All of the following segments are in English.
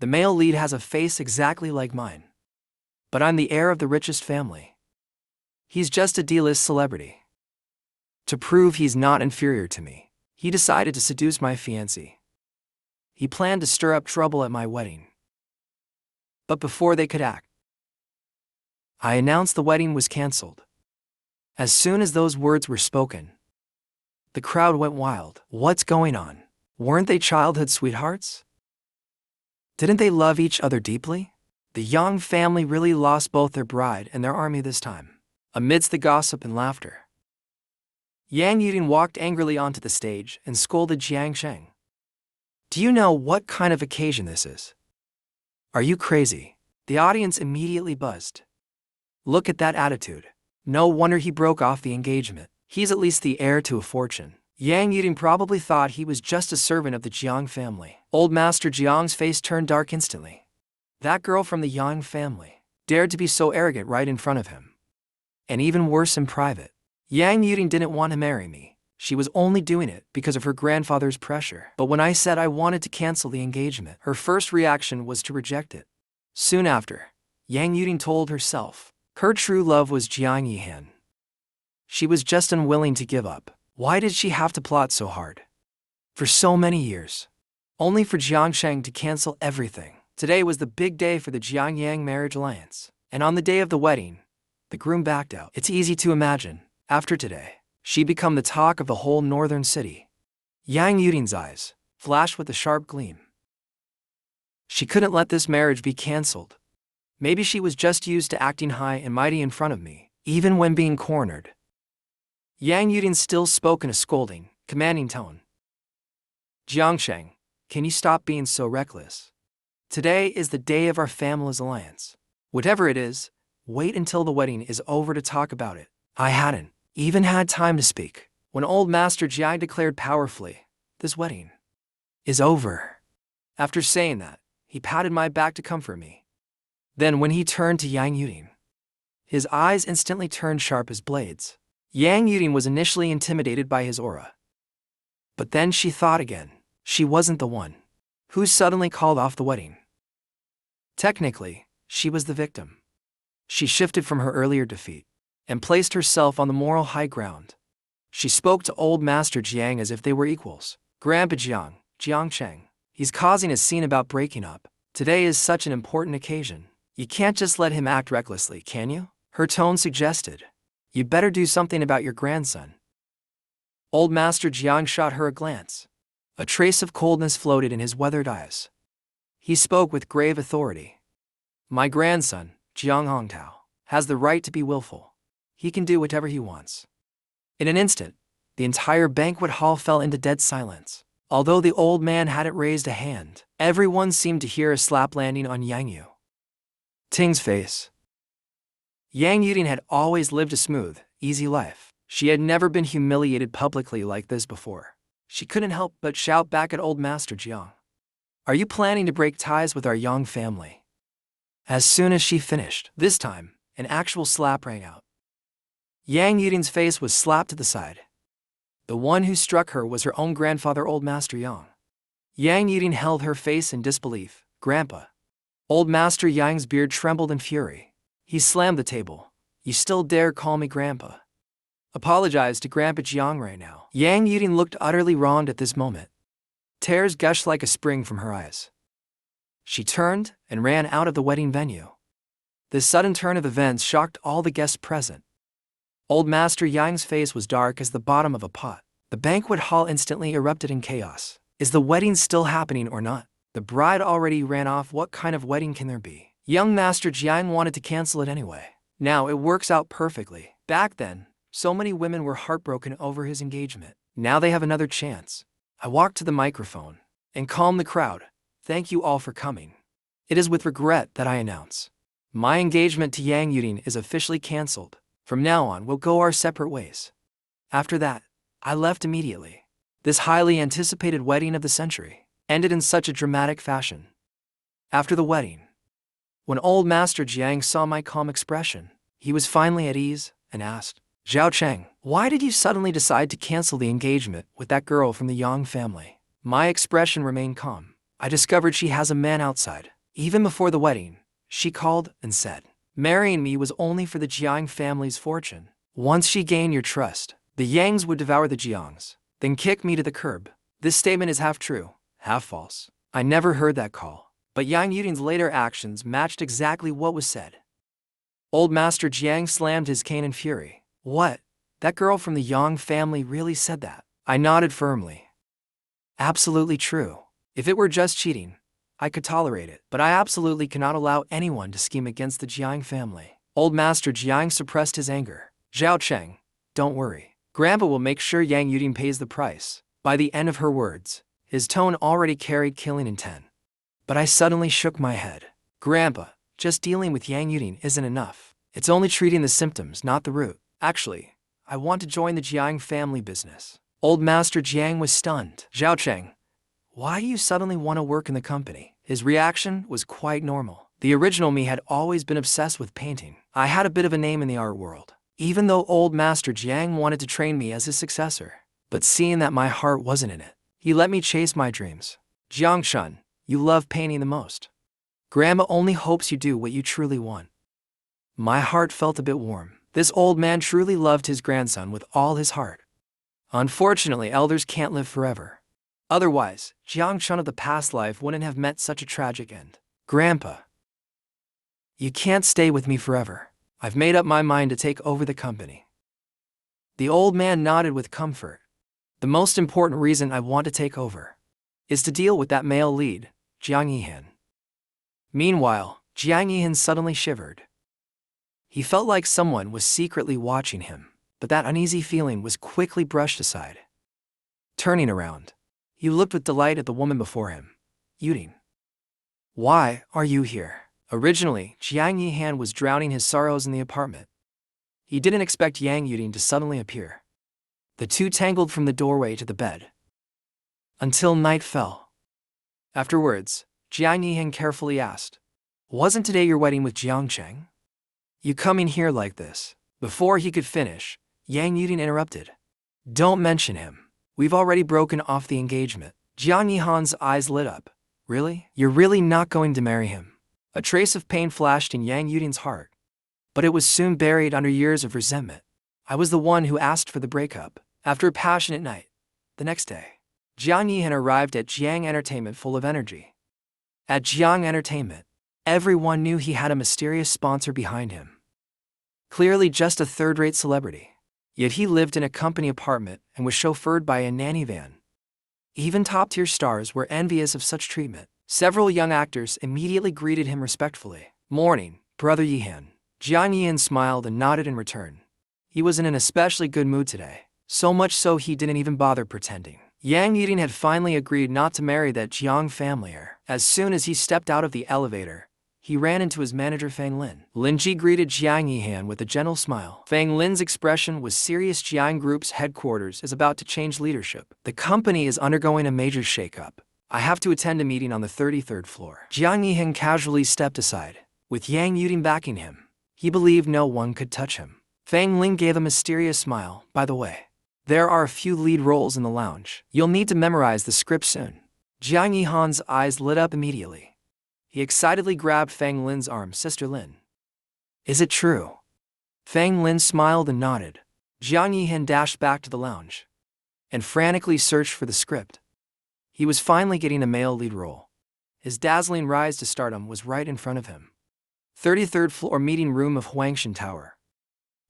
The male lead has a face exactly like mine. But I'm the heir of the richest family. He's just a D-list celebrity. To prove he's not inferior to me, he decided to seduce my fiancée. He planned to stir up trouble at my wedding. But before they could act, I announced the wedding was cancelled. As soon as those words were spoken, the crowd went wild. What's going on? Weren't they childhood sweethearts? Didn't they love each other deeply? The Yang family really lost both their bride and their army this time. Amidst the gossip and laughter, Yang Yuding walked angrily onto the stage and scolded Jiang Sheng. Do you know what kind of occasion this is? Are you crazy? The audience immediately buzzed. Look at that attitude. No wonder he broke off the engagement. He's at least the heir to a fortune. Yang Yuding probably thought he was just a servant of the Jiang family. Old Master Jiang's face turned dark instantly. That girl from the Yang family dared to be so arrogant right in front of him. And even worse in private. Yang Yuding didn't want to marry me. She was only doing it because of her grandfather's pressure. But when I said I wanted to cancel the engagement, her first reaction was to reject it. Soon after, Yang Yuding told herself her true love was Jiang Yihan. She was just unwilling to give up. Why did she have to plot so hard? For so many years. Only for Jiang Sheng to cancel everything. Today was the big day for the Jiang Yang marriage alliance. And on the day of the wedding, the groom backed out. It's easy to imagine, after today, she'd become the talk of the whole northern city. Yang Yuding's eyes flashed with a sharp gleam. She couldn't let this marriage be cancelled. Maybe she was just used to acting high and mighty in front of me, even when being cornered. Yang Yuding still spoke in a scolding, commanding tone. Jiang Sheng, can you stop being so reckless? Today is the day of our family's alliance. Whatever it is, wait until the wedding is over to talk about it. I hadn't even had time to speak when old Master Jiang declared powerfully, this wedding is over. After saying that, he patted my back to comfort me. Then when he turned to Yang Yuding, his eyes instantly turned sharp as blades. Yang Yuding was initially intimidated by his aura. But then she thought again. She wasn't the one who suddenly called off the wedding. Technically, she was the victim. She shifted from her earlier defeat and placed herself on the moral high ground. She spoke to old Master Jiang as if they were equals. Grandpa Jiang, Jiang Sheng, he's causing a scene about breaking up. Today is such an important occasion. You can't just let him act recklessly, can you? Her tone suggested. You'd better do something about your grandson. Old Master Jiang shot her a glance. A trace of coldness floated in his weathered eyes. He spoke with grave authority. My grandson, Jiang Hongtao, has the right to be willful. He can do whatever he wants. In an instant, the entire banquet hall fell into dead silence. Although the old man hadn't raised a hand, everyone seemed to hear a slap landing on Yang Yu Ting's face. Yang Yuding had always lived a smooth, easy life. She had never been humiliated publicly like this before. She couldn't help but shout back at old Master Jiang. Are you planning to break ties with our Yang family? As soon as she finished, this time, an actual slap rang out. Yang Yuding's face was slapped to the side. The one who struck her was her own grandfather, old Master Yang. Yang Yuding held her face in disbelief. Grandpa. Old Master Yang's beard trembled in fury. He slammed the table. You still dare call me Grandpa? Apologize to Grandpa Jiang right now. Yang Yuding looked utterly wronged at this moment. Tears gushed like a spring from her eyes. She turned and ran out of the wedding venue. This sudden turn of events shocked all the guests present. Old Master Yang's face was dark as the bottom of a pot. The banquet hall instantly erupted in chaos. Is the wedding still happening or not? The bride already ran off. What kind of wedding can there be? Young Master Jiang wanted to cancel it anyway. Now it works out perfectly. Back then, so many women were heartbroken over his engagement. Now they have another chance. I walked to the microphone and calmed the crowd. Thank you all for coming. It is with regret that I announce my engagement to Yang Yuding is officially cancelled. From now on, we'll go our separate ways. After that, I left immediately. This highly anticipated wedding of the century ended in such a dramatic fashion. After the wedding, when old Master Jiang saw my calm expression, he was finally at ease and asked, Zhao Cheng, why did you suddenly decide to cancel the engagement with that girl from the Yang family? My expression remained calm. I discovered she has a man outside. Even before the wedding, she called and said, marrying me was only for the Jiang family's fortune. Once she gained your trust, the Yangs would devour the Jiangs, then kick me to the curb. This statement is half true, half false. I never heard that call, but Yang Yuding's later actions matched exactly what was said. Old Master Jiang slammed his cane in fury. What? That girl from the Yang family really said that? I nodded firmly. Absolutely true. If it were just cheating, I could tolerate it, but I absolutely cannot allow anyone to scheme against the Jiang family. Old Master Jiang suppressed his anger. Zhao Cheng, don't worry. Grandpa will make sure Yang Yuding pays the price. By the end of her words, his tone already carried killing intent. But I suddenly shook my head. Grandpa, just dealing with Yang Yuding isn't enough. It's only treating the symptoms, not the root. Actually, I want to join the Jiang family business. Old Master Jiang was stunned. Zhao Cheng, why do you suddenly want to work in the company? His reaction was quite normal. The original me had always been obsessed with painting. I had a bit of a name in the art world, even though Old Master Jiang wanted to train me as his successor. But seeing that my heart wasn't in it, he let me chase my dreams. Jiang Shun, you love painting the most. Grandma only hopes you do what you truly want. My heart felt a bit warm. This old man truly loved his grandson with all his heart. Unfortunately, elders can't live forever. Otherwise, Jiang Chun of the past life wouldn't have met such a tragic end. Grandpa, you can't stay with me forever. I've made up my mind to take over the company. The old man nodded with comfort. The most important reason I want to take over is to deal with that male lead, Jiang Yihan. Meanwhile, Jiang Yihan suddenly shivered. He felt like someone was secretly watching him, but that uneasy feeling was quickly brushed aside. Turning around, he looked with delight at the woman before him. Yuding, why are you here? Originally, Jiang Yihan was drowning his sorrows in the apartment. He didn't expect Yang Yuding to suddenly appear. The two tangled from the doorway to the bed until night fell. Afterwards, Jiang Yihan carefully asked, wasn't today your wedding with Jiang Cheng? You coming here like this? Before he could finish, Yang Yuding interrupted. Don't mention him. We've already broken off the engagement. Jiang Yihan's eyes lit up. Really? You're really not going to marry him? A trace of pain flashed in Yang Yuding's heart, but it was soon buried under years of resentment. I was the one who asked for the breakup. After a passionate night, the next day, Jiang Yihan arrived at Jiang Entertainment full of energy. At Jiang Entertainment, everyone knew he had a mysterious sponsor behind him. Clearly just a third-rate celebrity. Yet he lived in a company apartment and was chauffeured by a nanny van. Even top-tier stars were envious of such treatment. Several young actors immediately greeted him respectfully. Morning, Brother Yihan. Jiang Yihan smiled and nodded in return. He was in an especially good mood today, so much so he didn't even bother pretending. Yang Yuding had finally agreed not to marry that Jiang family heir. As soon as he stepped out of the elevator, he ran into his manager Fang Lin. Lin Ji greeted Jiang Yihan with a gentle smile. Fang Lin's expression was serious. Jiang Group's headquarters is about to change leadership. The company is undergoing a major shakeup. I have to attend a meeting on the 33rd floor. Jiang Yihan casually stepped aside. With Yang Yuding backing him, he believed no one could touch him. Fang Lin gave a mysterious smile. By the way, there are a few lead roles in the lounge. You'll need to memorize the script soon. Jiang Yihan's eyes lit up immediately. He excitedly grabbed Fang Lin's arm. Sister Lin, is it true? Fang Lin smiled and nodded. Jiang Yihan dashed back to the lounge and frantically searched for the script. He was finally getting a male lead role. His dazzling rise to stardom was right in front of him. 33rd floor meeting room of Huangshan Tower.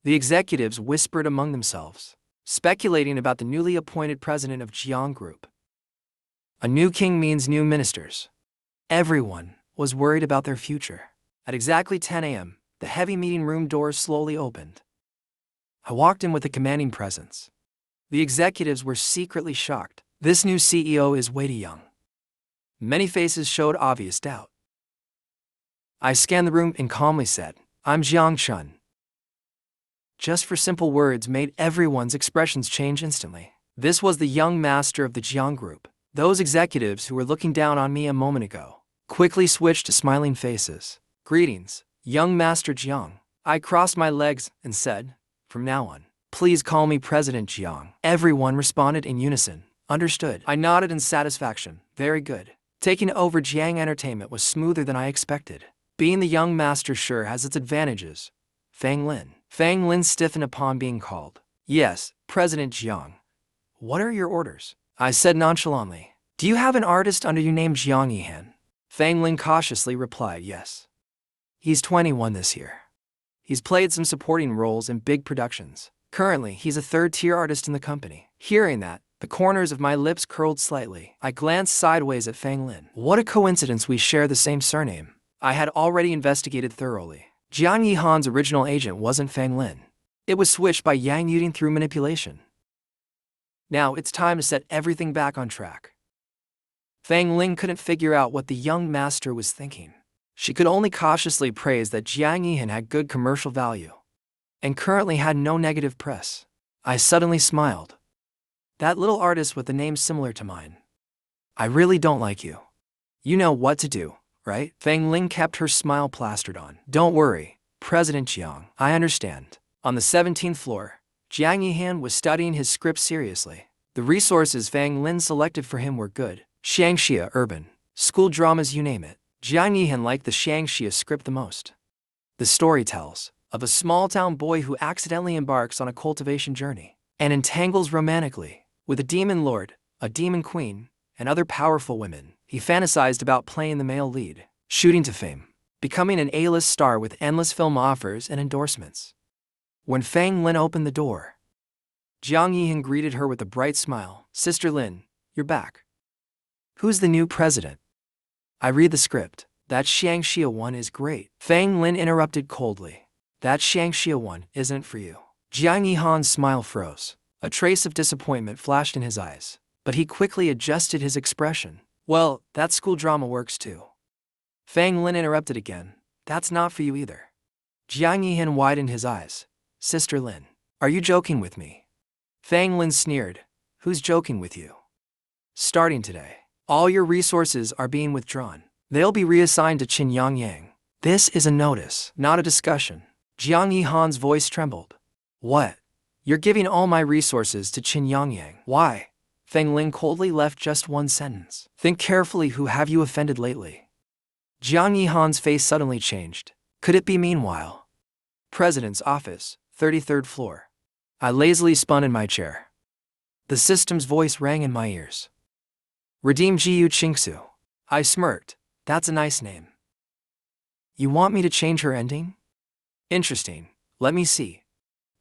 The executives whispered among themselves, speculating about the newly appointed president of Jiang Group. A new king means new ministers. Everyone was worried about their future. At exactly 10 a.m., the heavy meeting room doors slowly opened. I walked in with a commanding presence. The executives were secretly shocked. This new CEO is way too young. Many faces showed obvious doubt. I scanned the room and calmly said, I'm Jiang Chun. Just for simple words made everyone's expressions change instantly. This was the young master of the Jiang Group. Those executives who were looking down on me a moment ago quickly switched to smiling faces. Greetings, young Master Jiang. I crossed my legs and said, from now on, please call me President Jiang. Everyone responded in unison. Understood. I nodded in satisfaction. Very good. Taking over Jiang Entertainment was smoother than I expected. Being the young master sure has its advantages. Fang Lin. Fang Lin stiffened upon being called. Yes, President Jiang. What are your orders? I said nonchalantly. Do you have an artist under your name Jiang Yihan? Fang Lin cautiously replied yes. He's 21 this year. He's played some supporting roles in big productions. Currently, he's a third-tier artist in the company. Hearing that, the corners of my lips curled slightly. I glanced sideways at Fang Lin. What a coincidence we share the same surname. I had already investigated thoroughly. Jiang Yihan's original agent wasn't Fang Lin. It was switched by Yang Yuding through manipulation. Now it's time to set everything back on track. Fang Lin couldn't figure out what the young master was thinking. She could only cautiously praise that Jiang Yihan had good commercial value and currently had no negative press. I suddenly smiled. That little artist with a name similar to mine. I really don't like you. You know what to do, right? Fang Lin kept her smile plastered on. Don't worry, President Jiang. I understand. On the 17th floor, Jiang Yihan was studying his script seriously. The resources Fang Lin selected for him were good. Xiangxia urban, school dramas, you name it. Jiang Yihan liked the Xiangxia script the most. The story tells of a small-town boy who accidentally embarks on a cultivation journey and entangles romantically with a demon lord, a demon queen, and other powerful women. He fantasized about playing the male lead, shooting to fame, becoming an A-list star with endless film offers and endorsements. When Fang Lin opened the door, Jiang Yihan greeted her with a bright smile. Sister Lin, you're back. Who's the new president? I read the script. That Xiangxia one is great. Fang Lin interrupted coldly. That Xiangxia one isn't for you. Jiang Yihan's smile froze. A trace of disappointment flashed in his eyes, but he quickly adjusted his expression. Well, that school drama works too. Fang Lin interrupted again. That's not for you either. Jiang Yihan widened his eyes. Sister Lin, are you joking with me? Fang Lin sneered. Who's joking with you? Starting today, all your resources are being withdrawn. They'll be reassigned to Qin Yang. This is a notice, not a discussion. Jiang Yihan's voice trembled. What? You're giving all my resources to Qin Yang? Why? Fang Lin coldly left just one sentence. Think carefully, who have you offended lately? Jiang Yihan's face suddenly changed. Could it be meanwhile? President's office, 33rd floor. I lazily spun in my chair. The system's voice rang in my ears. Redeem Gu Qingxue. I smirked. That's a nice name. You want me to change her ending? Interesting. Let me see.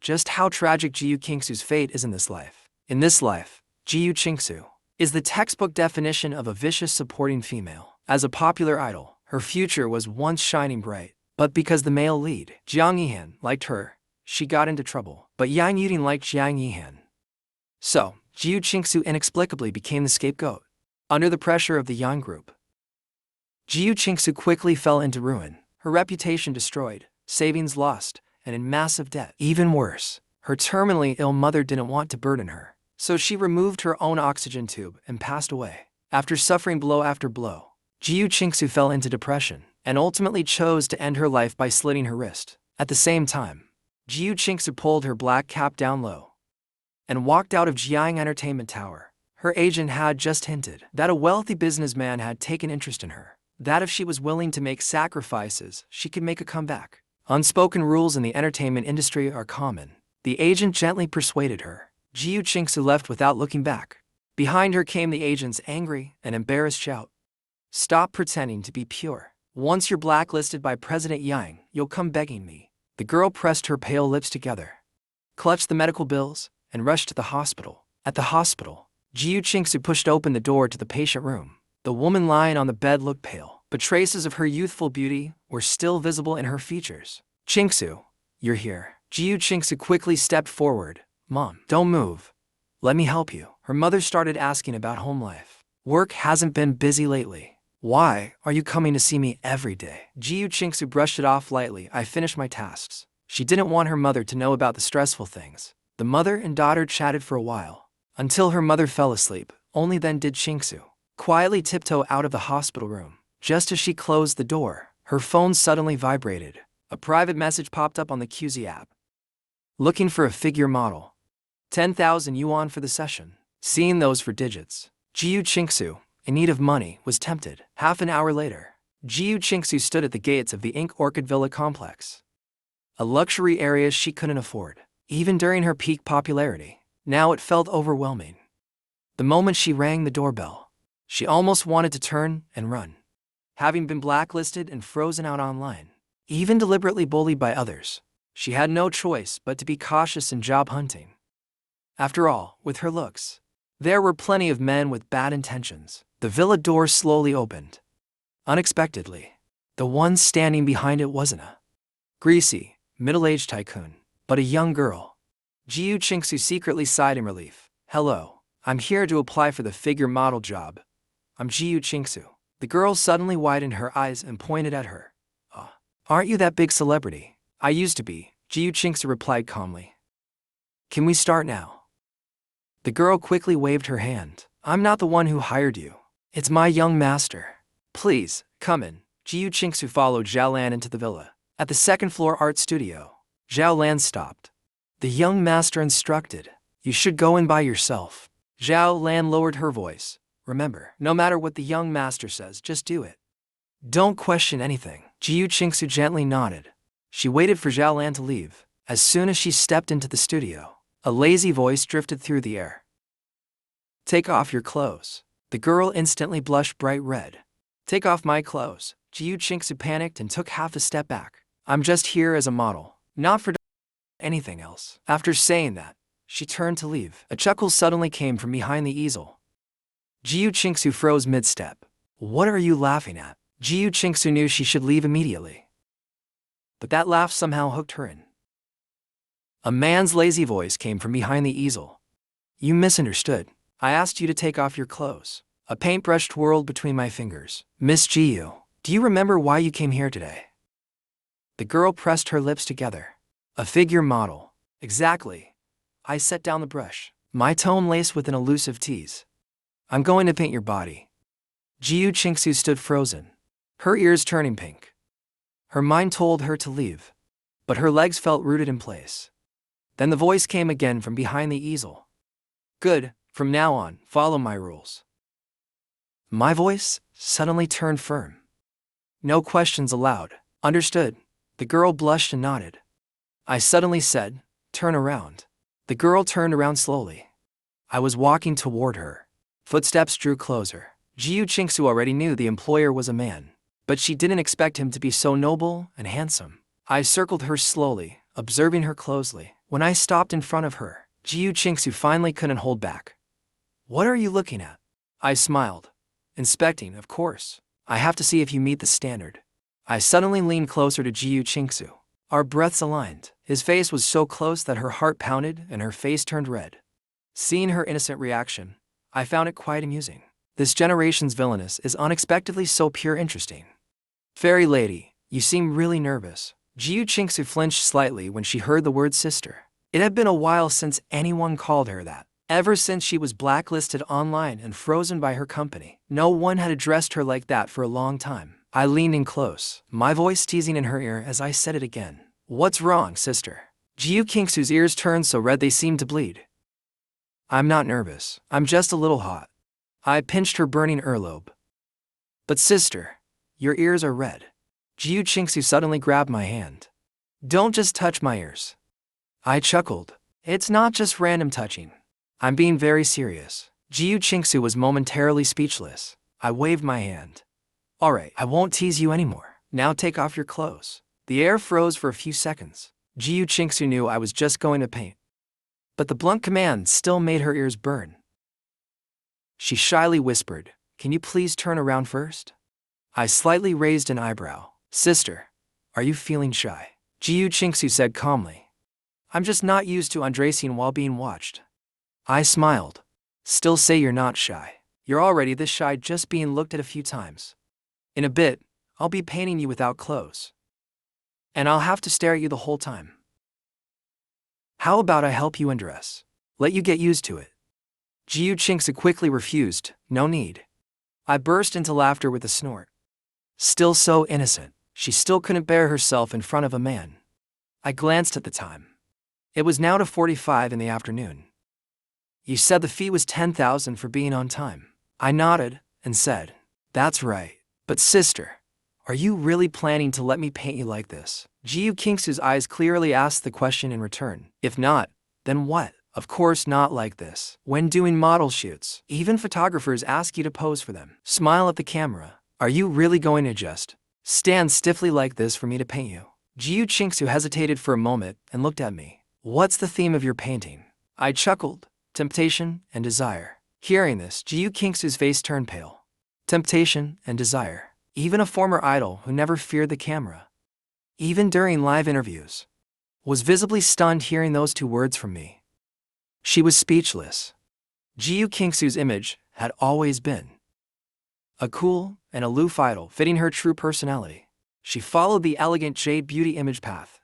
Just how tragic Gu Qingxue's fate is in this life. In this life, Gu Qingxue is the textbook definition of a vicious supporting female. As a popular idol, her future was once shining bright. But because the male lead, Jiang Yihan, liked her, she got into trouble. But Yang Yuding liked Jiang Yihan. So, Gu Qingxue inexplicably became the scapegoat. Under the pressure of the Yang group, Gu Qingxue quickly fell into ruin, her reputation destroyed, savings lost, and in massive debt. Even worse, her terminally ill mother didn't want to burden her, so she removed her own oxygen tube and passed away. After suffering blow after blow, Gu Qingxue fell into depression and ultimately chose to end her life by slitting her wrist. At the same time, Gu Qingxue pulled her black cap down low and walked out of Jiang Entertainment Tower. Her agent had just hinted that a wealthy businessman had taken interest in her, that if she was willing to make sacrifices, she could make a comeback. Unspoken rules in the entertainment industry are common. The agent gently persuaded her. Gu Qingxue left without looking back. Behind her came the agent's angry and embarrassed shout. Stop pretending to be pure. Once you're blacklisted by President Yang, you'll come begging me. The girl pressed her pale lips together, clutched the medical bills, and rushed to the hospital. At the hospital, Gu Qingxue pushed open the door to the patient room. The woman lying on the bed looked pale, but traces of her youthful beauty were still visible in her features. Qingxue, you're here. Gu Qingxue quickly stepped forward. Mom, don't move. Let me help you. Her mother started asking about home life. Work hasn't been busy lately. Why are you coming to see me every day? Gu Qingxue brushed it off lightly. I finished my tasks. She didn't want her mother to know about the stressful things. The mother and daughter chatted for a while, until her mother fell asleep. Only then did Qingxue quietly tiptoe out of the hospital room. Just as she closed the door, her phone suddenly vibrated. A private message popped up on the QZ app. Looking for a figure model. 10,000 yuan for the session. Seeing those 4 digits, Gu Qingxue in need of money, was tempted. Half an hour later, Gu Qingxue stood at the gates of the Ink Orchid Villa complex, a luxury area she couldn't afford, even during her peak popularity. Now it felt overwhelming. The moment she rang the doorbell, she almost wanted to turn and run. Having been blacklisted and frozen out online, even deliberately bullied by others, she had no choice but to be cautious in job hunting. After all, with her looks, there were plenty of men with bad intentions. The villa door slowly opened. Unexpectedly, the one standing behind it wasn't a greasy, middle-aged tycoon, but a young girl. Gu Qingxue secretly sighed in relief. "Hello, I'm here to apply for the figure model job. I'm Gu Qingxue." The girl suddenly widened her eyes and pointed at her. Aren't you that big celebrity?" "I used to be," Gu Qingxue replied calmly. "Can we start now?" The girl quickly waved her hand. "I'm not the one who hired you. It's my young master. Please, come in." Gu Qingxue followed Zhao Lan into the villa. At the second-floor art studio, Zhao Lan stopped. The young master instructed, "You should go in by yourself." Zhao Lan lowered her voice. "Remember, no matter what the young master says, just do it. Don't question anything." Gu Qingxue gently nodded. She waited for Zhao Lan to leave. As soon as she stepped into the studio, a lazy voice drifted through the air. "Take off your clothes." The girl instantly blushed bright red. "Take off my clothes." Gu Qingxue panicked and took half a step back. "I'm just here as a model, not for anything else." After saying that, she turned to leave. A chuckle suddenly came from behind the easel. Gu Qingxue froze mid-step. "What are you laughing at?" Gu Qingxue knew she should leave immediately, but that laugh somehow hooked her in. A man's lazy voice came from behind the easel. "You misunderstood. I asked you to take off your clothes." A paintbrush twirled between my fingers. "Miss Gu, do you remember why you came here today?" The girl pressed her lips together. "A figure model." "Exactly." I set down the brush, my tone laced with an elusive tease. "I'm going to paint your body." Gu Qingxue stood frozen, her ears turning pink. Her mind told her to leave, but her legs felt rooted in place. Then the voice came again from behind the easel. "Good, from now on, follow my rules." My voice suddenly turned firm. "No questions allowed." "Understood." The girl blushed and nodded. I suddenly said, "Turn around." The girl turned around slowly. I was walking toward her. Footsteps drew closer. Gu Qingxue already knew the employer was a man, but she didn't expect him to be so noble and handsome. I circled her slowly, observing her closely. When I stopped in front of her, Gu Qingxue finally couldn't hold back. "What are you looking at?" I smiled. "Inspecting, of course. I have to see if you meet the standard." I suddenly leaned closer to Gu Qingxue. Our breaths aligned. His face was so close that her heart pounded and her face turned red. Seeing her innocent reaction, I found it quite amusing. This generation's villainess is unexpectedly so pure interesting. "Fairy lady, you seem really nervous." Gu Qingxue flinched slightly when she heard the word sister. It had been a while since anyone called her that. Ever since she was blacklisted online and frozen by her company, no one had addressed her like that for a long time. I leaned in close, my voice teasing in her ear as I said it again. "What's wrong, sister?" Gu Qingxue's ears turned so red they seemed to bleed. "I'm not nervous. I'm just a little hot." I pinched her burning earlobe. "But sister, your ears are red." Gu Qingxue suddenly grabbed my hand. "Don't just touch my ears." I chuckled. "It's not just random touching. I'm being very serious." Gu Qingxue was momentarily speechless. I waved my hand. "All right, I won't tease you anymore. Now take off your clothes." The air froze for a few seconds. Gu Qingxue knew I was just going to paint, but the blunt command still made her ears burn. She shyly whispered, "Can you please turn around first?" I slightly raised an eyebrow. "Sister, are you feeling shy?" Gu Qingxue said calmly. "I'm just not used to undressing while being watched." I smiled. "Still say you're not shy. You're already this shy just being looked at a few times. In a bit, I'll be painting you without clothes, and I'll have to stare at you the whole time. How about I help you undress? Let you get used to it?" Gu Qingxue quickly refused. "No need." I burst into laughter with a snort. Still so innocent, she still couldn't bear herself in front of a man. I glanced at the time. It was now 2:45 in the afternoon. "You said the fee was 10,000 for being on time." I nodded, and said, "That's right. But sister, are you really planning to let me paint you like this?" Gu Qingxue's eyes clearly asked the question in return. If not, then what? Of course not like this. When doing model shoots, even photographers ask you to pose for them. Smile at the camera. Are you really going to just stand stiffly like this for me to paint you? Gu Qingxue hesitated for a moment and looked at me. What's the theme of your painting? I chuckled. Temptation and desire. Hearing this, Gu Qingxue's face turned pale. Temptation and desire. Even a former idol who never feared the camera, even during live interviews, was visibly stunned hearing those two words from me. She was speechless. Gu Qingxue's image had always been a cool and aloof idol fitting her true personality. She followed the elegant jade beauty image path.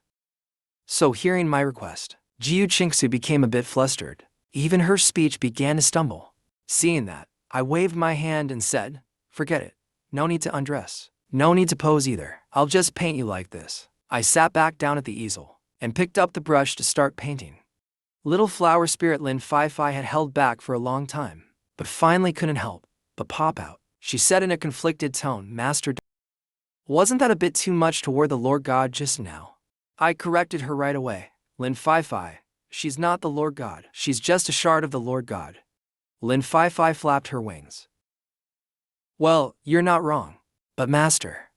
So hearing my request, Gu Qingxue became a bit flustered. Even her speech began to stumble. Seeing that, I waved my hand and said, "Forget it. No need to undress. No need to pose either. I'll just paint you like this." I sat back down at the easel and picked up the brush to start painting. Little flower spirit Lin Fei had held back for a long time, but finally couldn't help but pop out. She said in a conflicted tone, "Master, wasn't that a bit too much toward the Lord God just now?" I corrected her right away. "Lin Fei, she's not the Lord God. She's just a shard of the Lord God." Lin Fei flapped her wings. "Well, you're not wrong. But Master,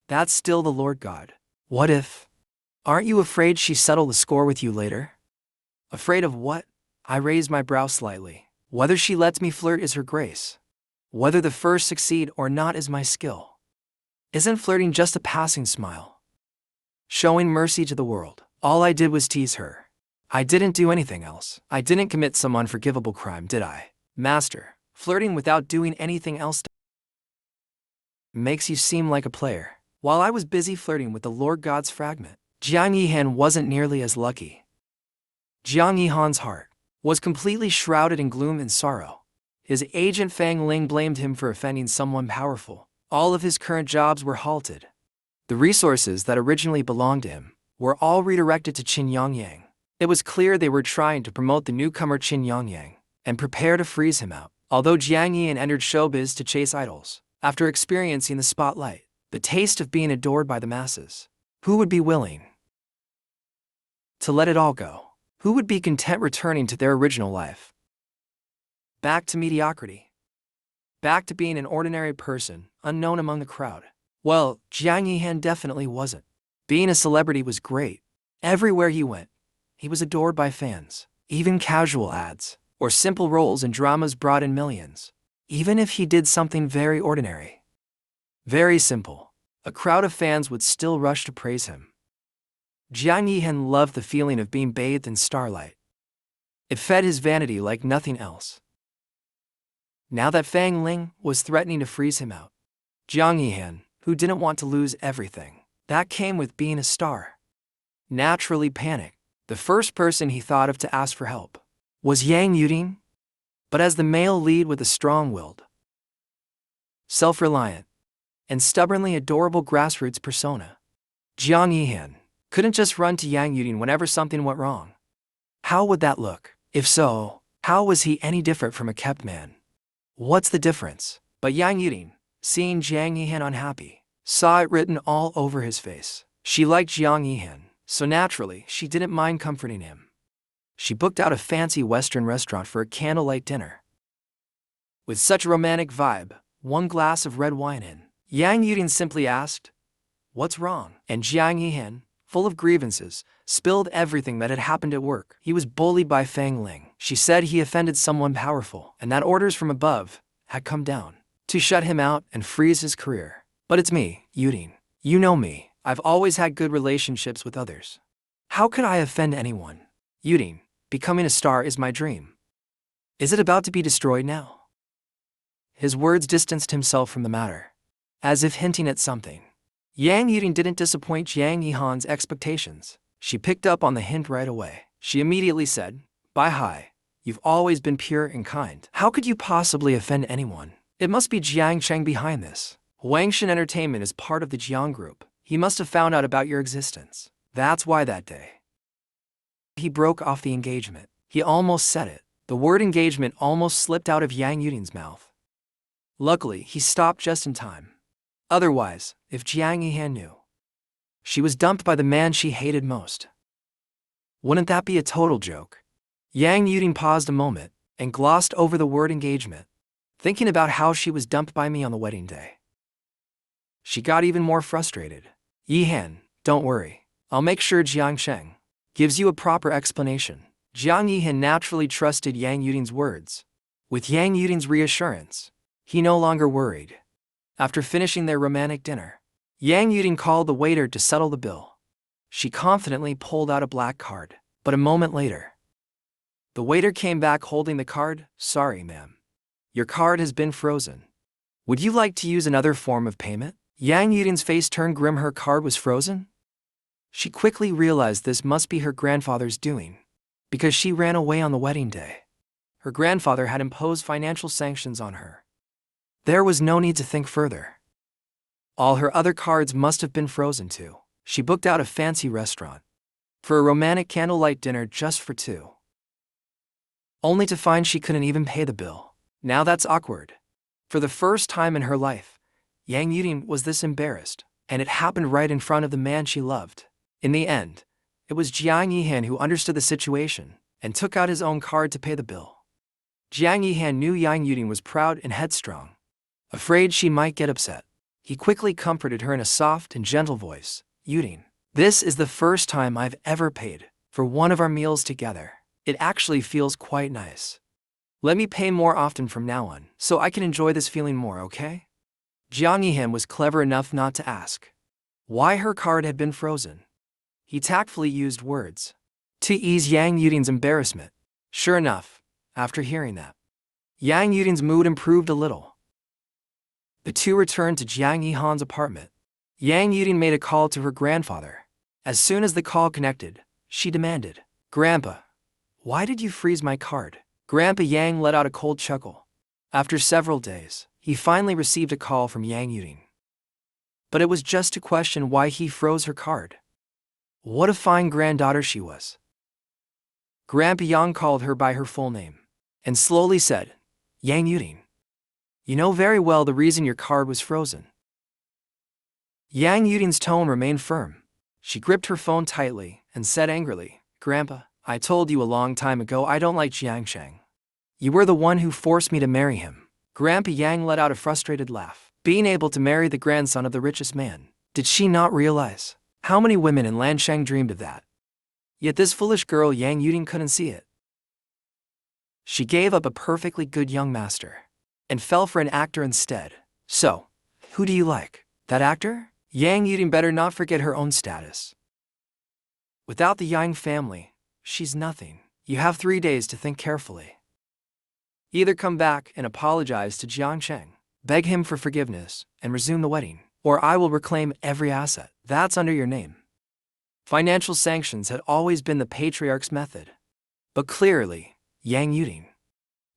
that's still the Lord God. What if? Aren't you afraid she'll settle the score with you later?" "Afraid of what?" I raised my brow slightly. "Whether she lets me flirt is her grace. Whether the first succeed or not is my skill. Isn't flirting just a passing smile? Showing mercy to the world? All I did was tease her. I didn't do anything else. I didn't commit some unforgivable crime, did I? Master, flirting without doing anything else makes you seem like a player." While I was busy flirting with the Lord God's fragment, Jiang Yihan wasn't nearly as lucky. Jiang Yihan's heart was completely shrouded in gloom and sorrow. His agent Fang Ling blamed him for offending someone powerful. All of his current jobs were halted. The resources that originally belonged to him were all redirected to Qin Yongyang. It was clear they were trying to promote the newcomer Qin Yongyang and prepare to freeze him out. Although Jiang Yihan entered showbiz to chase idols, after experiencing the spotlight, the taste of being adored by the masses, who would be willing to let it all go? Who would be content returning to their original life? Back to mediocrity. Back to being an ordinary person, unknown among the crowd. Well, Jiang Yihan definitely wasn't. Being a celebrity was great. Everywhere he went, he was adored by fans. Even casual ads or simple roles in dramas brought in millions. Even if he did something very ordinary, very simple, a crowd of fans would still rush to praise him. Jiang Yihan loved the feeling of being bathed in starlight. It fed his vanity like nothing else. Now that Fang Ling was threatening to freeze him out, Jiang Yihan, who didn't want to lose everything that came with being a star, naturally panicked. The first person he thought of to ask for help was Yang Yuding. But as the male lead with a strong-willed, self-reliant, and stubbornly adorable grassroots persona, Jiang Yihan couldn't just run to Yang Yuding whenever something went wrong. How would that look? If so, how was he any different from a kept man? What's the difference? But Yang Yuding, seeing Jiang Yihan unhappy, saw it written all over his face. She liked Jiang Yihan, so naturally she didn't mind comforting him. She booked out a fancy Western restaurant for a candlelight dinner. With such a romantic vibe, one glass of red wine in, Yang Yuding simply asked, "What's wrong?" And Jiang Yihan, full of grievances, spilled everything that had happened at work. He was bullied by Fang Ling. She said he offended someone powerful, and that orders from above had come down to shut him out and freeze his career. But it's me, Yuding. You know me. I've always had good relationships with others. How could I offend anyone? Yuding, becoming a star is my dream. Is it about to be destroyed now? His words distanced himself from the matter, as if hinting at something. Yang Yuding didn't disappoint Jiang Yihan's expectations. She picked up on the hint right away. She immediately said, "Bai Hai, you've always been pure and kind. How could you possibly offend anyone? It must be Jiang Cheng behind this. Wangshan Entertainment is part of the Jiang Group. He must have found out about your existence. That's why that day he broke off the engagement." He almost said it. The word engagement almost slipped out of Yang Yuding's mouth. Luckily, he stopped just in time. Otherwise, if Jiang Yihan knew, she was dumped by the man she hated most, wouldn't that be a total joke? Yang Yuding paused a moment and glossed over the word engagement, thinking about how she was dumped by me on the wedding day. She got even more frustrated. Yihan, don't worry. I'll make sure Jiang Sheng gives you a proper explanation. Jiang Yihan naturally trusted Yang Yuding's words. With Yang Yuding's reassurance, he no longer worried. After finishing their romantic dinner, Yang Yuding called the waiter to settle the bill. She confidently pulled out a black card, but a moment later, the waiter came back holding the card. Sorry, ma'am. Your card has been frozen. Would you like to use another form of payment? Yang Yuding's face turned grim. Her card was frozen? She quickly realized this must be her grandfather's doing, because she ran away on the wedding day. Her grandfather had imposed financial sanctions on her. There was no need to think further. All her other cards must have been frozen too. She booked out a fancy restaurant for a romantic candlelight dinner just for two, only to find she couldn't even pay the bill. Now that's awkward. For the first time in her life, Yang Yuding was this embarrassed, and it happened right in front of the man she loved. In the end, it was Jiang Yihan who understood the situation and took out his own card to pay the bill. Jiang Yihan knew Yang Yuding was proud and headstrong, afraid she might get upset. He quickly comforted her in a soft and gentle voice. Yuding, this is the first time I've ever paid for one of our meals together. It actually feels quite nice. Let me pay more often from now on, so I can enjoy this feeling more, okay? Jiang Yihan was clever enough not to ask why her card had been frozen. He tactfully used words to ease Yang Yuding's embarrassment. Sure enough, after hearing that, Yang Yuding's mood improved a little. The two returned to Jiang Yihan's apartment. Yang Yuding made a call to her grandfather. As soon as the call connected, she demanded, Grandpa, why did you freeze my card? Grandpa Yang let out a cold chuckle. After several days, he finally received a call from Yang Yuding. But it was just to question why he froze her card. What a fine granddaughter she was. Grandpa Yang called her by her full name and slowly said, Yang Yuding, you know very well the reason your card was frozen. Yang Yuding's tone remained firm. She gripped her phone tightly and said angrily, Grandpa, I told you a long time ago I don't like Jiang Sheng. You were the one who forced me to marry him. Grandpa Yang let out a frustrated laugh. Being able to marry the grandson of the richest man, did she not realize how many women in Lansheng dreamed of that? Yet this foolish girl Yang Yuding couldn't see it. She gave up a perfectly good young master and fell for an actor instead. So, who do you like? That actor? Yang Yuding better not forget her own status. Without the Yang family, she's nothing. You have 3 days to think carefully. Either come back and apologize to Jiang Sheng, beg him for forgiveness, and resume the wedding, or I will reclaim every asset that's under your name. Financial sanctions had always been the patriarch's method. But clearly, Yang Yuding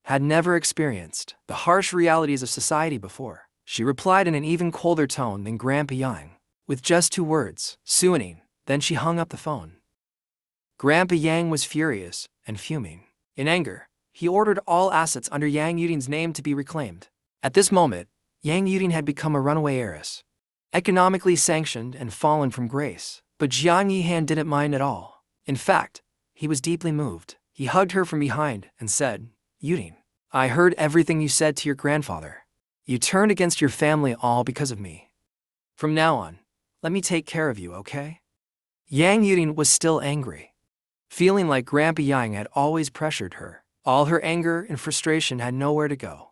had never experienced the harsh realities of society before. She replied in an even colder tone than Grandpa Yang, with just 2 words, Suaning. Then she hung up the phone. Grandpa Yang was furious and fuming. In anger, he ordered all assets under Yang Yuding's name to be reclaimed. At this moment, Yang Yuding had become a runaway heiress, economically sanctioned and fallen from grace. But Jiang Yihan didn't mind at all. In fact, he was deeply moved. He hugged her from behind and said, Yuding, I heard everything you said to your grandfather. You turned against your family all because of me. From now on, let me take care of you, okay? Yang Yuding was still angry, feeling like Grandpa Yang had always pressured her. All her anger and frustration had nowhere to go.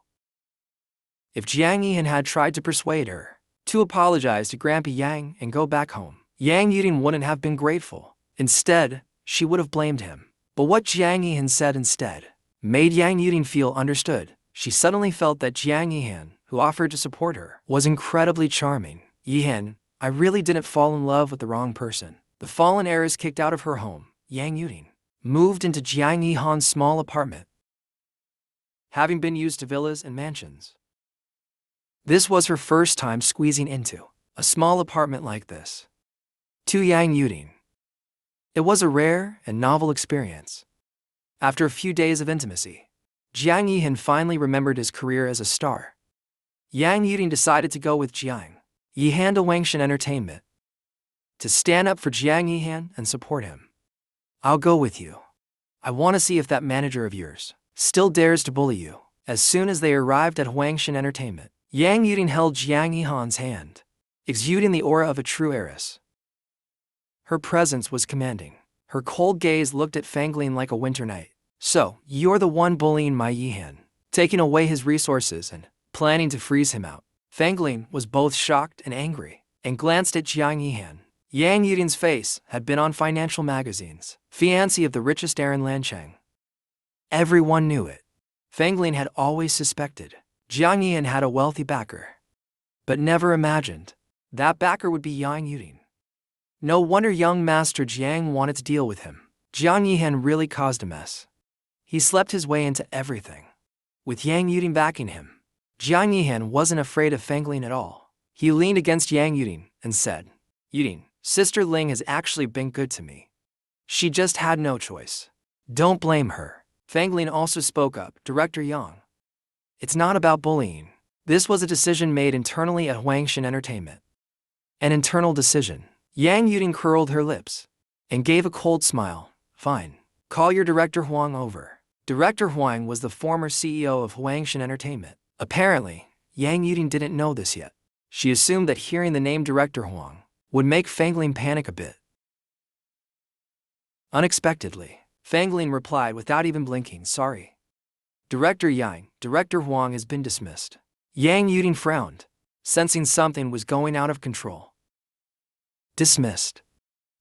If Jiang Yihan had tried to persuade her to apologize to Grandpa Yang and go back home, Yang Yuding wouldn't have been grateful. Instead, she would have blamed him. But what Jiang Yihan said instead made Yang Yuding feel understood. She suddenly felt that Jiang Yihan, who offered to support her, was incredibly charming. Yihan, I really didn't fall in love with the wrong person. The fallen heiress kicked out of her home. Yang Yuding moved into Jiang Yihan's small apartment, having been used to villas and mansions. This was her first time squeezing into a small apartment like this. To Yang Yuding, it was a rare and novel experience. After a few days of intimacy, Jiang Yihan finally remembered his career as a star. Yang Yuding decided to go with Jiang Yihan to Wangshan Entertainment to stand up for Jiang Yihan and support him. I'll go with you. I want to see if that manager of yours still dares to bully you. As soon as they arrived at Wangshan Entertainment, Yang Yuding held Jiang Yihan's hand, exuding the aura of a true heiress. Her presence was commanding. Her cold gaze looked at Fanglin like a winter night. So, you're the one bullying my Yihan, taking away his resources and planning to freeze him out. Fanglin was both shocked and angry, and glanced at Jiang Yihan. Yang Yuding's face had been on financial magazines, fiancé of the richest heir in Lanchang. Everyone knew it. Fanglin had always suspected Jiang Yihan had a wealthy backer, but never imagined that backer would be Yang Yuding. No wonder young Master Jiang wanted to deal with him. Jiang Yihan really caused a mess. He slept his way into everything. With Yang Yuding backing him, Jiang Yihan wasn't afraid of Fanglin at all. He leaned against Yang Yuding and said, Yuding, Sister Ling has actually been good to me. She just had no choice. Don't blame her. Fanglin also spoke up, Director Yang. It's not about bullying. This was a decision made internally at Wangshan Entertainment. An internal decision. Yang Yuding curled her lips and gave a cold smile. Fine. Call your Director Huang over. Director Huang was the former CEO of Wangshan Entertainment. Apparently, Yang Yuding didn't know this yet. She assumed that hearing the name Director Huang would make Fanglin panic a bit. Unexpectedly, Fanglin replied without even blinking, sorry. Director Yang, Director Huang has been dismissed. Yang Yuding frowned, sensing something was going out of control. Dismissed.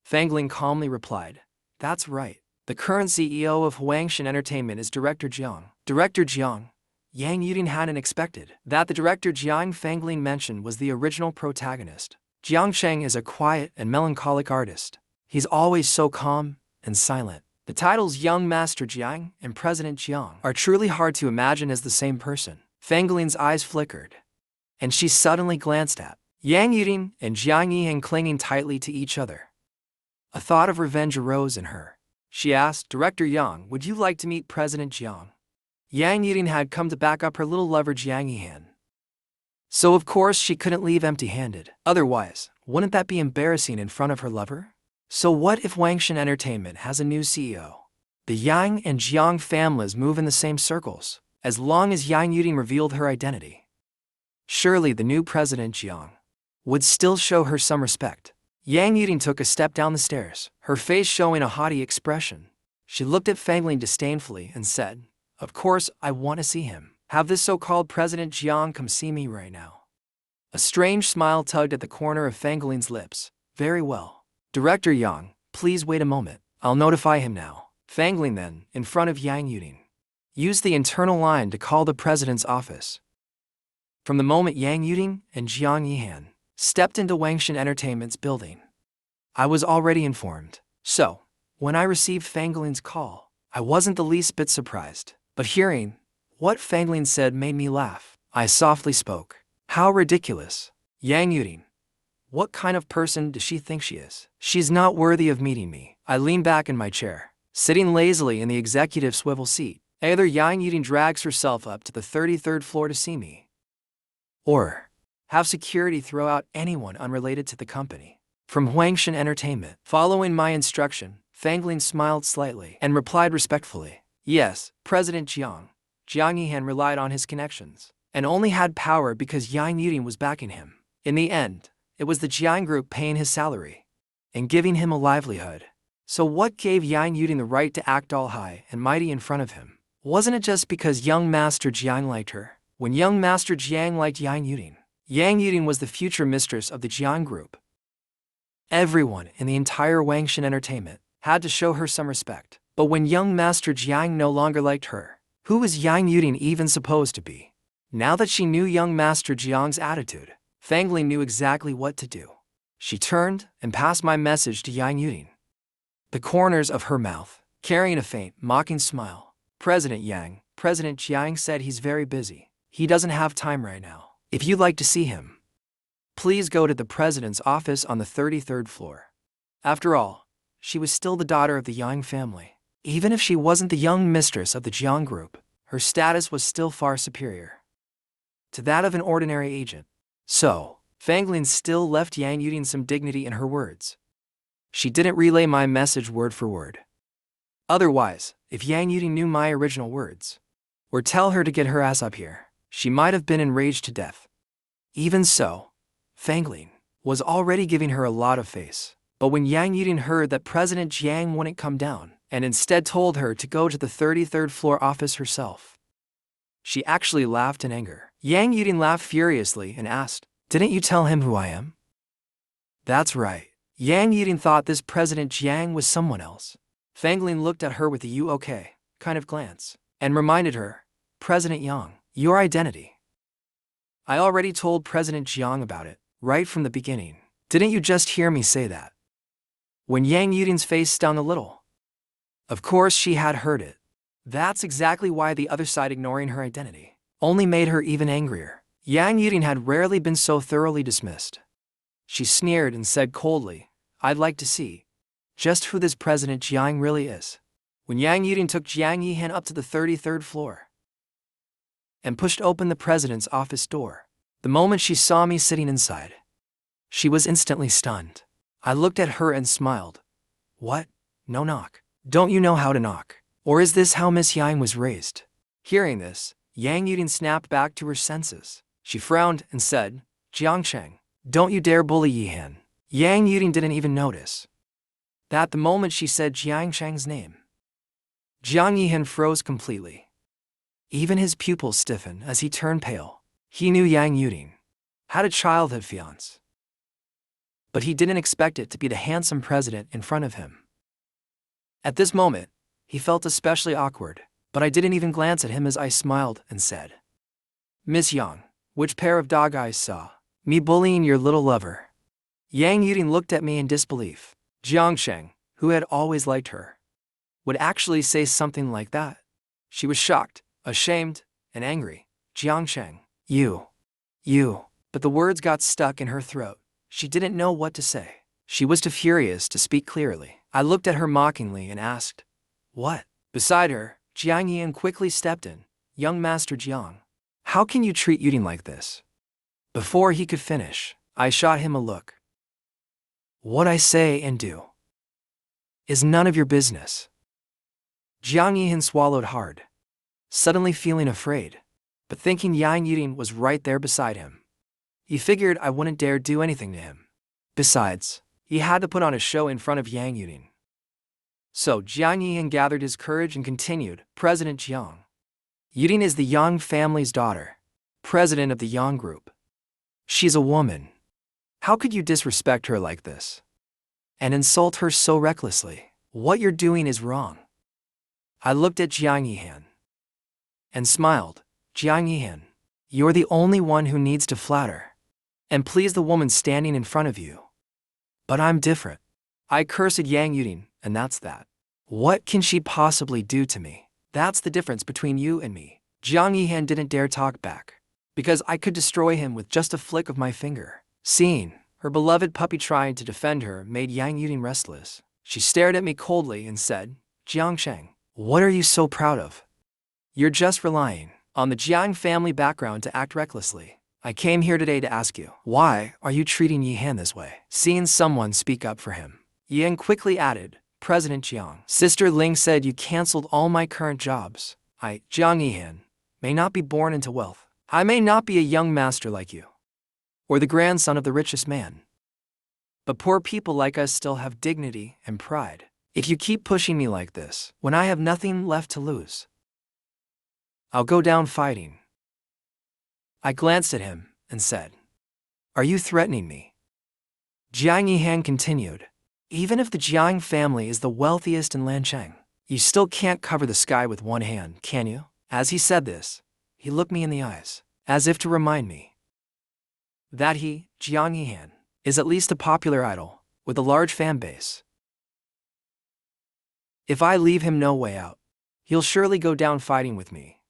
Fanglin calmly replied, that's right. The current CEO of Wangshan Entertainment is Director Jiang. Director Jiang. Yang Yuding hadn't expected that the director Jiang Fanglin mentioned was the original protagonist. Jiang Cheng is a quiet and melancholic artist. He's always so calm and silent. The titles Young Master Jiang and President Jiang are truly hard to imagine as the same person. Fanglin's eyes flickered, and she suddenly glanced at Yang Yuding and Jiang Yihan clinging tightly to each other. A thought of revenge arose in her. She asked, Director Yang, would you like to meet President Jiang? Yang Yuding had come to back up her little lover Jiang Yihan. So of course she couldn't leave empty-handed. Otherwise, wouldn't that be embarrassing in front of her lover? So what if Wangshan Entertainment has a new CEO? The Yang and Jiang families move in the same circles, as long as Yang Yuding revealed her identity. Surely the new President Jiang would still show her some respect. Yang Yuding took a step down the stairs, her face showing a haughty expression. She looked at Fanglin disdainfully and said, of course I want to see him. Have this so-called President Jiang come see me right now. A strange smile tugged at the corner of Fanglin's lips. Very well. Director Yang, please wait a moment. I'll notify him now. Fanglin then, in front of Yang Yuding, used the internal line to call the president's office. From the moment Yang Yuding and Jiang Yihan stepped into Wangshan Entertainment's building, I was already informed. So, when I received Fanglin's call, I wasn't the least bit surprised. But hearing what Fanglin said made me laugh. I softly spoke. How ridiculous. Yang Yuding. What kind of person does she think she is? She's not worthy of meeting me. I leaned back in my chair, sitting lazily in the executive swivel seat. Either Yang Yuding drags herself up to the 33rd floor to see me, or have security throw out anyone unrelated to the company. From Wangshan Entertainment, following my instruction, Fanglin smiled slightly and replied respectfully, yes, President Jiang. Jiang Yihan relied on his connections, and only had power because Yang Yuding was backing him. In the end, it was the Jiang group paying his salary and giving him a livelihood. So what gave Yang Yuding the right to act all high and mighty in front of him? Wasn't it just because young Master Jiang liked her? When young Master Jiang liked Yang Yuding, Yang Yuding was the future mistress of the Jiang group. Everyone in the entire Wangshan Entertainment had to show her some respect. But when young Master Jiang no longer liked her, who was Yang Yuding even supposed to be? Now that she knew young Master Jiang's attitude, Fanglin knew exactly what to do. She turned and passed my message to Yang Yuding, the corners of her mouth carrying a faint, mocking smile. President Yang, President Jiang said he's very busy. He doesn't have time right now. If you'd like to see him, please go to the president's office on the 33rd floor. After all, she was still the daughter of the Yang family. Even if she wasn't the young mistress of the Jiang group, her status was still far superior. to that of an ordinary agent. So, Fang Lin still left Yang Yuding some dignity in her words. She didn't relay my message word for word. Otherwise, if Yang Yuding knew my original words, or tell her to get her ass up here, she might have been enraged to death. Even so, Fang Lin was already giving her a lot of face. But when Yang Yuding heard that President Jiang wouldn't come down, and instead told her to go to the 33rd floor office herself, she actually laughed in anger. Yang Yuding laughed furiously and asked, "Didn't you tell him who I am?" That's right. Yang Yuding thought this President Jiang was someone else. Fang Lin looked at her with a "you okay" kind of glance, and reminded her, "President Yang, your identity. I already told President Jiang about it, right from the beginning. Didn't you just hear me say that?" When Yang Yuding's face stung a little. Of course she had heard it. That's exactly why the other side ignoring her identity only made her even angrier. Yang Yuding had rarely been so thoroughly dismissed. She sneered and said coldly, "I'd like to see just who this President Jiang really is." When Yang Yuding took Jiang Yihan up to the 33rd floor and pushed open the president's office door, the moment she saw me sitting inside, she was instantly stunned. I looked at her and smiled. "What? No knock? Don't you know how to knock? Or is this how Miss Yang was raised?" Hearing this, Yang Yuding snapped back to her senses. She frowned and said, "Jiang Sheng, don't you dare bully Yihan." Yang Yuding didn't even notice that the moment she said Jiang Sheng's name, Jiang Yihan froze completely. Even his pupils stiffened as he turned pale. He knew Yang Yuding had a childhood fiancé, but he didn't expect it to be the handsome president in front of him. At this moment, he felt especially awkward, but I didn't even glance at him as I smiled and said, "Miss Yang, which pair of dog eyes saw me bullying your little lover?" Yang Yuding looked at me in disbelief. Jiang Sheng, who had always liked her, would actually say something like that. She was shocked, ashamed, and angry. "Jiang Sheng, you. But the words got stuck in her throat. She didn't know what to say. She was too furious to speak clearly. I looked at her mockingly and asked, "What?" Beside her, Jiang Yian quickly stepped in. "Young Master Jiang, how can you treat Yuding like this?" Before he could finish, I shot him a look. "What I say and do is none of your business." Jiang Yihan swallowed hard, suddenly feeling afraid, but thinking Yang Yuding was right there beside him. He figured I wouldn't dare do anything to him. Besides, he had to put on a show in front of Yang Yuding. So Jiang Yihan gathered his courage and continued, "President Jiang, Yuding is the Yang family's daughter, president of the Yang group. She's a woman. How could you disrespect her like this and insult her so recklessly? What you're doing is wrong." I looked at Jiang Yihan and smiled. "Jiang Yihan, you're the only one who needs to flatter and please the woman standing in front of you. But I'm different. I cursed Yang Yuding, and that's that. What can she possibly do to me? That's the difference between you and me." Jiang Yihan didn't dare talk back, because I could destroy him with just a flick of my finger. Seeing her beloved puppy trying to defend her made Yang Yuding restless. She stared at me coldly and said, "Jiang Sheng, what are you so proud of? You're just relying on the Jiang family background to act recklessly. I came here today to ask you, why are you treating Yihan this way?" Seeing someone speak up for him, Yihan quickly added, "President Jiang, Sister Ling said you canceled all my current jobs. I, Jiang Yihan, may not be born into wealth. I may not be a young master like you, or the grandson of the richest man. But poor people like us still have dignity and pride. If you keep pushing me like this, when I have nothing left to lose, I'll go down fighting." I glanced at him and said, "Are you threatening me?" Jiang Yihan continued, "Even if the Jiang family is the wealthiest in Lancheng, you still can't cover the sky with one hand, can you?" As he said this, he looked me in the eyes, as if to remind me that he, Jiang Yihan, is at least a popular idol, with a large fan base. If I leave him no way out, he'll surely go down fighting with me.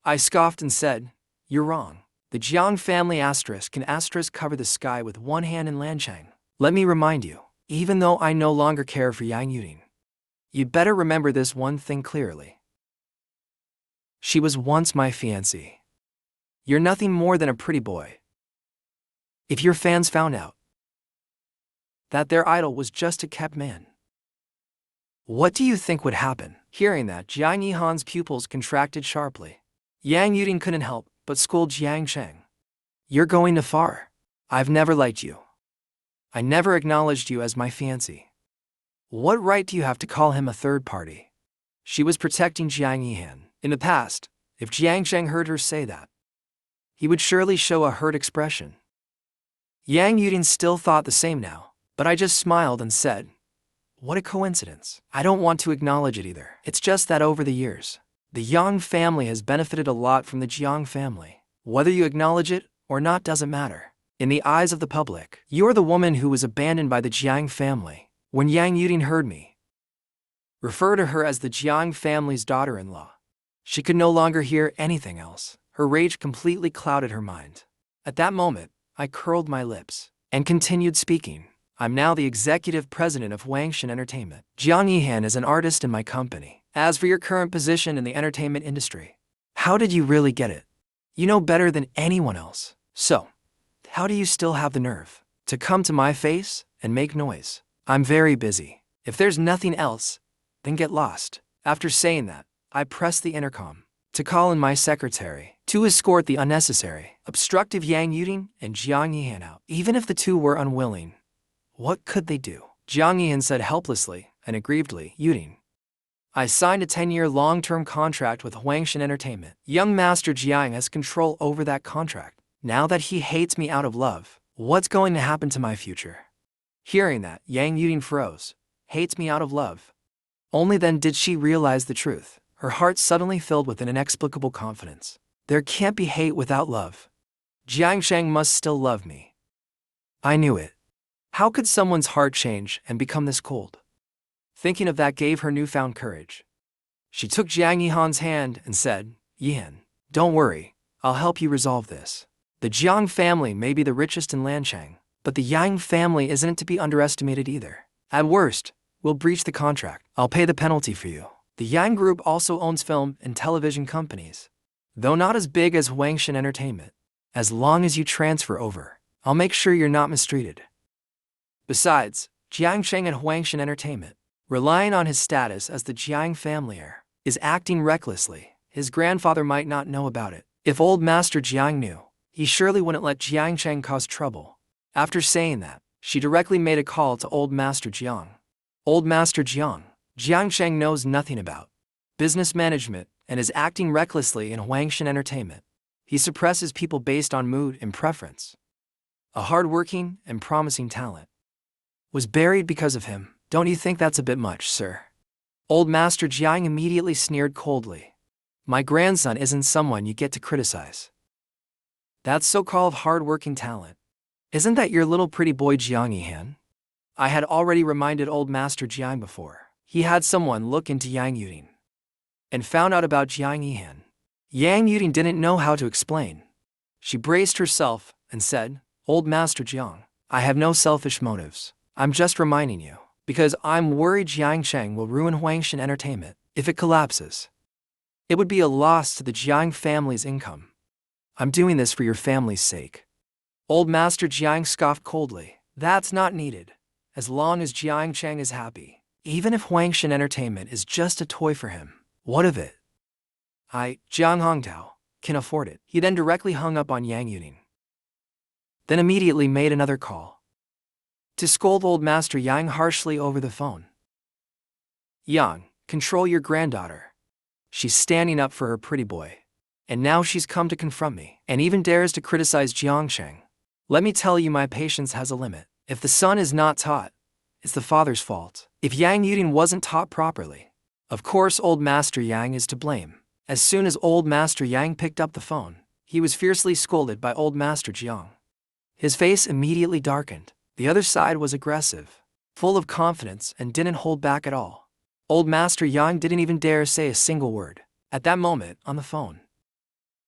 I scoffed and said, "You're wrong. The Jiang family can cover the sky with one hand in Lancheng. Let me remind you, even though I no longer care for Yang Yuding, you better remember this one thing clearly. She was once my fiancée. You're nothing more than a pretty boy. If your fans found out that their idol was just a kept man, what do you think would happen?" Hearing that, Jiang Yihan's pupils contracted sharply. Yang Yuding couldn't help but scold Jiang Sheng. "You're going too far. I've never liked you. I never acknowledged you as my fiancé. What right do you have to call him a third party?" She was protecting Jiang Yihan. In the past, if Jiang Sheng heard her say that, he would surely show a hurt expression. Yang Yuding still thought the same now, but I just smiled and said, "What a coincidence. I don't want to acknowledge it either. It's just that over the years, the Yang family has benefited a lot from the Jiang family. Whether you acknowledge it or not doesn't matter. In the eyes of the public, you're the woman who was abandoned by the Jiang family." When Yang Yuding heard me refer to her as the Jiang family's daughter-in-law, she could no longer hear anything else. Her rage completely clouded her mind. At that moment, I curled my lips and continued speaking. "I'm now the executive president of Wangshan Entertainment. Jiang Yihan is an artist in my company. As for your current position in the entertainment industry, how did you really get it? You know better than anyone else. So, how do you still have the nerve to come to my face and make noise? I'm very busy. If there's nothing else, then get lost." After saying that, I pressed the intercom to call in my secretary to escort the unnecessary, obstructive Yang Yuding and Jiang Yihan out. Even if the two were unwilling, what could they do? Jiang Yihan said helplessly and aggrievedly, "Yuding, I signed a 10-year long-term contract with Wangshan Entertainment. Young Master Jiang has control over that contract. Now that he hates me out of love, what's going to happen to my future?" Hearing that, Yang Yuding froze. Hates me out of love. Only then did she realize the truth. Her heart suddenly filled with an inexplicable confidence. There can't be hate without love. Jiang Sheng must still love me. I knew it. How could someone's heart change and become this cold? Thinking of that gave her newfound courage. She took Jiang Yihan's hand and said, "Yihan, don't worry, I'll help you resolve this. The Jiang family may be the richest in Lanchang, but the Yang family isn't to be underestimated either. At worst, we'll breach the contract. I'll pay the penalty for you. The Yang Group also owns film and television companies, though not as big as Wangshan Entertainment. As long as you transfer over, I'll make sure you're not mistreated." Besides, Jiang Sheng at Wangshan Entertainment, relying on his status as the Jiang family heir, is acting recklessly. His grandfather might not know about it. If old Master Jiang knew, he surely wouldn't let Jiang Sheng cause trouble. After saying that, she directly made a call to old Master Jiang. "Old Master Jiang, Jiang Sheng knows nothing about business management and is acting recklessly in Wangshan Entertainment. He suppresses people based on mood and preference. A hard-working and promising talent was buried because of him. Don't you think that's a bit much, sir?" Old Master Jiang immediately sneered coldly. "My grandson isn't someone you get to criticize. That so-called hard-working talent, isn't that your little pretty boy Jiang Yihan?" I had already reminded old Master Jiang before. He had someone look into Yang Yuding and found out about Jiang Yihan. Yang Yuding didn't know how to explain. She braced herself and said, "Old Master Jiang, I have no selfish motives. I'm just reminding you, because I'm worried Jiang Sheng will ruin Wangshan Entertainment. If it collapses, it would be a loss to the Jiang family's income. I'm doing this for your family's sake." Old Master Jiang scoffed coldly. "That's not needed. As long as Jiang Sheng is happy, even if Wangshan Entertainment is just a toy for him, what of it? Jiang Hongtao, can afford it." He then directly hung up on Yang Yuding, then immediately made another call to scold old Master Yang harshly over the phone. "Yang, control your granddaughter. She's standing up for her pretty boy, and now she's come to confront me, and even dares to criticize Jiang Sheng. Let me tell you, my patience has a limit. If the son is not taught, it's the father's fault. If Yang Yuding wasn't taught properly, of course old Master Yang is to blame." As soon as old Master Yang picked up the phone, he was fiercely scolded by old Master Jiang. His face immediately darkened. The other side was aggressive, full of confidence, and didn't hold back at all. Old Master Yang didn't even dare say a single word. At that moment, on the phone,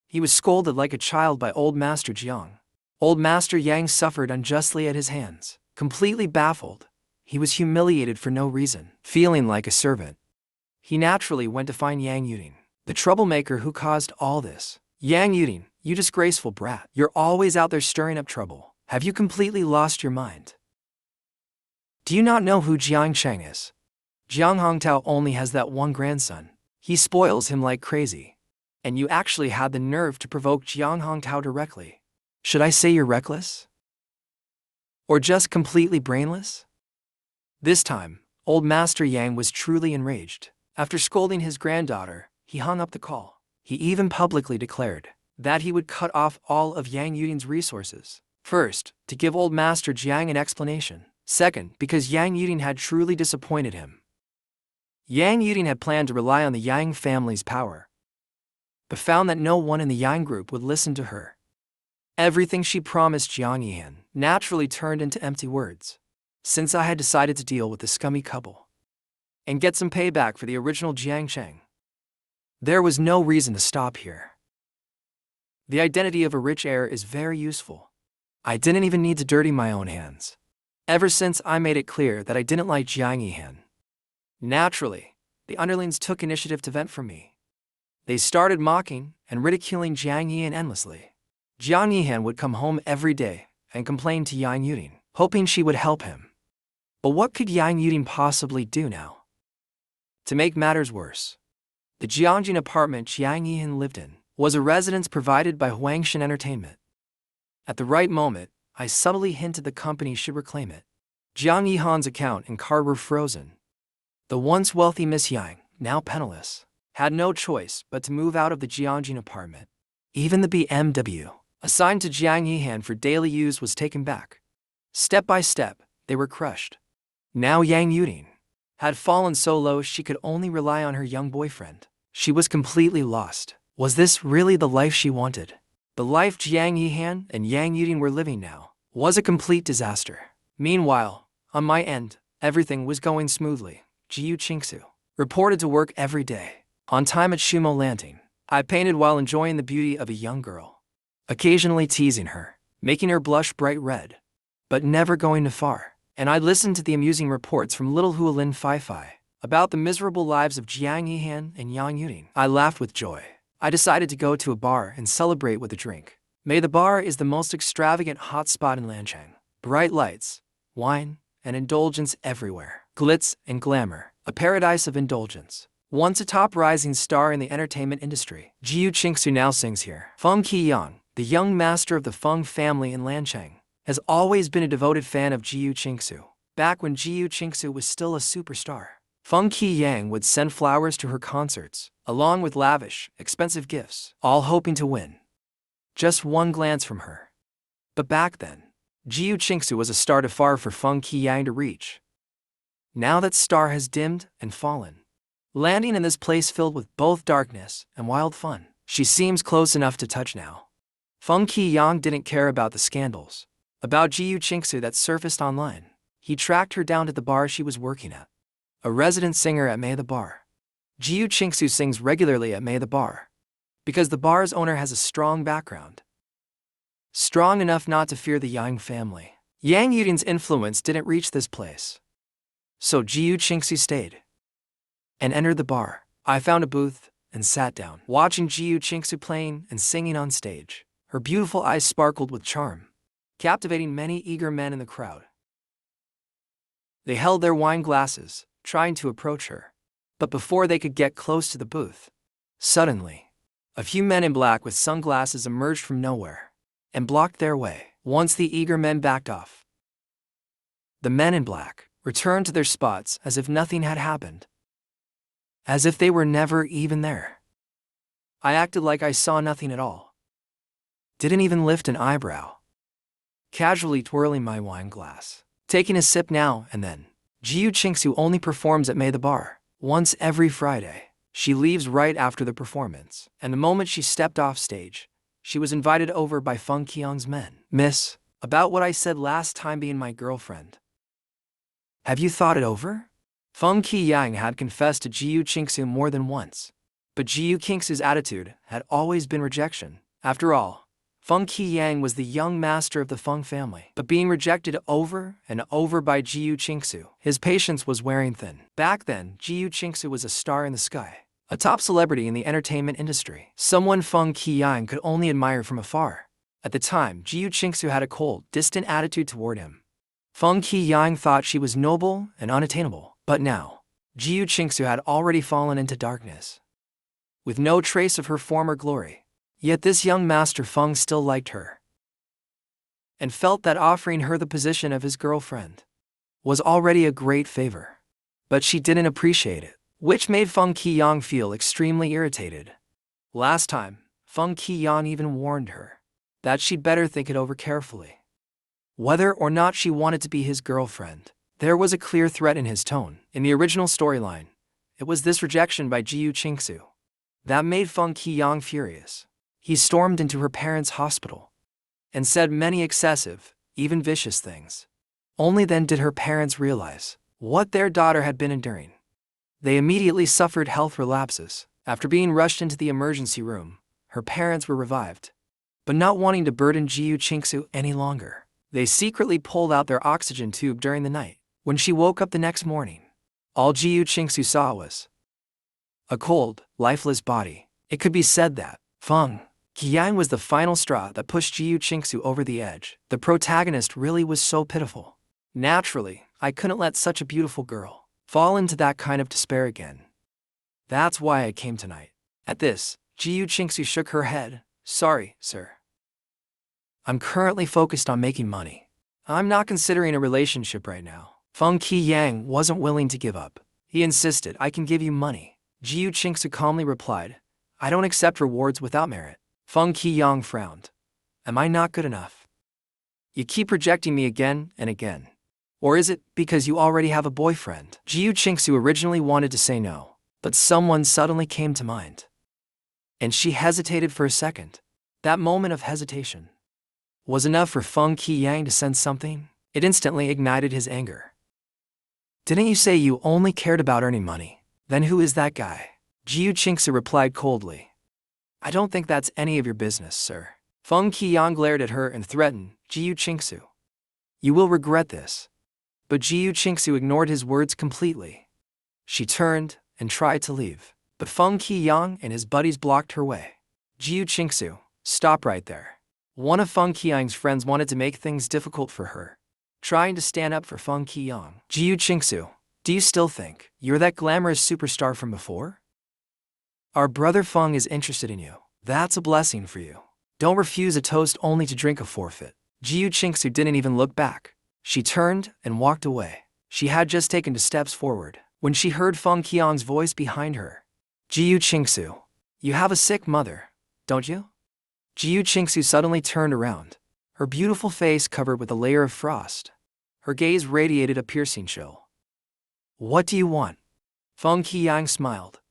he was scolded like a child by old Master Jiang. Old Master Yang suffered unjustly at his hands. Completely baffled, he was humiliated for no reason. Feeling like a servant, he naturally went to find Yang Yuding, the troublemaker who caused all this. "Yang Yuding, You disgraceful brat. You're always out there stirring up trouble. Have you completely lost your mind? Do you not know who Jiang Cheng is? Jiang Hongtao only has that one grandson. He spoils him like crazy. And you actually had the nerve to provoke Jiang Hongtao directly. Should I say you're reckless? Or just completely brainless? This time, old Master Yang was truly enraged. After scolding his granddaughter, he hung up the call. He even publicly declared that he would cut off all of Yang Yuding's resources. First, to give old Master Jiang an explanation. Second, because Yang Yuding had truly disappointed him. Yang Yuding had planned to rely on the Yang family's power, but found that no one in the Yang group would listen to her. Everything she promised Jiang Yihan naturally turned into empty words. Since I had decided to deal with the scummy couple and get some payback for the original Jiang Cheng, there was no reason to stop here. The identity of a rich heir is very useful. I didn't even need to dirty my own hands. Ever since I made it clear that I didn't like Jiang Yihan, naturally, the underlings took initiative to vent for me. They started mocking and ridiculing Jiang Yihan endlessly. Jiang Yihan would come home every day and complain to Yang Yuding, hoping she would help him. But what could Yang Yuding possibly do now? To make matters worse, the Jiangjin apartment Jiang Yihan lived in was a residence provided by Huangshan Entertainment. At the right moment, I subtly hinted the company should reclaim it. Jiang Yihan's account and card were frozen. The once wealthy Miss Yang, now penniless, had no choice but to move out of the Jiangjin apartment. Even the BMW assigned to Jiang Yihan for daily use was taken back. Step by step, they were crushed. Now Yang Yuding had fallen so low she could only rely on her young boyfriend. She was completely lost. Was this really the life she wanted? The life Jiang Yihan and Yang Yuding were living now was a complete disaster. Meanwhile, on my end, everything was going smoothly. Gu Qingxue reported to work every day, on time at Shumo Landing. I painted while enjoying the beauty of a young girl, occasionally teasing her, making her blush bright red, but never going too far. And I listened to the amusing reports from little Hualin Fai about the miserable lives of Jiang Yihan and Yang Yuding. I laughed with joy. I decided to go to a bar and celebrate with a drink. May the bar is the most extravagant hotspot in Lanchang. Bright lights, wine, and indulgence everywhere. Glitz and glamour, a paradise of indulgence. Once a top rising star in the entertainment industry, Gu Qingxue now sings here. Feng Qiyang, the young master of the Feng family in Lanchang, has always been a devoted fan of Gu Qingxue. Back when Gu Qingxue was still a superstar, Feng Qiyang would send flowers to her concerts, along with lavish, expensive gifts, all hoping to win just one glance from her. But back then, Gu Qingxue was a star too far for Feng Qiyang to reach. Now that star has dimmed and fallen, landing in this place filled with both darkness and wild fun, she seems close enough to touch now. Feng Qiyang didn't care about the scandals about Gu Qingxue that surfaced online. He tracked her down to the bar she was working at, a resident singer at May the Bar. Gu Qingxue sings regularly at May the Bar because the bar's owner has a strong background, strong enough not to fear the Yang family. Yang Yuding's influence didn't reach this place, so Gu Qingxue stayed and entered the bar. I found a booth and sat down, watching Gu Qingxue playing and singing on stage. Her beautiful eyes sparkled with charm, captivating many eager men in the crowd. They held their wine glasses, trying to approach her. But before they could get close to the booth, suddenly, a few men in black with sunglasses emerged from nowhere and blocked their way. Once the eager men backed off, the men in black returned to their spots as if nothing had happened, as if they were never even there. I acted like I saw nothing at all, didn't even lift an eyebrow, casually twirling my wine glass, taking a sip now and then. Gu Qingxue only performs at May the Bar once every Friday. She leaves right after the performance, and the moment she stepped off stage, she was invited over by Feng Qiyang's men. Miss, about what I said last time being my girlfriend, have you thought it over? Feng Qiyang had confessed to Gu Qingxue more than once, but Gu Qingxue's attitude had always been rejection. After all, Feng Qiyang was the young master of the Feng family, but being rejected over and over by Gu Qingxue, his patience was wearing thin. Back then, Gu Qingxue was a star in the sky, a top celebrity in the entertainment industry, someone Feng Qiyang could only admire from afar. At the time, Gu Qingxue had a cold, distant attitude toward him. Feng Qiyang thought she was noble and unattainable, but now, Gu Qingxue had already fallen into darkness, with no trace of her former glory. Yet this young master Feng still liked her, and felt that offering her the position of his girlfriend was already a great favor. But she didn't appreciate it, which made Feng Qiyang feel extremely irritated. Last time, Feng Qiyang even warned her that she'd better think it over carefully. Whether or not she wanted to be his girlfriend, there was a clear threat in his tone. In the original storyline, it was this rejection by Gu Qingxue that made Feng Qiyang furious. He stormed into her parents' hospital and said many excessive, even vicious things. Only then did her parents realize what their daughter had been enduring. They immediately suffered health relapses. After being rushed into the emergency room, her parents were revived. But not wanting to burden Gu Qingxue any longer, they secretly pulled out their oxygen tube during the night. When she woke up the next morning, all Gu Qingxue saw was a cold, lifeless body. It could be said that Feng Qiyang was the final straw that pushed Gu Qingxue over the edge. The protagonist really was so pitiful. Naturally, I couldn't let such a beautiful girl fall into that kind of despair again. That's why I came tonight. At this, Gu Qingxue shook her head. Sorry, sir. I'm currently focused on making money. I'm not considering a relationship right now. Feng Qiyang wasn't willing to give up. He insisted, I can give you money. Gu Qingxue calmly replied, I don't accept rewards without merit. Feng Qiyang frowned. Am I not good enough? You keep rejecting me again and again. Or is it because you already have a boyfriend? Gu Qingxue originally wanted to say no, but someone suddenly came to mind. And she hesitated for a second. That moment of hesitation was enough for Feng Qiyang to sense something. It instantly ignited his anger. Didn't you say you only cared about earning money? Then who is that guy? Gu Qingxue replied coldly. I don't think that's any of your business, sir. Feng Qiyang glared at her and threatened, Gu Qingxue, you will regret this. But Gu Qingxue ignored his words completely. She turned and tried to leave, but Feng Qiyang and his buddies blocked her way. Gu Qingxue, stop right there. One of Feng Qiyang's friends wanted to make things difficult for her, trying to stand up for Feng Qiyang. Gu Qingxue, do you still think you're that glamorous superstar from before? Our brother Feng is interested in you. That's a blessing for you. Don't refuse a toast only to drink a forfeit. Gu Qingxue didn't even look back. She turned and walked away. She had just taken 2 steps forward when she heard Feng Qiyang's voice behind her. Gu Qingxue, you have a sick mother, don't you? Gu Qingxue suddenly turned around, her beautiful face covered with a layer of frost. Her gaze radiated a piercing chill. What do you want? Feng Qiyang smiled.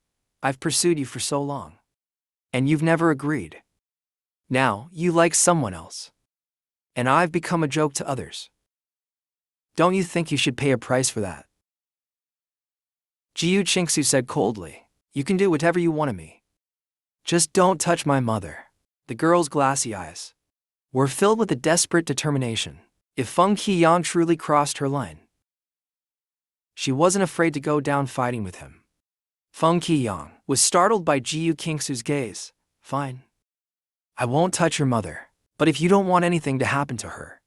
I've pursued you for so long, and you've never agreed. Now, you like someone else, and I've become a joke to others. Don't you think you should pay a price for that? Gu Qingxue said coldly, you can do whatever you want of me. Just don't touch my mother. The girl's glassy eyes were filled with a desperate determination. If Feng Qiyang truly crossed her line, she wasn't afraid to go down fighting with him. Feng Qiyang was startled by Gu Qingxue's gaze. Fine. I won't touch your mother, but if you don't want anything to happen to her,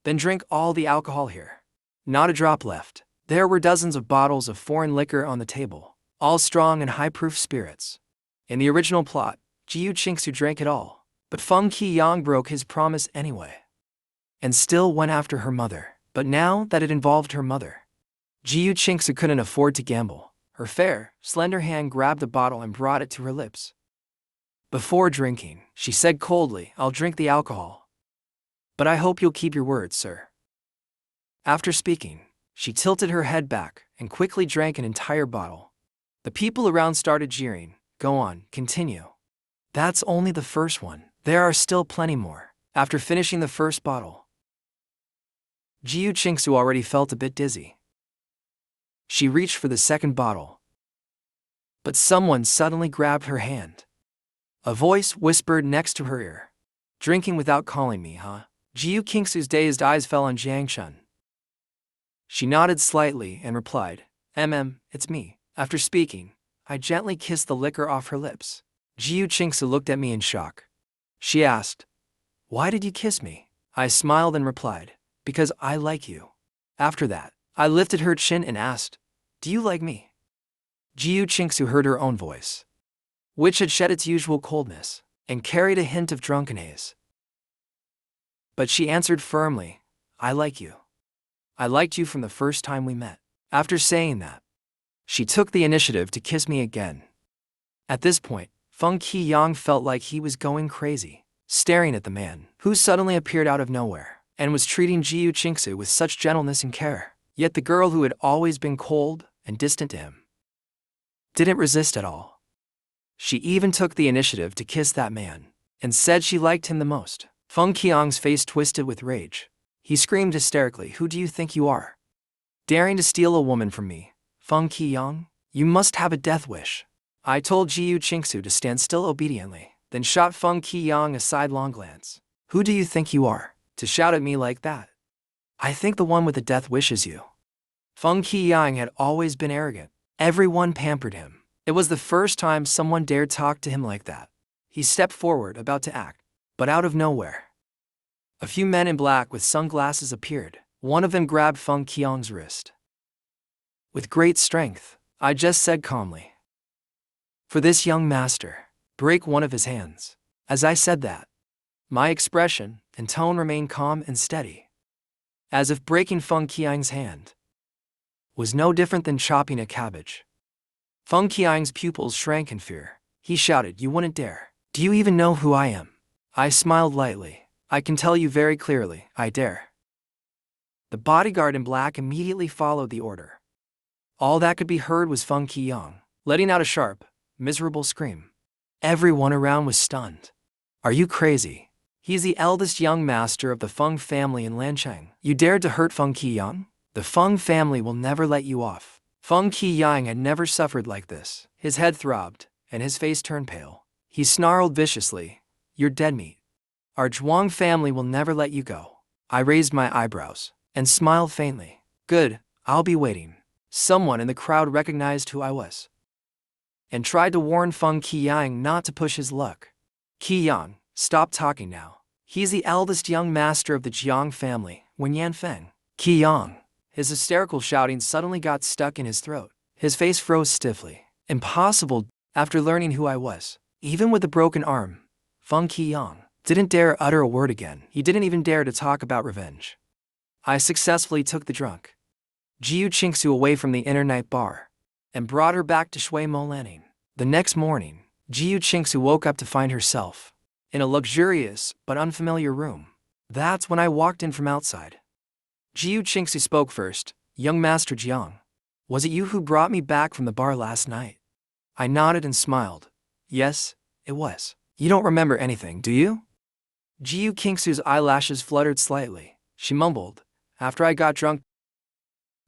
then drink all the alcohol here. Not a drop left. There were dozens of bottles of foreign liquor on the table, all strong and high-proof spirits. In the original plot, Gu Qingxue drank it all, but Feng Qiyang broke his promise anyway, and still went after her mother. But now that it involved her mother, Gu Qingxue couldn't afford to gamble. Her fair, slender hand grabbed the bottle and brought it to her lips. Before drinking, she said coldly, I'll drink the alcohol, but I hope you'll keep your words, sir. After speaking, she tilted her head back and quickly drank an entire bottle. The people around started jeering. Go on, continue. That's only the first one. There are still plenty more. After finishing the first bottle, Gu Qingxue already felt a bit dizzy. She reached for the second bottle, but someone suddenly grabbed her hand. A voice whispered next to her ear. Drinking without calling me, huh? Gu Qingxue's dazed eyes fell on Jiang Shun. She nodded slightly and replied, it's me. After speaking, I gently kissed the liquor off her lips. Gu Qingxue looked at me in shock. She asked, "Why did you kiss me?" I smiled and replied, "Because I like you." After that, I lifted her chin and asked, "Do you like me?" Gu Qingxue heard her own voice, which had shed its usual coldness and carried a hint of drunken haze. But she answered firmly, "I like you. I liked you from the first time we met." After saying that, she took the initiative to kiss me again. At this point, Feng Qiyang felt like he was going crazy, staring at the man who suddenly appeared out of nowhere and was treating Gu Qingxue with such gentleness and care. Yet the girl who had always been cold and distant to him didn't resist at all. She even took the initiative to kiss that man and said she liked him the most. Feng Qiyang's face twisted with rage. He screamed hysterically, "Who do you think you are? Daring to steal a woman from me? Feng Qiyang, you must have a death wish." I told Gu Qingxue to stand still obediently, then shot Feng Qiyang a sidelong glance. "Who do you think you are, to shout at me like that? I think the one with the death wish is you." Feng Qiyang had always been arrogant. Everyone pampered him. It was the first time someone dared talk to him like that. He stepped forward, about to act, but out of nowhere, a few men in black with sunglasses appeared. One of them grabbed Feng Qiyang's wrist. With great strength, I just said calmly, "For this young master, break one of his hands." As I said that, my expression and tone remained calm and steady, as if breaking Feng Qiyang's hand was no different than chopping a cabbage. Feng Qiyang's pupils shrank in fear. He shouted, "You wouldn't dare. Do you even know who I am?" I smiled lightly. "I can tell you very clearly, I dare." The bodyguard in black immediately followed the order. All that could be heard was Feng Qiyang letting out a sharp, miserable scream. Everyone around was stunned. "Are you crazy? He's the eldest young master of the Feng family in Lancheng. You dared to hurt Feng Qiyang? The Feng family will never let you off." Feng Qiyang had never suffered like this. His head throbbed, and his face turned pale. He snarled viciously, "You're dead meat. Our Zhuang family will never let you go." I raised my eyebrows and smiled faintly. "Good, I'll be waiting." Someone in the crowd recognized who I was and tried to warn Feng Qiyang not to push his luck. "Qiyang, stop talking now. He's the eldest young master of the Jiang family, Wen Yanfeng." "Qiyang." His hysterical shouting suddenly got stuck in his throat. His face froze stiffly. Impossible. After learning who I was, even with a broken arm, Feng Qiyang didn't dare utter a word again. He didn't even dare to talk about revenge. I successfully took the drunk Gu Qingxue away from the inner night bar and brought her back to Shui Mo Lanning. The next morning, Gu Qingxue woke up to find herself in a luxurious but unfamiliar room. That's when I walked in from outside. Gu Qingxue spoke first. "Young Master Jiang, was it you who brought me back from the bar last night?" I nodded and smiled. "Yes, it was." "You don't remember anything, do you?" Gu Qingxue's eyelashes fluttered slightly. She mumbled, "After I got drunk."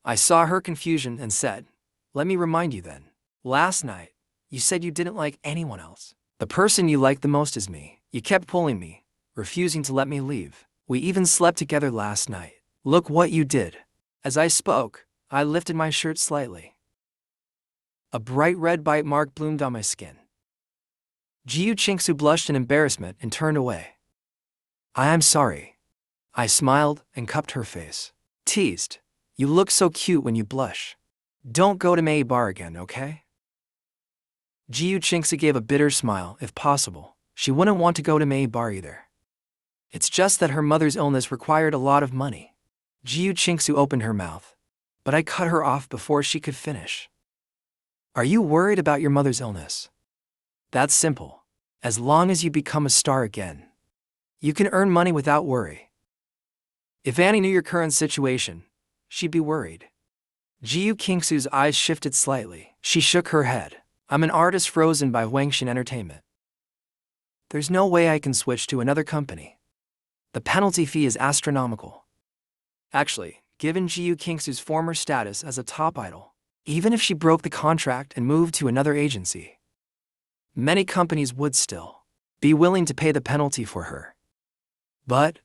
I saw her confusion and said, "Let me remind you then. Last night, you said you didn't like anyone else. The person you like the most is me. You kept pulling me, refusing to let me leave. We even slept together last night. Look what you did." As I spoke, I lifted my shirt slightly. A bright red bite mark bloomed on my skin. Gu Qingxue blushed in embarrassment and turned away. "I'm sorry." I smiled and cupped her face. Teased, "You look so cute when you blush. Don't go to Mei Bar again, okay?" Gu Qingxue gave a bitter smile. If possible, she wouldn't want to go to Mei Bar either. It's just that her mother's illness required a lot of money. Gu Qingxue opened her mouth, but I cut her off before she could finish. "Are you worried about your mother's illness? That's simple. As long as you become a star again, you can earn money without worry. If Annie knew your current situation, she'd be worried." Gu Qingxue's eyes shifted slightly. She shook her head. "I'm an artist frozen by Wangxin Entertainment. There's no way I can switch to another company. The penalty fee is astronomical. Actually, given Gu Qingxue's former status as a top idol, even if she broke the contract and moved to another agency, many companies would still be willing to pay the penalty for her. But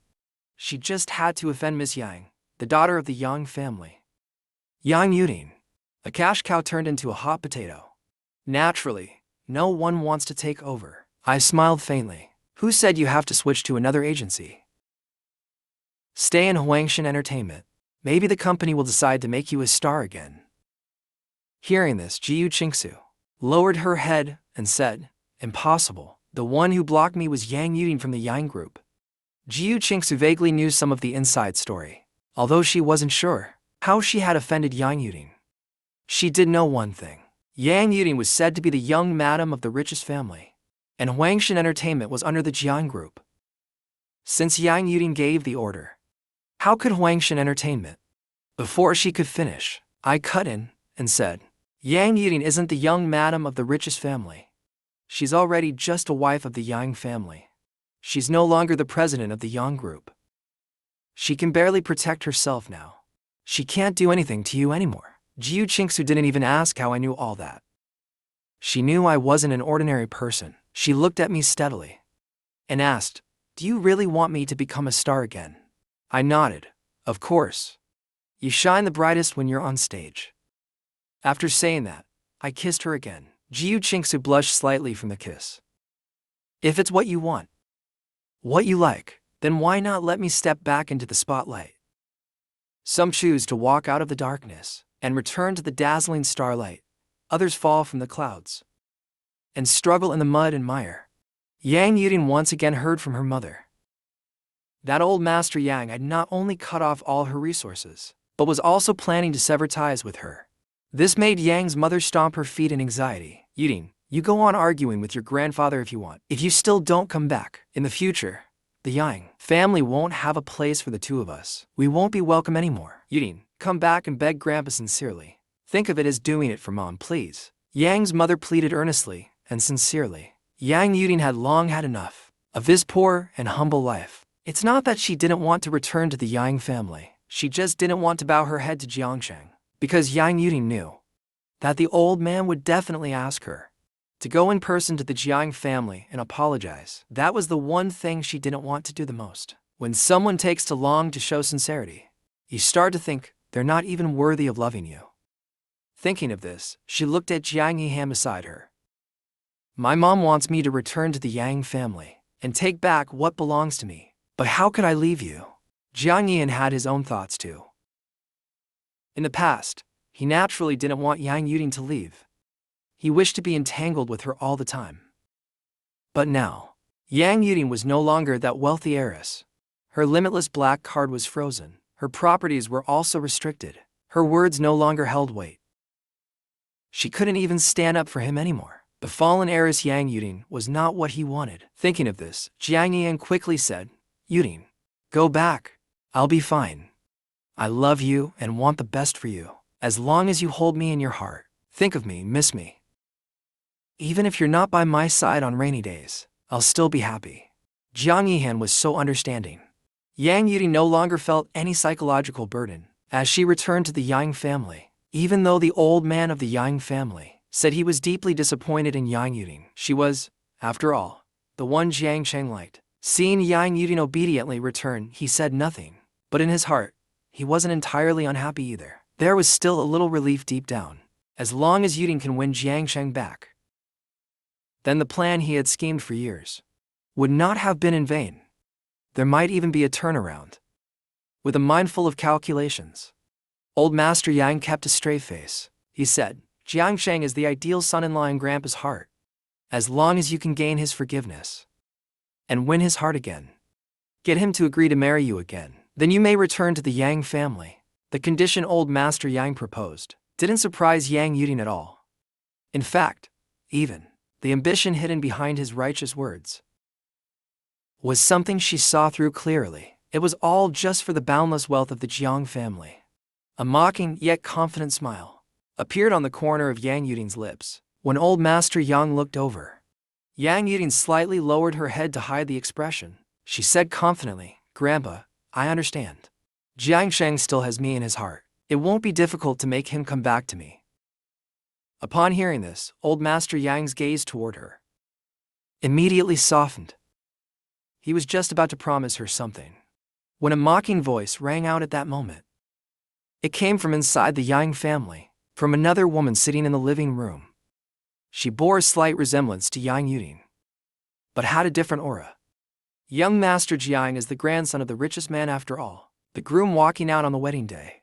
she just had to offend Miss Yang, the daughter of the Yang family. Yang Yuding, a cash cow turned into a hot potato. Naturally, no one wants to take over. I smiled faintly. Who said you have to switch to another agency? Stay in Huangshan Entertainment. Maybe the company will decide to make you a star again. Hearing this, Gu Qingxue lowered her head and said, Impossible. The one who blocked me was Yang Yuding from the Yang group. Gu Qingxue vaguely knew some of the inside story, although she wasn't sure how she had offended Yang Yuding. She did know one thing. Yang Yuding was said to be the young madam of the richest family, and Huangshan Entertainment was under the Jiang group. Since Yang Yuding gave the order, how could Huangshan Entertainment? Before she could finish, I cut in and said, Yang Yuding isn't the young madam of the richest family. She's already just a wife of the Yang family. She's no longer the president of the Yang group. She can barely protect herself now. She can't do anything to you anymore. Gu Qingxue didn't even ask how I knew all that. She knew I wasn't an ordinary person. She looked at me steadily and asked, Do you really want me to become a star again? I nodded. Of course. You shine the brightest when you're on stage. After saying that, I kissed her again. Gu Qingxue blushed slightly from the kiss. If it's what you want, what you like, then why not let me step back into the spotlight? Some choose to walk out of the darkness and return to the dazzling starlight. Others fall from the clouds and struggle in the mud and mire. Yang Yuding once again heard from her mother. That old Master Yang had not only cut off all her resources, but was also planning to sever ties with her. This made Yang's mother stomp her feet in anxiety. Yuding, you go on arguing with your grandfather if you want. If you still don't come back, in the future, the Yang family won't have a place for the two of us. We won't be welcome anymore. Yuding, come back and beg Grandpa sincerely. Think of it as doing it for Mom, please. Yang's mother pleaded earnestly and sincerely. Yang Yuding had long had enough of this poor and humble life. It's not that she didn't want to return to the Yang family. She just didn't want to bow her head to Jiangsheng, because Yang Yuding knew that the old man would definitely ask her to go in person to the Jiang family and apologize. That was the one thing she didn't want to do the most. When someone takes too long to show sincerity, you start to think they're not even worthy of loving you. Thinking of this, she looked at Jiang Yihan beside her. My mom wants me to return to the Yang family and take back what belongs to me. But how could I leave you? Jiang Yihan had his own thoughts too. In the past, he naturally didn't want Yang Yuding to leave. He wished to be entangled with her all the time. But now, Yang Yuding was no longer that wealthy heiress. Her limitless black card was frozen. Her properties were also restricted. Her words no longer held weight. She couldn't even stand up for him anymore. The fallen heiress Yang Yuding was not what he wanted. Thinking of this, Jiang Yihan quickly said, Yuding, go back. I'll be fine. I love you and want the best for you. As long as you hold me in your heart, think of me, miss me. Even if you're not by my side on rainy days, I'll still be happy. Jiang Yihan was so understanding. Yang Yuding no longer felt any psychological burden as she returned to the Yang family. Even though the old man of the Yang family said he was deeply disappointed in Yang Yuding, she was, after all, the one Jiang Sheng liked. Seeing Yang Yuding obediently return, he said nothing. But in his heart, he wasn't entirely unhappy either. There was still a little relief deep down. As long as Yuding can win Jiang Sheng back, then the plan he had schemed for years would not have been in vain. There might even be a turnaround. With a mind full of calculations, old Master Yang kept a straight face. He said, Jiang Sheng is the ideal son-in-law in Grandpa's heart. As long as you can gain his forgiveness and win his heart again, get him to agree to marry you again, then you may return to the Yang family. The condition old Master Yang proposed didn't surprise Yang Yuding at all. In fact, even the ambition hidden behind his righteous words was something she saw through clearly. It was all just for the boundless wealth of the Jiang family. A mocking yet confident smile appeared on the corner of Yang Yuding's lips. When old Master Yang looked over, Yang Yuding slightly lowered her head to hide the expression. She said confidently, Grandpa, I understand. Jiang Sheng still has me in his heart. It won't be difficult to make him come back to me. Upon hearing this, old Master Yang's gaze toward her immediately softened. He was just about to promise her something when a mocking voice rang out at that moment. It came from inside the Yang family, from another woman sitting in the living room. She bore a slight resemblance to Yang Yuding, but had a different aura. Young Master Jiang is the grandson of the richest man after all. The groom walking out on the wedding day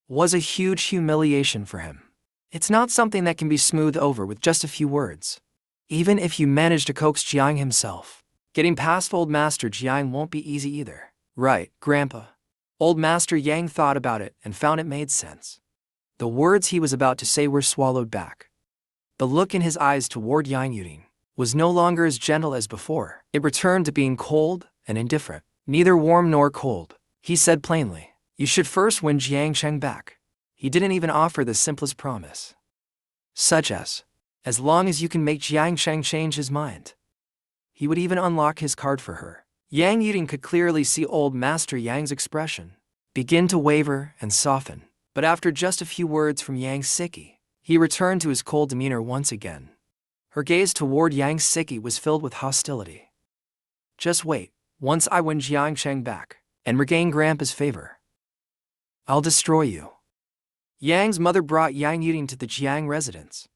was a huge humiliation for him. It's not something that can be smoothed over with just a few words. Even if you manage to coax Jiang himself, getting past old Master Jiang won't be easy either. Right, Grandpa. Old Master Yang thought about it and found it made sense. The words he was about to say were swallowed back. The look in his eyes toward Yang Yuding was no longer as gentle as before. It returned to being cold and indifferent. Neither warm nor cold. He said plainly, "You should first win Jiang Cheng back." He didn't even offer the simplest promise, such as long as you can make Jiang Cheng change his mind. He would even unlock his card for her. Yang Yuding could clearly see old Master Yang's expression begin to waver and soften. But after just a few words from Yang Siki, he returned to his cold demeanor once again. Her gaze toward Yang Siki was filled with hostility. "Just wait. Once I win Jiang Cheng back and regain Grandpa's favor, I'll destroy you." Yang's mother brought Yang Yuding to the Jiang residence.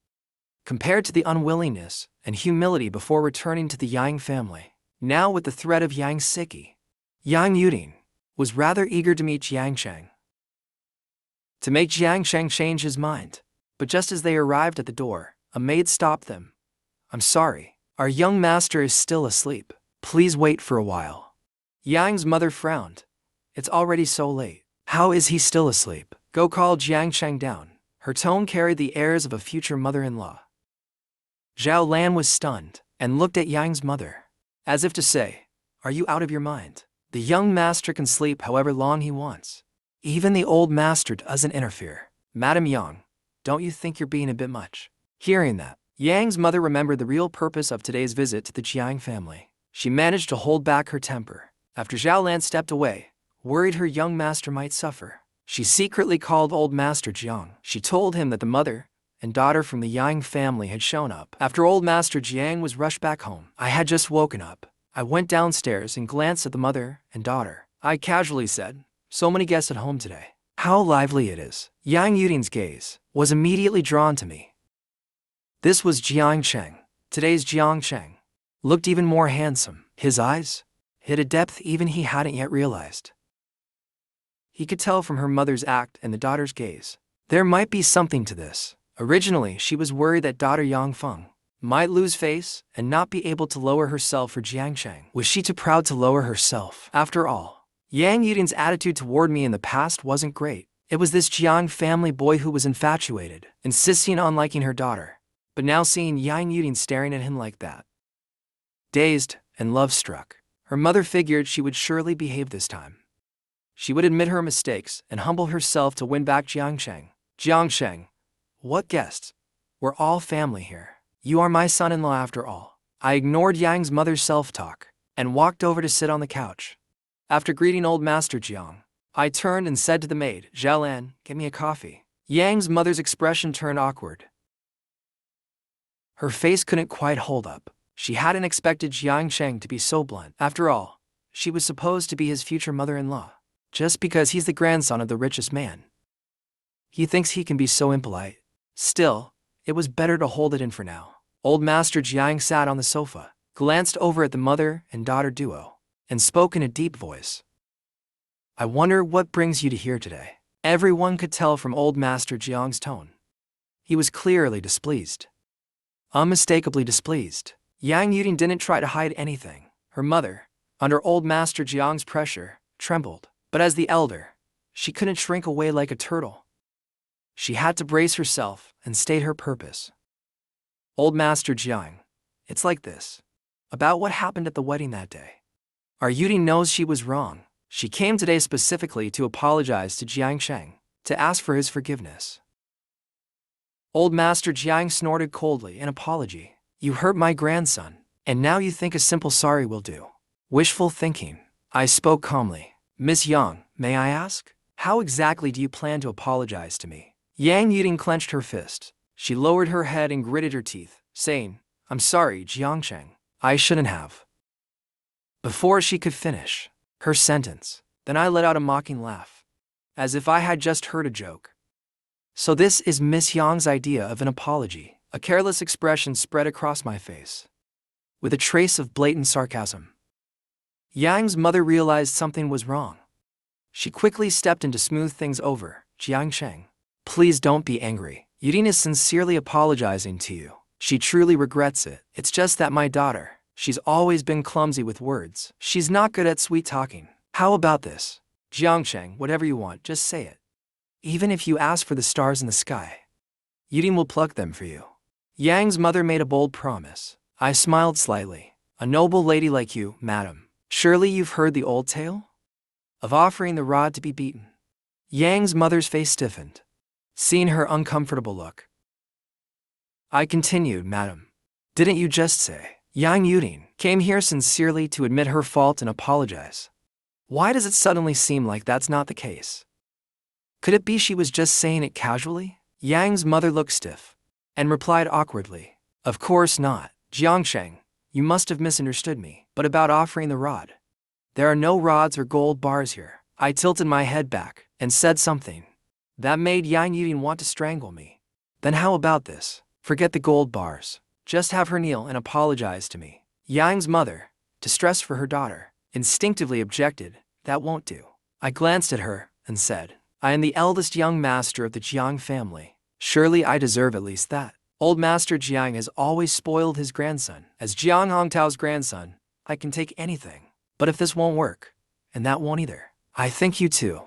Compared to the unwillingness and humility before returning to the Yang family, now with the threat of Yang Siki, Yang Yuding was rather eager to meet Jiang Cheng, to make Jiang Cheng change his mind. But just as they arrived at the door, a maid stopped them. "I'm sorry, our young master is still asleep. Please wait for a while." Yang's mother frowned. "It's already so late. How is he still asleep? Go call Jiang Cheng down." Her tone carried the airs of a future mother-in-law. Zhao Lan was stunned and looked at Yang's mother, as if to say, "Are you out of your mind? The young master can sleep however long he wants. Even the old master doesn't interfere." "Madam Yang, don't you think you're being a bit much?" Hearing that, Yang's mother remembered the real purpose of today's visit to the Jiang family. She managed to hold back her temper. After Zhao Lan stepped away, worried her young master might suffer, she secretly called old Master Jiang. She told him that the mother and daughter from the Yang family had shown up. After old Master Jiang was rushed back home, I had just woken up. I went downstairs and glanced at the mother and daughter. I casually said, "So many guests at home today. How lively it is." Yang Yuding's gaze was immediately drawn to me. This was Jiang Cheng. Today's Jiang Cheng looked even more handsome. His eyes hid a depth even he hadn't yet realized. He could tell from her mother's act and the daughter's gaze, there might be something to this. Originally, she was worried that daughter Yang Feng might lose face and not be able to lower herself for Jiang Cheng. Was she too proud to lower herself? After all, Yang Yuding's attitude toward me in the past wasn't great. It was this Jiang family boy who was infatuated, insisting on liking her daughter. But now seeing Yang Yuding staring at him like that, dazed and love-struck, her mother figured she would surely behave this time. She would admit her mistakes and humble herself to win back Jiang Cheng. "Jiang Cheng, what guests? We're all family here. You are my son-in-law after all." I ignored Yang's mother's self-talk and walked over to sit on the couch. After greeting old Master Jiang, I turned and said to the maid, "Zhao Lan, get me a coffee." Yang's mother's expression turned awkward. Her face couldn't quite hold up. She hadn't expected Jiang Cheng to be so blunt. After all, she was supposed to be his future mother-in-law. Just because he's the grandson of the richest man, he thinks he can be so impolite. Still, it was better to hold it in for now. Old Master Jiang sat on the sofa, glanced over at the mother and daughter duo, and spoke in a deep voice. "I wonder what brings you to here today." Everyone could tell from old Master Jiang's tone. He was clearly displeased. Unmistakably displeased. Yang Yuding didn't try to hide anything. Her mother, under old Master Jiang's pressure, trembled. But as the elder, she couldn't shrink away like a turtle. She had to brace herself and state her purpose. "Old Master Jiang, it's like this. About what happened at the wedding that day. Our Yuding knows she was wrong. She came today specifically to apologize to Jiang Cheng, to ask for his forgiveness." Old Master Jiang snorted coldly in apology. "You hurt my grandson, and now you think a simple sorry will do. Wishful thinking." I spoke calmly. "Miss Yang, may I ask, how exactly do you plan to apologize to me?" Yang Yuding clenched her fist. She lowered her head and gritted her teeth, saying, "I'm sorry, Jiang Cheng. I shouldn't have." Before she could finish her sentence, then I let out a mocking laugh, as if I had just heard a joke. "So this is Miss Yang's idea of an apology. A careless expression spread across my face, with a trace of blatant sarcasm. Yang's mother realized something was wrong. She quickly stepped in to smooth things over. Jiangsheng, please don't be angry. Yudin is sincerely apologizing to you. She truly regrets it. It's just that my daughter, she's always been clumsy with words. She's not good at sweet talking. How about this? Jiangsheng, whatever you want, just say it. Even if you ask for the stars in the sky, Yudin will pluck them for you. Yang's mother made a bold promise. I smiled slightly. A noble lady like you, madam. Surely you've heard the old tale? Of offering the rod to be beaten. Yang's mother's face stiffened, seeing her uncomfortable look. I continued, madam. Didn't you just say? Yang Yudin came here sincerely to admit her fault and apologize. Why does it suddenly seem like that's not the case? Could it be she was just saying it casually? Yang's mother looked stiff and replied awkwardly. Of course not. Jiangsheng, you must have misunderstood me. But about offering the rod. There are no rods or gold bars here. I tilted my head back and said something that made Yang Yudin want to strangle me. Then how about this? Forget the gold bars. Just have her kneel and apologize to me. Yang's mother, distressed for her daughter, instinctively objected. That won't do. I glanced at her and said, I am the eldest young master of the Jiang family. Surely I deserve at least that. Old Master Jiang has always spoiled his grandson. As Jiang Hongtao's grandson, I can take anything. But if this won't work, and that won't either, I think you two,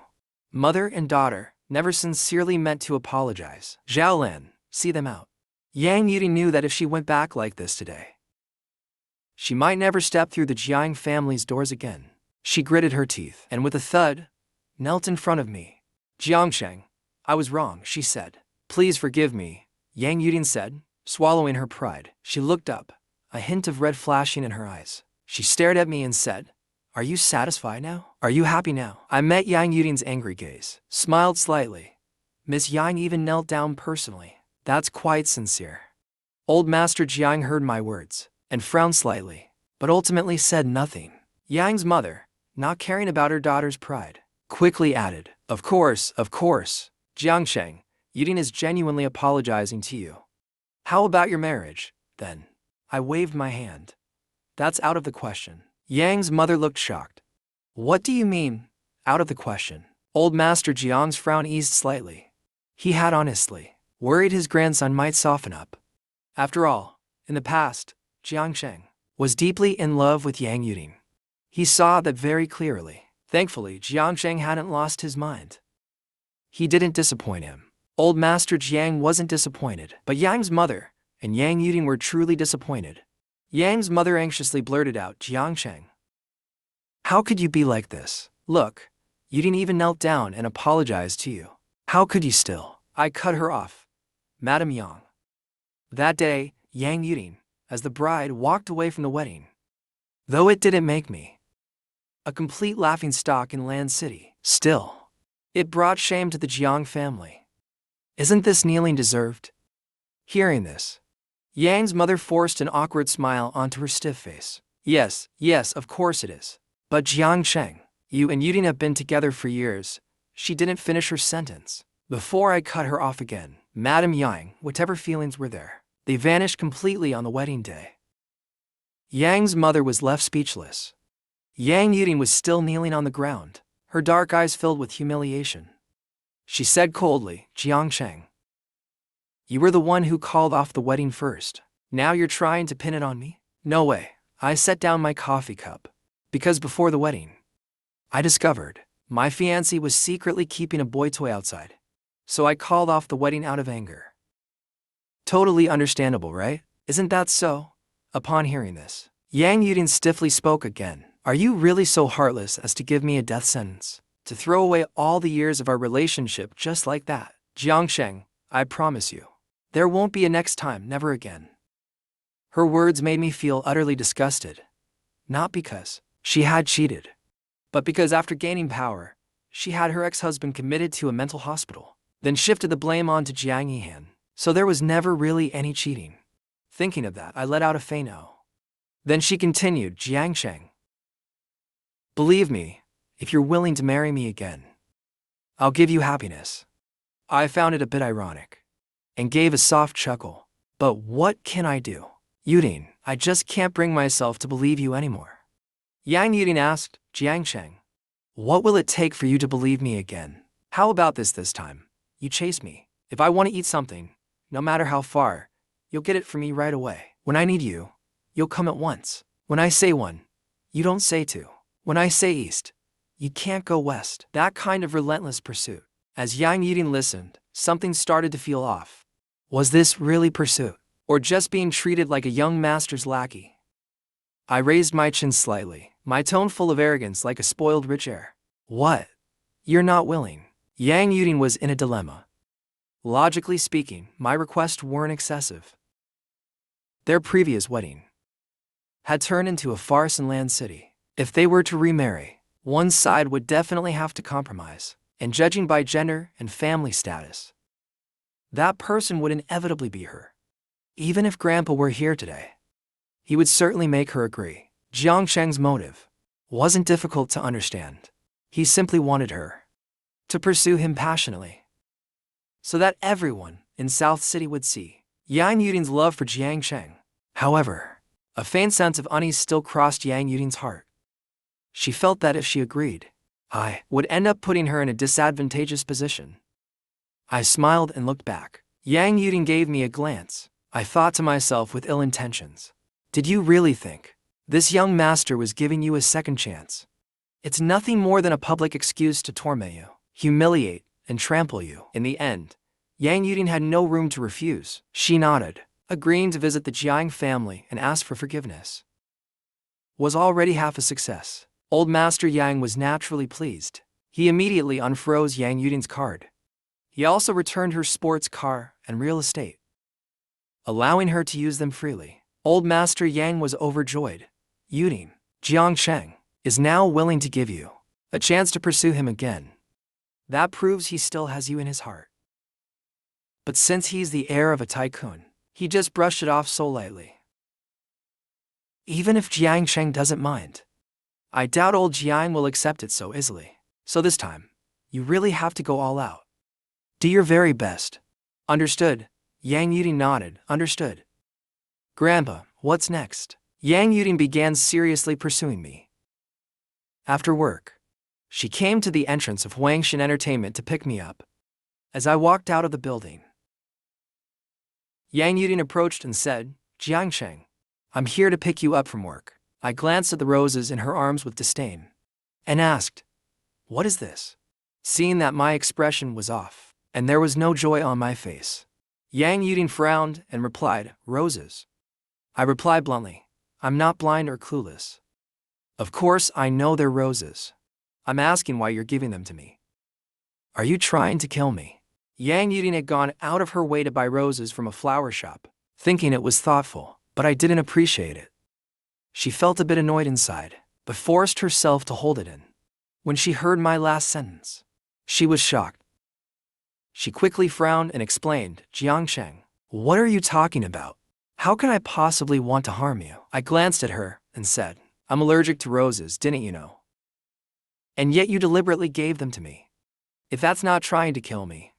mother and daughter, never sincerely meant to apologize. Zhaolan, see them out. Yang Yudin knew that if she went back like this today, she might never step through the Jiang family's doors again. She gritted her teeth and with a thud, knelt in front of me. Jiangsheng, I was wrong, she said. Please forgive me, Yang Yudin said, swallowing her pride. She looked up, a hint of red flashing in her eyes. She stared at me and said, Are you satisfied now? Are you happy now? I met Yang Yudin's angry gaze, smiled slightly. Miss Yang even knelt down personally. That's quite sincere. Old Master Jiang heard my words and frowned slightly, but ultimately said nothing. Yang's mother, not caring about her daughter's pride, quickly added, Of course, Jiangsheng, Yudin is genuinely apologizing to you. How about your marriage, then? I waved my hand. That's out of the question. Yang's mother looked shocked. What do you mean, out of the question? Old Master Jiang's frown eased slightly. He had honestly worried his grandson might soften up. After all, in the past, Jiangsheng was deeply in love with Yang Yudin. He saw that very clearly. Thankfully, Jiangsheng hadn't lost his mind. He didn't disappoint him. Old Master Jiang wasn't disappointed, but Yang's mother and Yang Yudin were truly disappointed. Yang's mother anxiously blurted out, Jiangsheng, how could you be like this? Look, Yudin even knelt down and apologized to you. How could you still? I cut her off. Madam Yang. That day, Yang Yudin, as the bride, walked away from the wedding. Though it didn't make me a complete laughingstock in Land City, still, it brought shame to the Jiang family. Isn't this kneeling deserved? Hearing this, Yang's mother forced an awkward smile onto her stiff face. Yes, of course it is. But Jiangsheng, you and Yudin have been together for years. She didn't finish her sentence. Before I cut her off again, Madam Yang, whatever feelings were there, they vanished completely on the wedding day. Yang's mother was left speechless. Yang Yudin was still kneeling on the ground, her dark eyes filled with humiliation. She said coldly, Jiangsheng, you were the one who called off the wedding first. Now you're trying to pin it on me? No way. I set down my coffee cup. Because before the wedding, I discovered my fiancé was secretly keeping a boy toy outside. So I called off the wedding out of anger. Totally understandable, right? Isn't that so? Upon hearing this, Yang Yudin stiffly spoke again. Are you really so heartless as to give me a death sentence? To throw away all the years of our relationship just like that? Jiangsheng, I promise you, there won't be a next time, never again. Her words made me feel utterly disgusted. Not because she had cheated, but because after gaining power, she had her ex-husband committed to a mental hospital, then shifted the blame onto Jiang Yihan. So there was never really any cheating. Thinking of that, I let out a faint "oh." Then she continued, Jiangsheng, believe me, if you're willing to marry me again, I'll give you happiness. I found it a bit ironic and gave a soft chuckle. But what can I do? Yudin, I just can't bring myself to believe you anymore. Yang Yudin asked Jiangsheng. What will it take for you to believe me again? How about this time? You chase me. If I want to eat something, no matter how far, you'll get it for me right away. When I need you, you'll come at once. When I say one, you don't say two. When I say east, you can't go west. That kind of relentless pursuit. As Yang Yudin listened, something started to feel off. Was this really pursuit? Or just being treated like a young master's lackey? I raised my chin slightly, my tone full of arrogance like a spoiled rich heir. What? You're not willing? Yang Yudin was in a dilemma. Logically speaking, my requests weren't excessive. Their previous wedding had turned into a farce in Land City. If they were to remarry, one side would definitely have to compromise, and judging by gender and family status, that person would inevitably be her. Even if Grandpa were here today, he would certainly make her agree. Jiangsheng's motive wasn't difficult to understand. He simply wanted her to pursue him passionately, so that everyone in South City would see Yang Yudin's love for Jiangsheng. However, a faint sense of unease still crossed Yang Yudin's heart. She felt that if she agreed, I would end up putting her in a disadvantageous position. I smiled and looked back. Yang Yudin gave me a glance. I thought to myself with ill intentions. Did you really think this young master was giving you a second chance? It's nothing more than a public excuse to torment you, humiliate, and trample you. In the end, Yang Yudin had no room to refuse. She nodded, agreeing to visit the Jiang family and ask for forgiveness. Was already half a success. Old Master Yang was naturally pleased. He immediately unfroze Yang Yudin's card. He also returned her sports car and real estate, allowing her to use them freely. Old Master Yang was overjoyed. Yudin, Jiangsheng is now willing to give you a chance to pursue him again. That proves he still has you in his heart. But since he's the heir of a tycoon, he just brushed it off so lightly. Even if Jiangsheng doesn't mind, I doubt old Jiang will accept it so easily. So this time, you really have to go all out. Do your very best. Understood? Yang Yudin nodded. Understood. Grandpa, what's next? Yang Yudin began seriously pursuing me. After work, she came to the entrance of Huangshan Entertainment to pick me up. As I walked out of the building, Yang Yudin approached and said, Jiangsheng, I'm here to pick you up from work. I glanced at the roses in her arms with disdain and asked, what is this? Seeing that my expression was off and there was no joy on my face, Yang Yudin frowned and replied, roses. I replied bluntly, I'm not blind or clueless. Of course I know they're roses. I'm asking why you're giving them to me. Are you trying to kill me? Yang Yudin had gone out of her way to buy roses from a flower shop, thinking it was thoughtful, but I didn't appreciate it. She felt a bit annoyed inside, but forced herself to hold it in. When she heard my last sentence, she was shocked. She quickly frowned and explained, Jiangsheng, what are you talking about? How can I possibly want to harm you? I glanced at her and said, I'm allergic to roses, didn't you know? And yet you deliberately gave them to me. If that's not trying to kill me,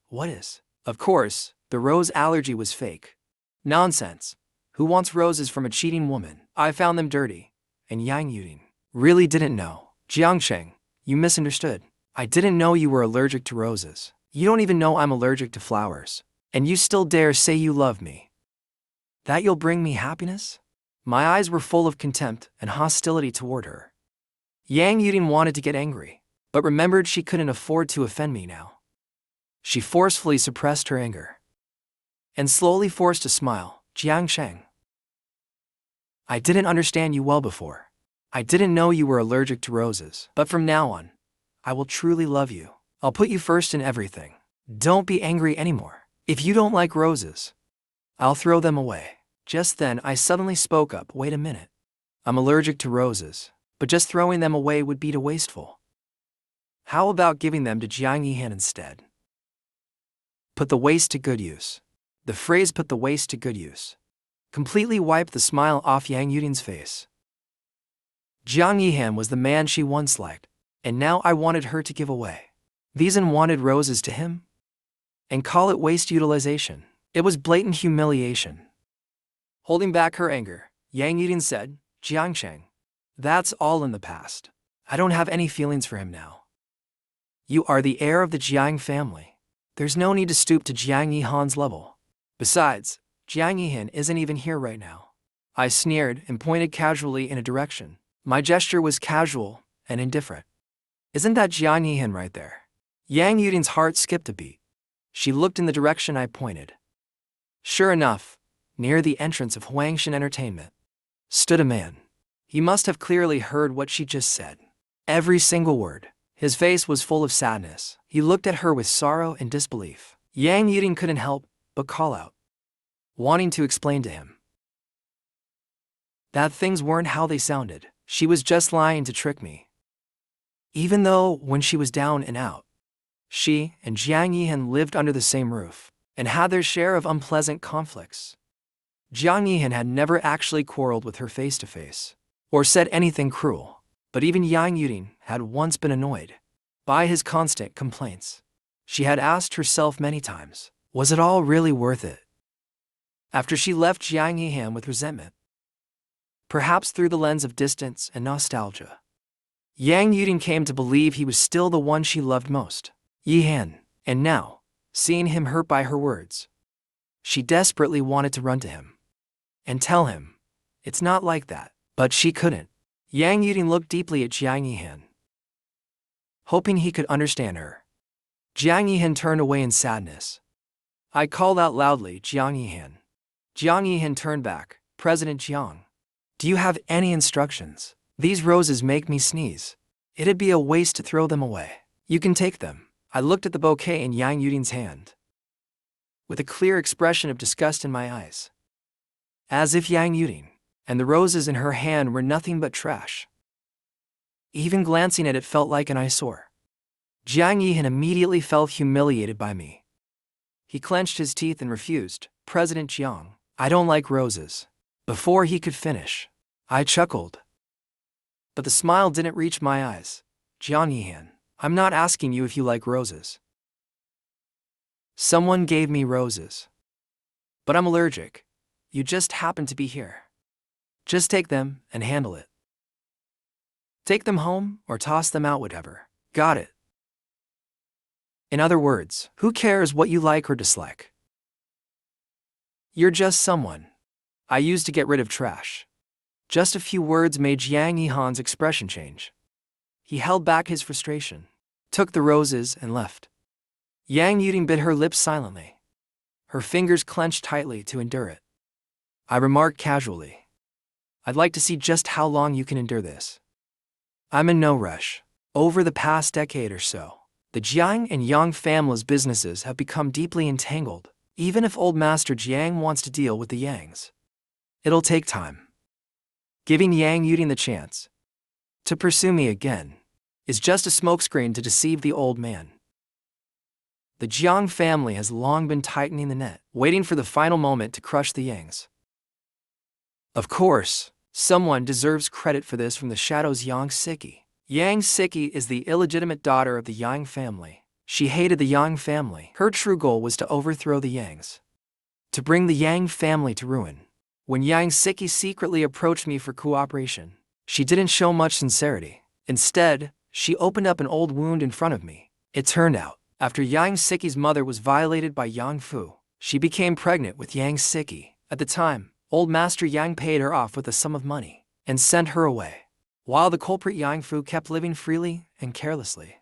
what is? Of course, the rose allergy was fake. Nonsense. Who wants roses from a cheating woman? I found them dirty. And Yang Yudin really didn't know. Jiangsheng, you misunderstood. I didn't know you were allergic to roses. You don't even know I'm allergic to flowers. And you still dare say you love me. That you'll bring me happiness? My eyes were full of contempt and hostility toward her. Yang Yudin wanted to get angry, but remembered she couldn't afford to offend me now. She forcefully suppressed her anger and slowly forced a smile. Jiangsheng, I didn't understand you well before. I didn't know you were allergic to roses. But from now on, I will truly love you. I'll put you first in everything. Don't be angry anymore. If you don't like roses, I'll throw them away. Just then I suddenly spoke up. Wait a minute. I'm allergic to roses, but just throwing them away would be too wasteful. How about giving them to Jiang Yihan instead? Put the waste to good use. The phrase put the waste to good use completely wiped the smile off Yang Yudin's face. Jiang Yihan was the man she once liked, and now I wanted her to give away these unwanted roses to him? And call it waste utilization. It was blatant humiliation. Holding back her anger, Yang Yudin said, "Jiangcheng, that's all in the past. I don't have any feelings for him now. You are the heir of the Jiang family. There's no need to stoop to Jiang Yihan's level. Besides, Jiang Yihan isn't even here right now." I sneered and pointed casually in a direction. My gesture was casual and indifferent. "Isn't that Jiang Yihan right there?" Yang Yudin's heart skipped a beat. She looked in the direction I pointed. Sure enough, near the entrance of Huangshan Entertainment, stood a man. He must have clearly heard what she just said. Every single word. His face was full of sadness. He looked at her with sorrow and disbelief. Yang Yudin couldn't help but call out, wanting to explain to him that things weren't how they sounded. She was just lying to trick me. Even though, when she was down and out, she and Jiang Yihan lived under the same roof and had their share of unpleasant conflicts. Jiang Yihan had never actually quarreled with her face-to-face or said anything cruel, but even Yang Yudin had once been annoyed by his constant complaints. She had asked herself many times, was it all really worth it? After she left Jiang Yihan with resentment, perhaps through the lens of distance and nostalgia, Yang Yudin came to believe he was still the one she loved most, Yihan, and now, seeing him hurt by her words, she desperately wanted to run to him and tell him, it's not like that, but she couldn't. Yang Yudin looked deeply at Jiang Yihan, hoping he could understand her. Jiang Yihan turned away in sadness. I called out loudly, "Jiang Yihan." Jiang Yihan turned back. "President Jiang, do you have any instructions? These roses make me sneeze. It'd be a waste to throw them away. You can take them." I looked at the bouquet in Yang Yudin's hand, with a clear expression of disgust in my eyes, as if Yang Yudin and the roses in her hand were nothing but trash. Even glancing at it felt like an eyesore. Jiang Yihan immediately felt humiliated by me. He clenched his teeth and refused. "President Jiang, I don't like roses." Before he could finish, I chuckled. But the smile didn't reach my eyes. "Jiang Yihan, I'm not asking you if you like roses. Someone gave me roses. But I'm allergic. You just happen to be here. Just take them and handle it. Take them home or toss them out, whatever. Got it?" In other words, who cares what you like or dislike? You're just someone I used to get rid of trash. Just a few words made Jiang Yihan's expression change. He held back his frustration, took the roses, and left. Yang Yudin bit her lips silently. Her fingers clenched tightly to endure it. I remarked casually, "I'd like to see just how long you can endure this." I'm in no rush. Over the past decade or so, the Jiang and Yang families' businesses have become deeply entangled. Even if old Master Jiang wants to deal with the Yangs, it'll take time. Giving Yang Yudin the chance to pursue me again is just a smokescreen to deceive the old man. The Jiang family has long been tightening the net, waiting for the final moment to crush the Yangs. Of course, someone deserves credit for this from the shadows. Yang Siki. Yang Siki is the illegitimate daughter of the Yang family. She hated the Yang family. Her true goal was to overthrow the Yangs, to bring the Yang family to ruin. When Yang Siki secretly approached me for cooperation, she didn't show much sincerity. Instead, she opened up an old wound in front of me. It turned out, after Yang Siki's mother was violated by Yang Fu, she became pregnant with Yang Siki. At the time, old Master Yang paid her off with a sum of money and sent her away, while the culprit Yang Fu kept living freely and carelessly.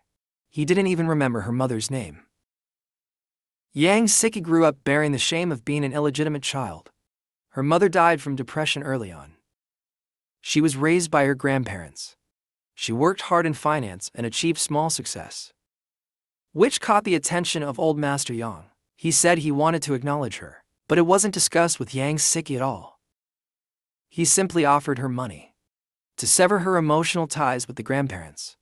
He didn't even remember her mother's name. Yang Siki grew up bearing the shame of being an illegitimate child. Her mother died from depression early on. She was raised by her grandparents. She worked hard in finance and achieved small success, which caught the attention of old Master Yang. He said he wanted to acknowledge her, but it wasn't discussed with Yang Siki at all. He simply offered her money to sever her emotional ties with the grandparents,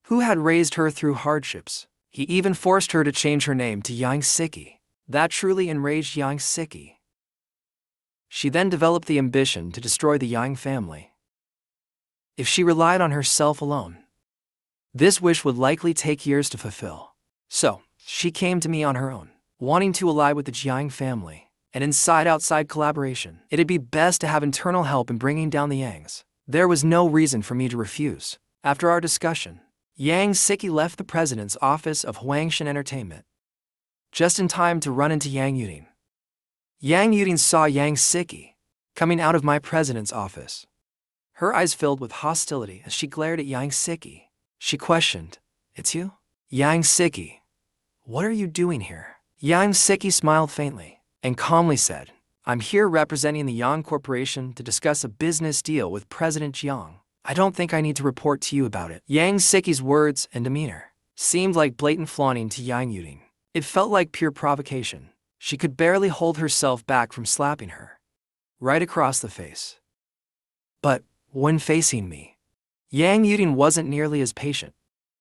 who had raised her through hardships. He even forced her to change her name to Yang Siki. That truly enraged Yang Siki. She then developed the ambition to destroy the Yang family. If she relied on herself alone, this wish would likely take years to fulfill. So, she came to me on her own. wanting to ally with the Jiang family, and inside-outside collaboration. It'd be best to have internal help in bringing down the Yangs. There was no reason for me to refuse. After our discussion, Yang Siki left the president's office of Huangshan Entertainment, just in time to run into Yang Yuding. Yang Yuding saw Yang Siki coming out of my president's office. Her eyes filled with hostility as she glared at Yang Siki. She questioned, "It's you? Yang Siki, what are you doing here?" Yang Siki smiled faintly and calmly said, "I'm here representing the Yang Corporation to discuss a business deal with President Jiang. I don't think I need to report to you about it." Yang Siki's words and demeanor seemed like blatant flaunting to Yang Yuding. It felt like pure provocation. She could barely hold herself back from slapping her right across the face. But when facing me, Yang Yuding wasn't nearly as patient.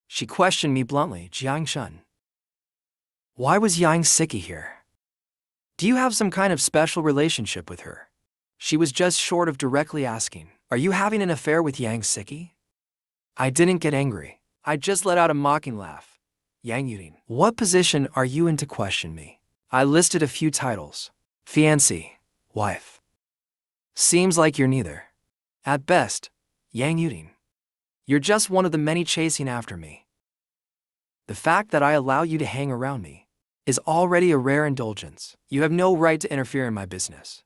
She questioned me bluntly, "Jiang Shun, why was Yang Siki here? Do you have some kind of special relationship with her?" She was just short of directly asking, "Are you having an affair with Yang Siki?" I didn't get angry. I just let out a mocking laugh. "Yang Yuding, what position are you in to question me?" I listed a few titles. "Fiancée, wife." "Seems like you're neither. At best, Yang Yuding, you're just one of the many chasing after me. The fact that I allow you to hang around me is already a rare indulgence. You have no right to interfere in my business."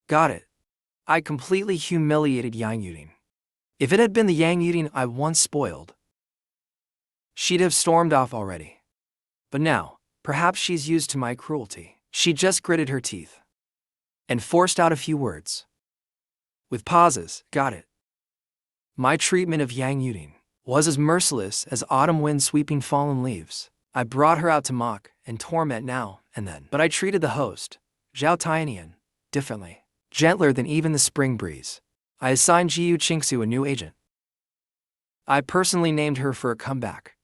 Got it. I completely humiliated Yang Yuding. If it had been the Yang Yuding I once spoiled, she'd have stormed off already. But now, perhaps she's used to my cruelty. She just gritted her teeth and forced out a few words, with pauses. "Got it." My treatment of Yang Yuding was as merciless as autumn wind sweeping fallen leaves. I brought her out to mock and torment now and then. But I treated the host, Zhao Tianian, differently, gentler than even the spring breeze. I assigned Gu Qingxue a new agent. I personally named her for a comeback.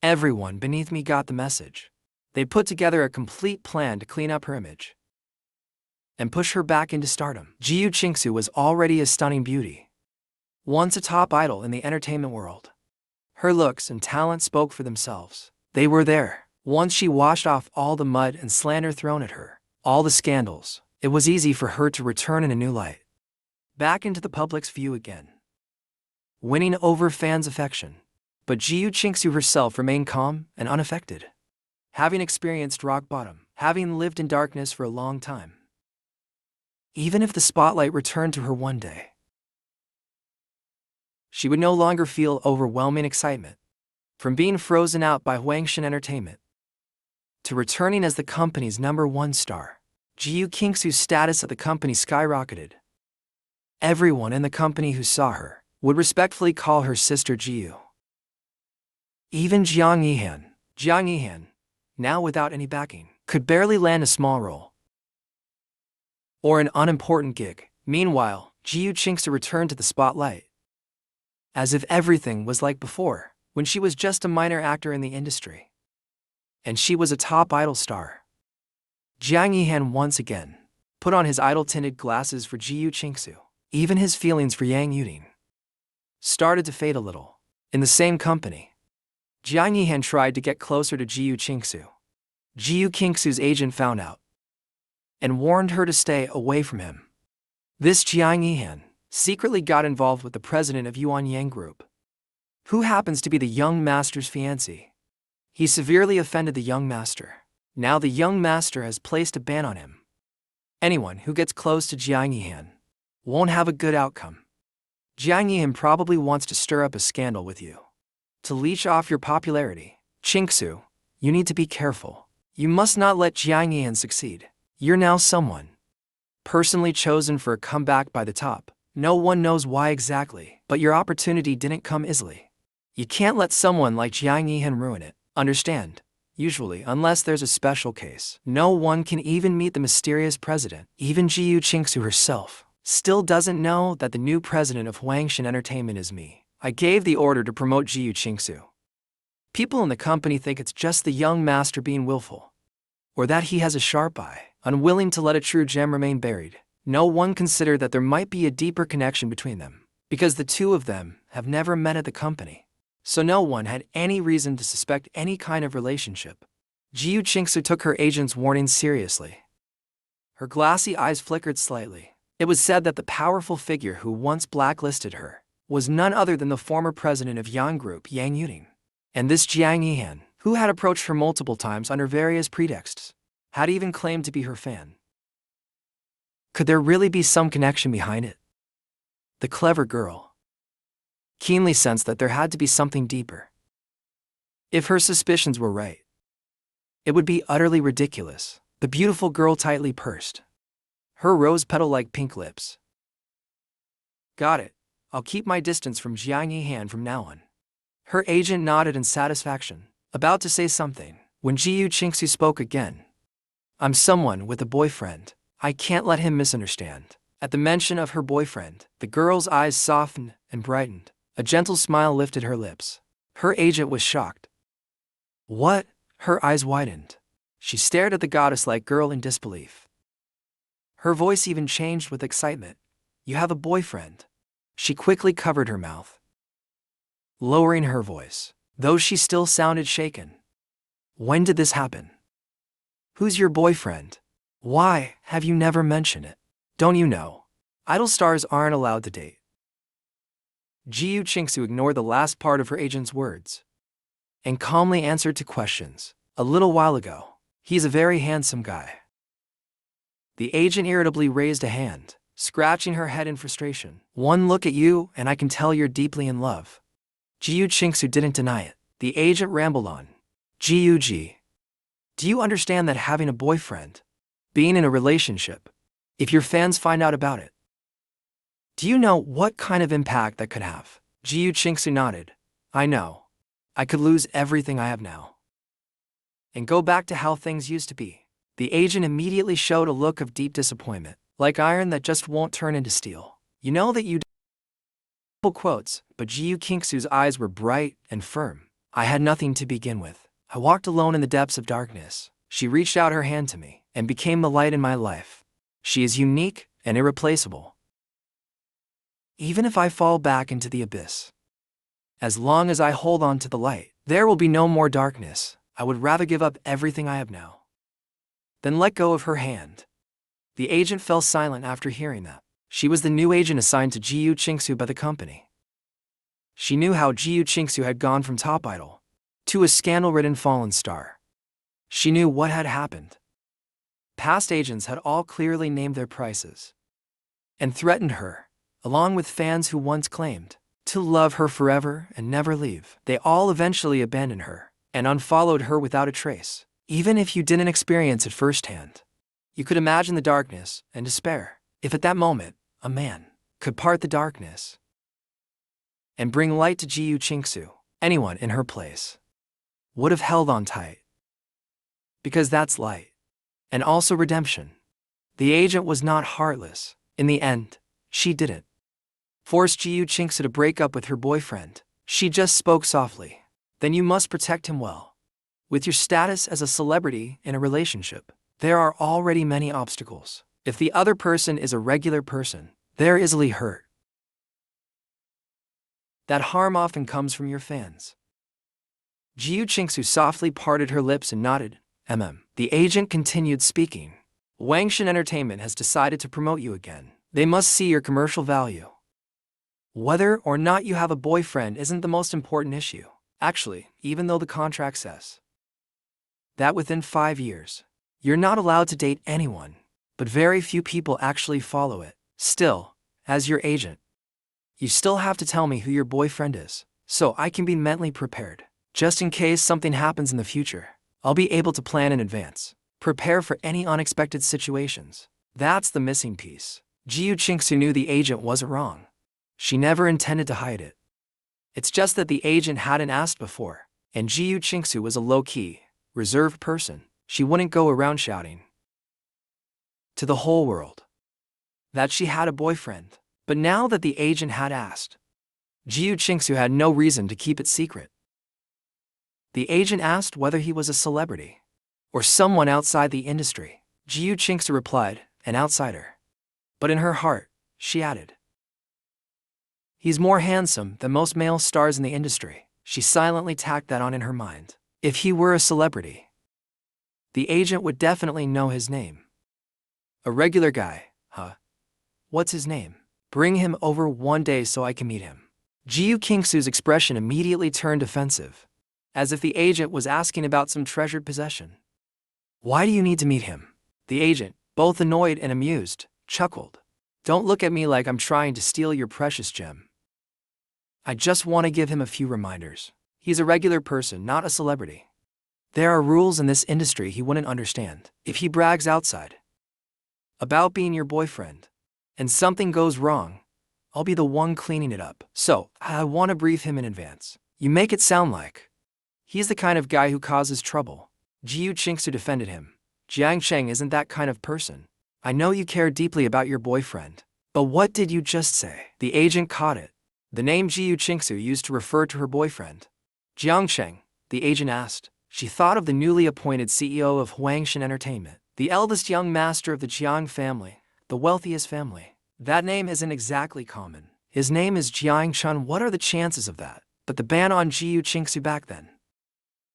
Everyone beneath me got the message. They put together a complete plan to clean up her image and push her back into stardom. Gu Qingxue was already a stunning beauty, once a top idol in the entertainment world. Her looks and talent spoke for themselves. They were there. Once she washed off all the mud and slander thrown at her, all the scandals, it was easy for her to return in a new light, back into the public's view again, winning over fans' affection. But Gu Qingxue herself remained calm and unaffected, having experienced rock bottom, having lived in darkness for a long time. Even if the spotlight returned to her one day, she would no longer feel overwhelming excitement. From being frozen out by Huangshan Entertainment to returning as the company's #1 star, Gu Qingxue's status at the company skyrocketed. Everyone in the company who saw her would respectfully call her Sister Gu. Even Jiang Yihan, now without any backing, could barely land a small role or an unimportant gig. Meanwhile, Gu Qingxue returned to the spotlight, as if everything was like before, when she was just a minor actor in the industry, and she was a top idol star. Jiang Yihan once again put on his idol-tinted glasses for Gu Qingxue. Even his feelings for Yang Yuding started to fade a little. In the same company, Jiang Yihan tried to get closer to Gu Qingxue. Gu Qingxue's agent found out and warned her to stay away from him. This Jiang Yihan secretly got involved with the president of Yuan Yang Group, who happens to be the young master's fiancé. He severely offended the young master. Now the young master has placed a ban on him. Anyone who gets close to Jiang Yihan won't have a good outcome. Jiang Yihan probably wants to stir up a scandal with you to leech off your popularity. Qingxue, you need to be careful. You must not let Jiang Yihan succeed. You're now someone personally chosen for a comeback by the top. No one knows why exactly, but your opportunity didn't come easily. You can't let someone like Jiang Yihan ruin it. Understand? Usually, unless there's a special case, no one can even meet the mysterious president. Even Gu Qingxue herself still doesn't know that the new president of Huangshan Entertainment is me. I gave the order to promote Gu Qingxue. People in the company think it's just the young master being willful, or that he has a sharp eye, unwilling to let a true gem remain buried. No one considered that there might be a deeper connection between them, because the two of them have never met at the company. So no one had any reason to suspect any kind of relationship. Gu Qingxue took her agent's warning seriously. Her glassy eyes flickered slightly. It was said that the powerful figure who once blacklisted her was none other than the former president of Yang Group, Yang Yuting. And this Jiang Yihan, who had approached her multiple times under various pretexts, had even claimed to be her fan. Could there really be some connection behind it? The clever girl keenly sensed that there had to be something deeper. If her suspicions were right, it would be utterly ridiculous. The beautiful girl tightly pursed her rose petal-like pink lips. Got it. I'll keep my distance from Jiang Yihan from now on. Her agent nodded in satisfaction, about to say something, when Gu Qingxue spoke again. I'm someone with a boyfriend. I can't let him misunderstand. At the mention of her boyfriend, the girl's eyes softened and brightened. A gentle smile lifted her lips. Her agent was shocked. What? Her eyes widened. She stared at the goddess-like girl in disbelief. Her voice even changed with excitement. You have a boyfriend? She quickly covered her mouth, lowering her voice, though she still sounded shaken. When did this happen? Who's your boyfriend? Why have you never mentioned it? Don't you know? Idol stars aren't allowed to date. Gu Qingxue ignored the last part of her agent's words and calmly answered to questions. A little while ago, he's a very handsome guy. The agent irritably raised a hand, scratching her head in frustration. One look at you and I can tell you're deeply in love. Gu Qingxue didn't deny it. The agent rambled on. Gu, do you understand that having a boyfriend, being in a relationship, if your fans find out about it, do you know what kind of impact that could have? Gu Qingxue nodded. I know. I could lose everything I have now and go back to how things used to be. The agent immediately showed a look of deep disappointment, like iron that just won't turn into steel. You know that you quotes, but Gu Qingxue's eyes were bright and firm. I had nothing to begin with. I walked alone in the depths of darkness. She reached out her hand to me and became the light in my life. She is unique and irreplaceable. Even if I fall back into the abyss, as long as I hold on to the light, there will be no more darkness. I would rather give up everything I have now than let go of her hand. The agent fell silent after hearing that. She was the new agent assigned to Gu Qingxue by the company. She knew how Gu Qingxue had gone from top idol to a scandal-ridden fallen star. She knew what had happened. Past agents had all clearly named their prices and threatened her, along with fans who once claimed to love her forever and never leave. They all eventually abandoned her and unfollowed her without a trace. Even if you didn't experience it firsthand, you could imagine the darkness and despair. If at that moment, a man could part the darkness and bring light to Gu Qingxue, anyone in her place would have held on tight. Because that's light. And also redemption. The agent was not heartless. In the end, she didn't force Gu Qingxue to break up with her boyfriend. She just spoke softly. Then you must protect him well. With your status as a celebrity in a relationship, there are already many obstacles. If the other person is a regular person, they're easily hurt. That harm often comes from your fans. Gu Qingxue softly parted her lips and nodded. The agent continued speaking. Wangshan Entertainment has decided to promote you again. They must see your commercial value. Whether or not you have a boyfriend isn't the most important issue. Actually, even though the contract says that within 5 years, you're not allowed to date anyone, but very few people actually follow it. Still, as your agent, you still have to tell me who your boyfriend is, so I can be mentally prepared. Just in case something happens in the future, I'll be able to plan in advance. Prepare for any unexpected situations. That's the missing piece. Gu Qingxue knew the agent wasn't wrong. She never intended to hide it. It's just that the agent hadn't asked before, and Gu Qingxue was a low-key, reserved person. She wouldn't go around shouting to the whole world that she had a boyfriend. But now that the agent had asked, Gu Qingxue had no reason to keep it secret. The agent asked whether he was a celebrity or someone outside the industry. Gu Qingxue replied, an outsider. But in her heart, she added, he's more handsome than most male stars in the industry. She silently tacked that on in her mind. If he were a celebrity, The agent would definitely know his name. A regular guy, huh? What's his name? Bring him over one day so I can meet him. Gu Qingxue's expression immediately turned offensive, as if the agent was asking about some treasured possession. Why do you need to meet him? The agent, both annoyed and amused, chuckled. Don't look at me like I'm trying to steal your precious gem. I just want to give him a few reminders. He's a regular person, not a celebrity. There are rules in this industry he wouldn't understand. If he brags outside about being your boyfriend, and something goes wrong, I'll be the one cleaning it up. So, I want to brief him in advance. You make it sound like he's the kind of guy who causes trouble. Gu Qingxue defended him. Jiang Sheng isn't that kind of person. I know you care deeply about your boyfriend, but what did you just say? The agent caught it. The name Gu Qingxue used to refer to her boyfriend. Jiang Sheng, the agent asked. She thought of the newly appointed CEO of Huangshan Entertainment, the eldest young master of the Jiang family, the wealthiest family. That name isn't exactly common. His name is Jiang Chun. What are the chances of that? But the ban on Gu Qingxue back then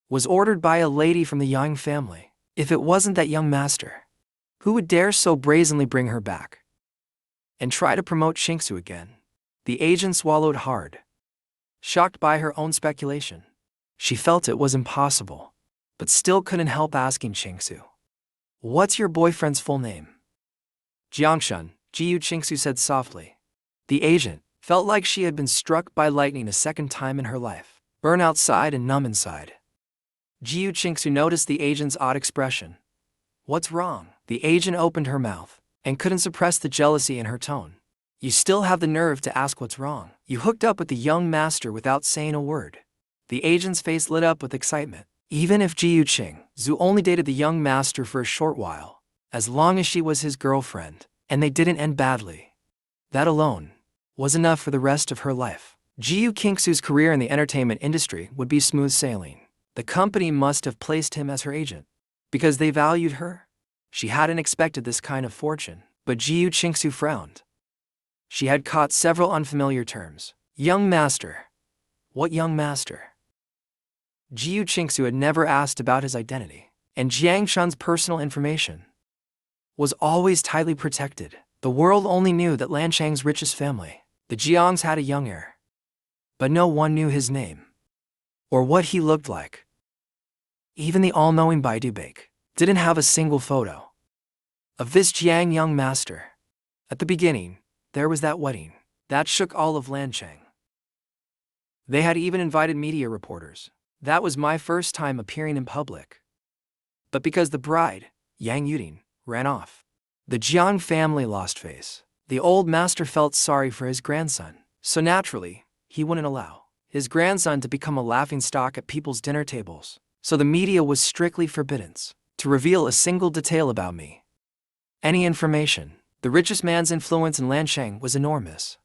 was ordered by a lady from the Yang family. If it wasn't that young master, who would dare so brazenly bring her back and try to promote Qingxue again? The agent swallowed hard, shocked by her own speculation. She felt it was impossible, but still couldn't help asking Qingxue, "What's your boyfriend's full name?" Jiangshun, Gu Qingxue said softly. The agent felt like she had been struck by lightning a second time in her life, burn outside and numb inside. Gu Qingxue noticed the agent's odd expression. What's wrong? The agent opened her mouth and couldn't suppress the jealousy in her tone. You still have the nerve to ask what's wrong. You hooked up with the young master without saying a word. The agent's face lit up with excitement. Even if Gu Qingxue only dated the young master for a short while, as long as she was his girlfriend, and they didn't end badly, that alone was enough for the rest of her life. Gu Qingxue's career in the entertainment industry would be smooth sailing. The company must have placed him as her agent because they valued her. She hadn't expected this kind of fortune, but Gu Qingxue frowned. She had caught several unfamiliar terms. Young master. What young master? Gu Qingxue had never asked about his identity, and Jiang Shun's personal information was always tightly protected. The world only knew that Lanchang's richest family, the Jiangs, had a young heir, but no one knew his name or what he looked like. Even the all-knowing Baidu Baike didn't have a single photo of this Jiang young master. At the beginning, there was that wedding that shook all of Lanchang. They had even invited media reporters. That was my first time appearing in public. But because the bride, Yang Yuding, ran off, the Jiang family lost face. The old master felt sorry for his grandson, so naturally, he wouldn't allow his grandson to become a laughingstock at people's dinner tables. So the media was strictly forbidden to reveal a single detail about me. Any information. The richest man's influence in Lanchang was enormous.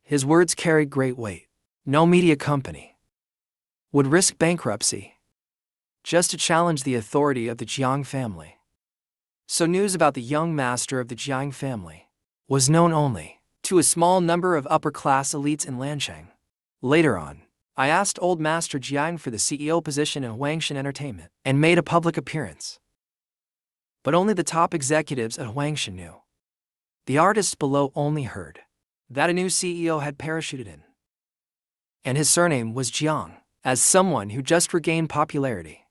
His words carried great weight. No media company would risk bankruptcy just to challenge the authority of the Jiang family. So news about the young master of the Jiang family was known only to a small number of upper-class elites in Lanchang. Later on, I asked old master Jiang for the CEO position in Huangshan Entertainment and made a public appearance. But only the top executives at Huangshan knew. The artists below only heard that a new CEO had parachuted in, and his surname was Jiang. As someone who just regained popularity,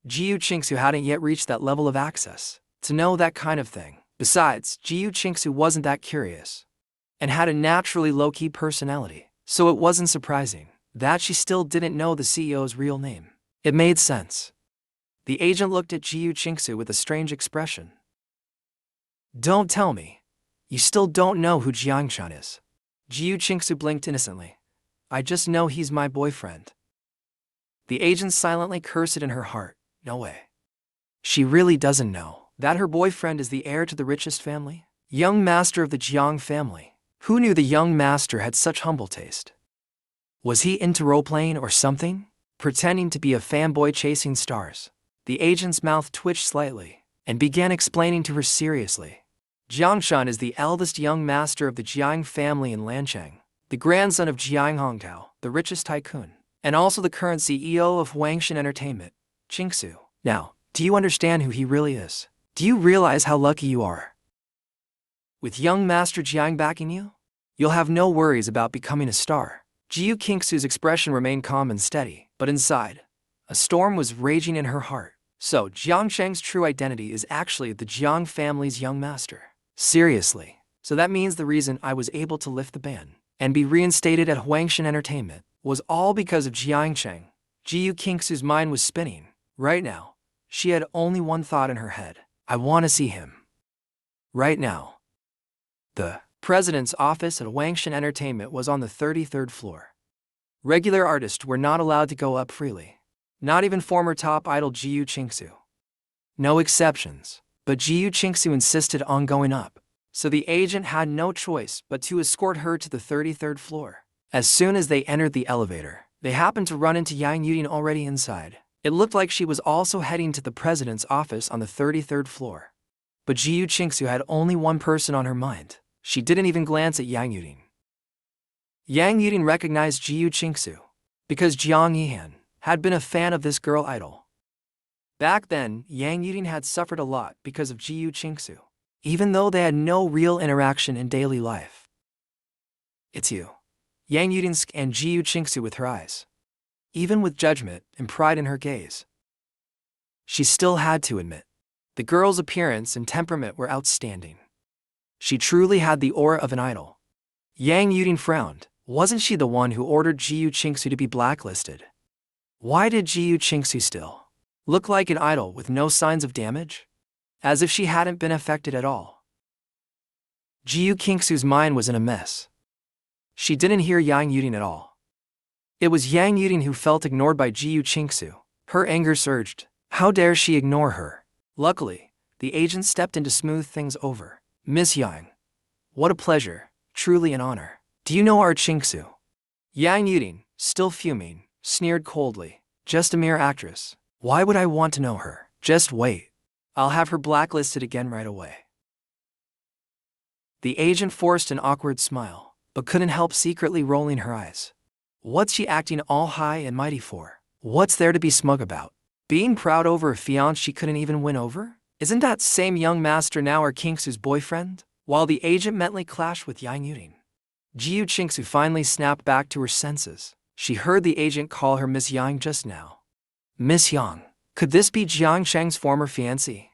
Gu Qingxue hadn't yet reached that level of access to know that kind of thing. Besides, Gu Qingxue wasn't that curious and had a naturally low-key personality, so it wasn't surprising that she still didn't know the CEO's real name. It made sense. The agent looked at Gu Qingxue with a strange expression. Don't tell me you still don't know who Jiang Chun is. Gu Qingxue blinked innocently. I just know he's my boyfriend. The agent silently cursed in her heart. No way. She really doesn't know that her boyfriend is the heir to the richest family? Young master of the Jiang family. Who knew the young master had such humble taste? Was he into role-playing or something? Pretending to be a fanboy chasing stars? The agent's mouth twitched slightly and began explaining to her seriously. Jiang Shun is the eldest young master of the Jiang family in Lanchang, the grandson of Jiang Hongtao, the richest tycoon, and also the current CEO of Huangshan Entertainment, Qingxue. Now, Do you understand who he really is? Do you realize how lucky you are? With young Master Jiang backing you, you'll have no worries about becoming a star. Gu Qingxue's expression remained calm and steady, but inside, a storm was raging in her heart. So, Jiang Sheng's true identity is actually the Jiang family's young master. Seriously. So that means the reason I was able to lift the ban and be reinstated at Huangshan Entertainment was all because of Jiang Sheng. Gu Qingxue's mind was spinning. Right now, she had only one thought in her head. I want to see him. Right now. The president's office at Huangshan Entertainment was on the 33rd floor. Regular artists were not allowed to go up freely. Not even former top idol Gu Qingxue. No exceptions. But Gu Qingxue insisted on going up. So the agent had no choice but to escort her to the 33rd floor. As soon as they entered the elevator, they happened to run into Yang Yuding already inside. It looked like she was also heading to the president's office on the 33rd floor. But Gu Qingxue had only one person on her mind. She didn't even glance at Yang Yuding. Yang Yuding recognized Gu Qingxue because Jiang Yihan had been a fan of this girl idol. Back then, Yang Yuding had suffered a lot because of Gu Qingxue, even though they had no real interaction in daily life. It's you. Yang Yuding scanned Gu Qingxue with her eyes, even with judgment and pride in her gaze. She still had to admit, the girl's appearance and temperament were outstanding. She truly had the aura of an idol. Yang Yuding frowned. Wasn't she the one who ordered Gu Qingxue to be blacklisted? Why did Gu Qingxue still look like an idol with no signs of damage? As if she hadn't been affected at all. Gu Qingxue's mind was in a mess. She didn't hear Yang Yuding at all. It was Yang Yuding who felt ignored by Gu Qingxue. Her anger surged. How dare she ignore her? Luckily, the agent stepped in to smooth things over. Miss Yang. What a pleasure, truly an honor. Do you know our Qingxue? Yang Yuding, still fuming, sneered coldly. Just a mere actress. Why would I want to know her? Just wait. I'll have her blacklisted again right away. The agent forced an awkward smile, but couldn't help secretly rolling her eyes. What's she acting all high and mighty for? What's there to be smug about? Being proud over a fiancé she couldn't even win over? Isn't that same young master now our Qingxue's boyfriend? While the agent mentally clashed with Yang Yuding, Gu Qingxue finally snapped back to her senses. She heard the agent call her Miss Yang just now. Miss Yang. Could this be Jiang Sheng's former fiancé?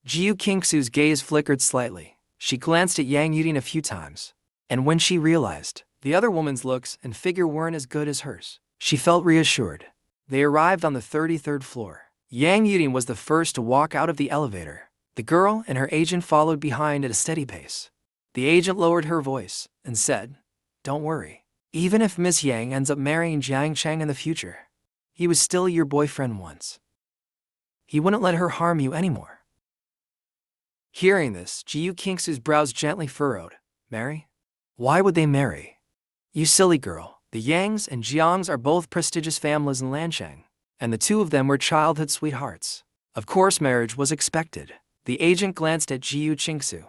Gu Qingxue's gaze flickered slightly. She glanced at Yang Yuding a few times, and when she realized the other woman's looks and figure weren't as good as hers, she felt reassured. They arrived on the 33rd floor. Yang Yuding was the first to walk out of the elevator. The girl and her agent followed behind at a steady pace. The agent lowered her voice and said, "Don't worry. Even if Miss Yang ends up marrying Jiang Cheng in the future, he was still your boyfriend once. He wouldn't let her harm you anymore." Hearing this, Gu Qingxue's brows gently furrowed. Marry? Why would they marry? You silly girl. The Yangs and Jiangs are both prestigious families in Lansheng, and the two of them were childhood sweethearts. Of course marriage was expected. The agent glanced at Gu Qingxue.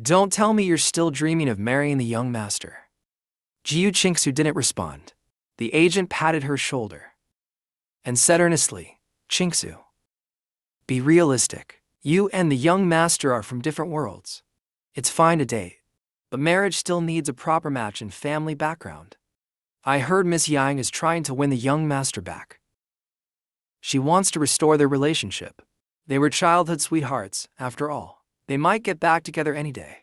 Don't tell me you're still dreaming of marrying the young master. Gu Qingxue didn't respond. The agent patted her shoulder and said earnestly, Qingxue, be realistic. You and the young master are from different worlds. It's fine to date, but marriage still needs a proper match and family background. I heard Miss Yang is trying to win the young master back. She wants to restore their relationship. They were childhood sweethearts, after all. They might get back together any day.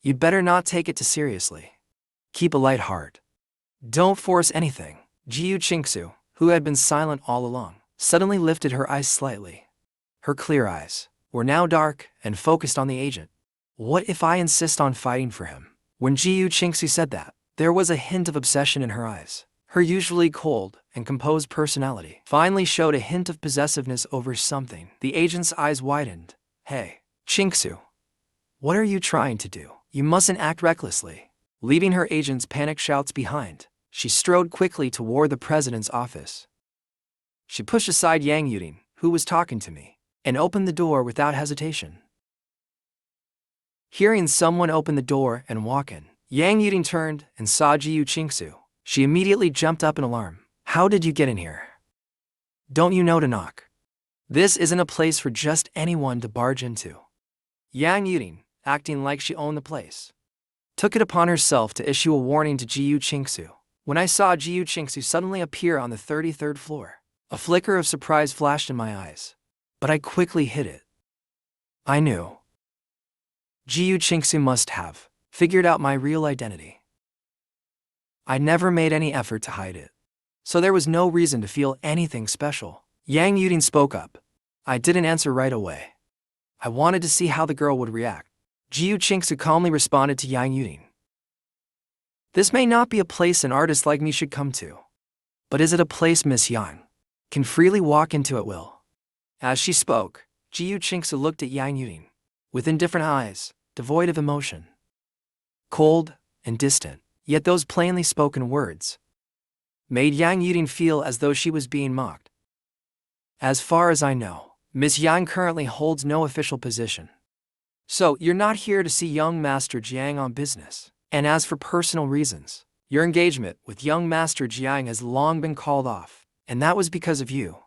You'd better not take it too seriously. Keep a light heart. Don't force anything. Gu Qingxue, who had been silent all along, suddenly lifted her eyes slightly. Her clear eyes were now dark and focused on the agent. What if I insist on fighting for him? When Gu Qingxue said that, there was a hint of obsession in her eyes. Her usually cold and composed personality finally showed a hint of possessiveness over something. The agent's eyes widened. Hey, Qingxue, what are you trying to do? You mustn't act recklessly. Leaving her agent's panic shouts behind, she strode quickly toward the president's office. She pushed aside Yang Yuding, who was talking to me, and opened the door without hesitation. Hearing someone open the door and walk in, Yang Yuding turned and saw Gu Qingxue. She immediately jumped up in alarm. How did you get in here? Don't you know to knock? This isn't a place for just anyone to barge into. Yang Yuding, acting like she owned the place, took it upon herself to issue a warning to Gu Qingxue. When I saw Gu Qingxue suddenly appear on the 33rd floor, a flicker of surprise flashed in my eyes, but I quickly hid it. I knew Gu Qingxue must have figured out my real identity. I never made any effort to hide it, so there was no reason to feel anything special. Yang Yuding spoke up. I didn't answer right away. I wanted to see how the girl would react. Gu Qingxue calmly responded to Yang Yuding. This may not be a place an artist like me should come to, but is it a place Miss Yang can freely walk into at will? As she spoke, Gu Qingxue looked at Yang Yuding with indifferent eyes, devoid of emotion. Cold and distant, yet those plainly spoken words made Yang Yuding feel as though she was being mocked. As far as I know, Miss Yang currently holds no official position. So, you're not here to see young Master Jiang on business. And as for personal reasons, your engagement with young Master Jiang has long been called off. And that was because of you,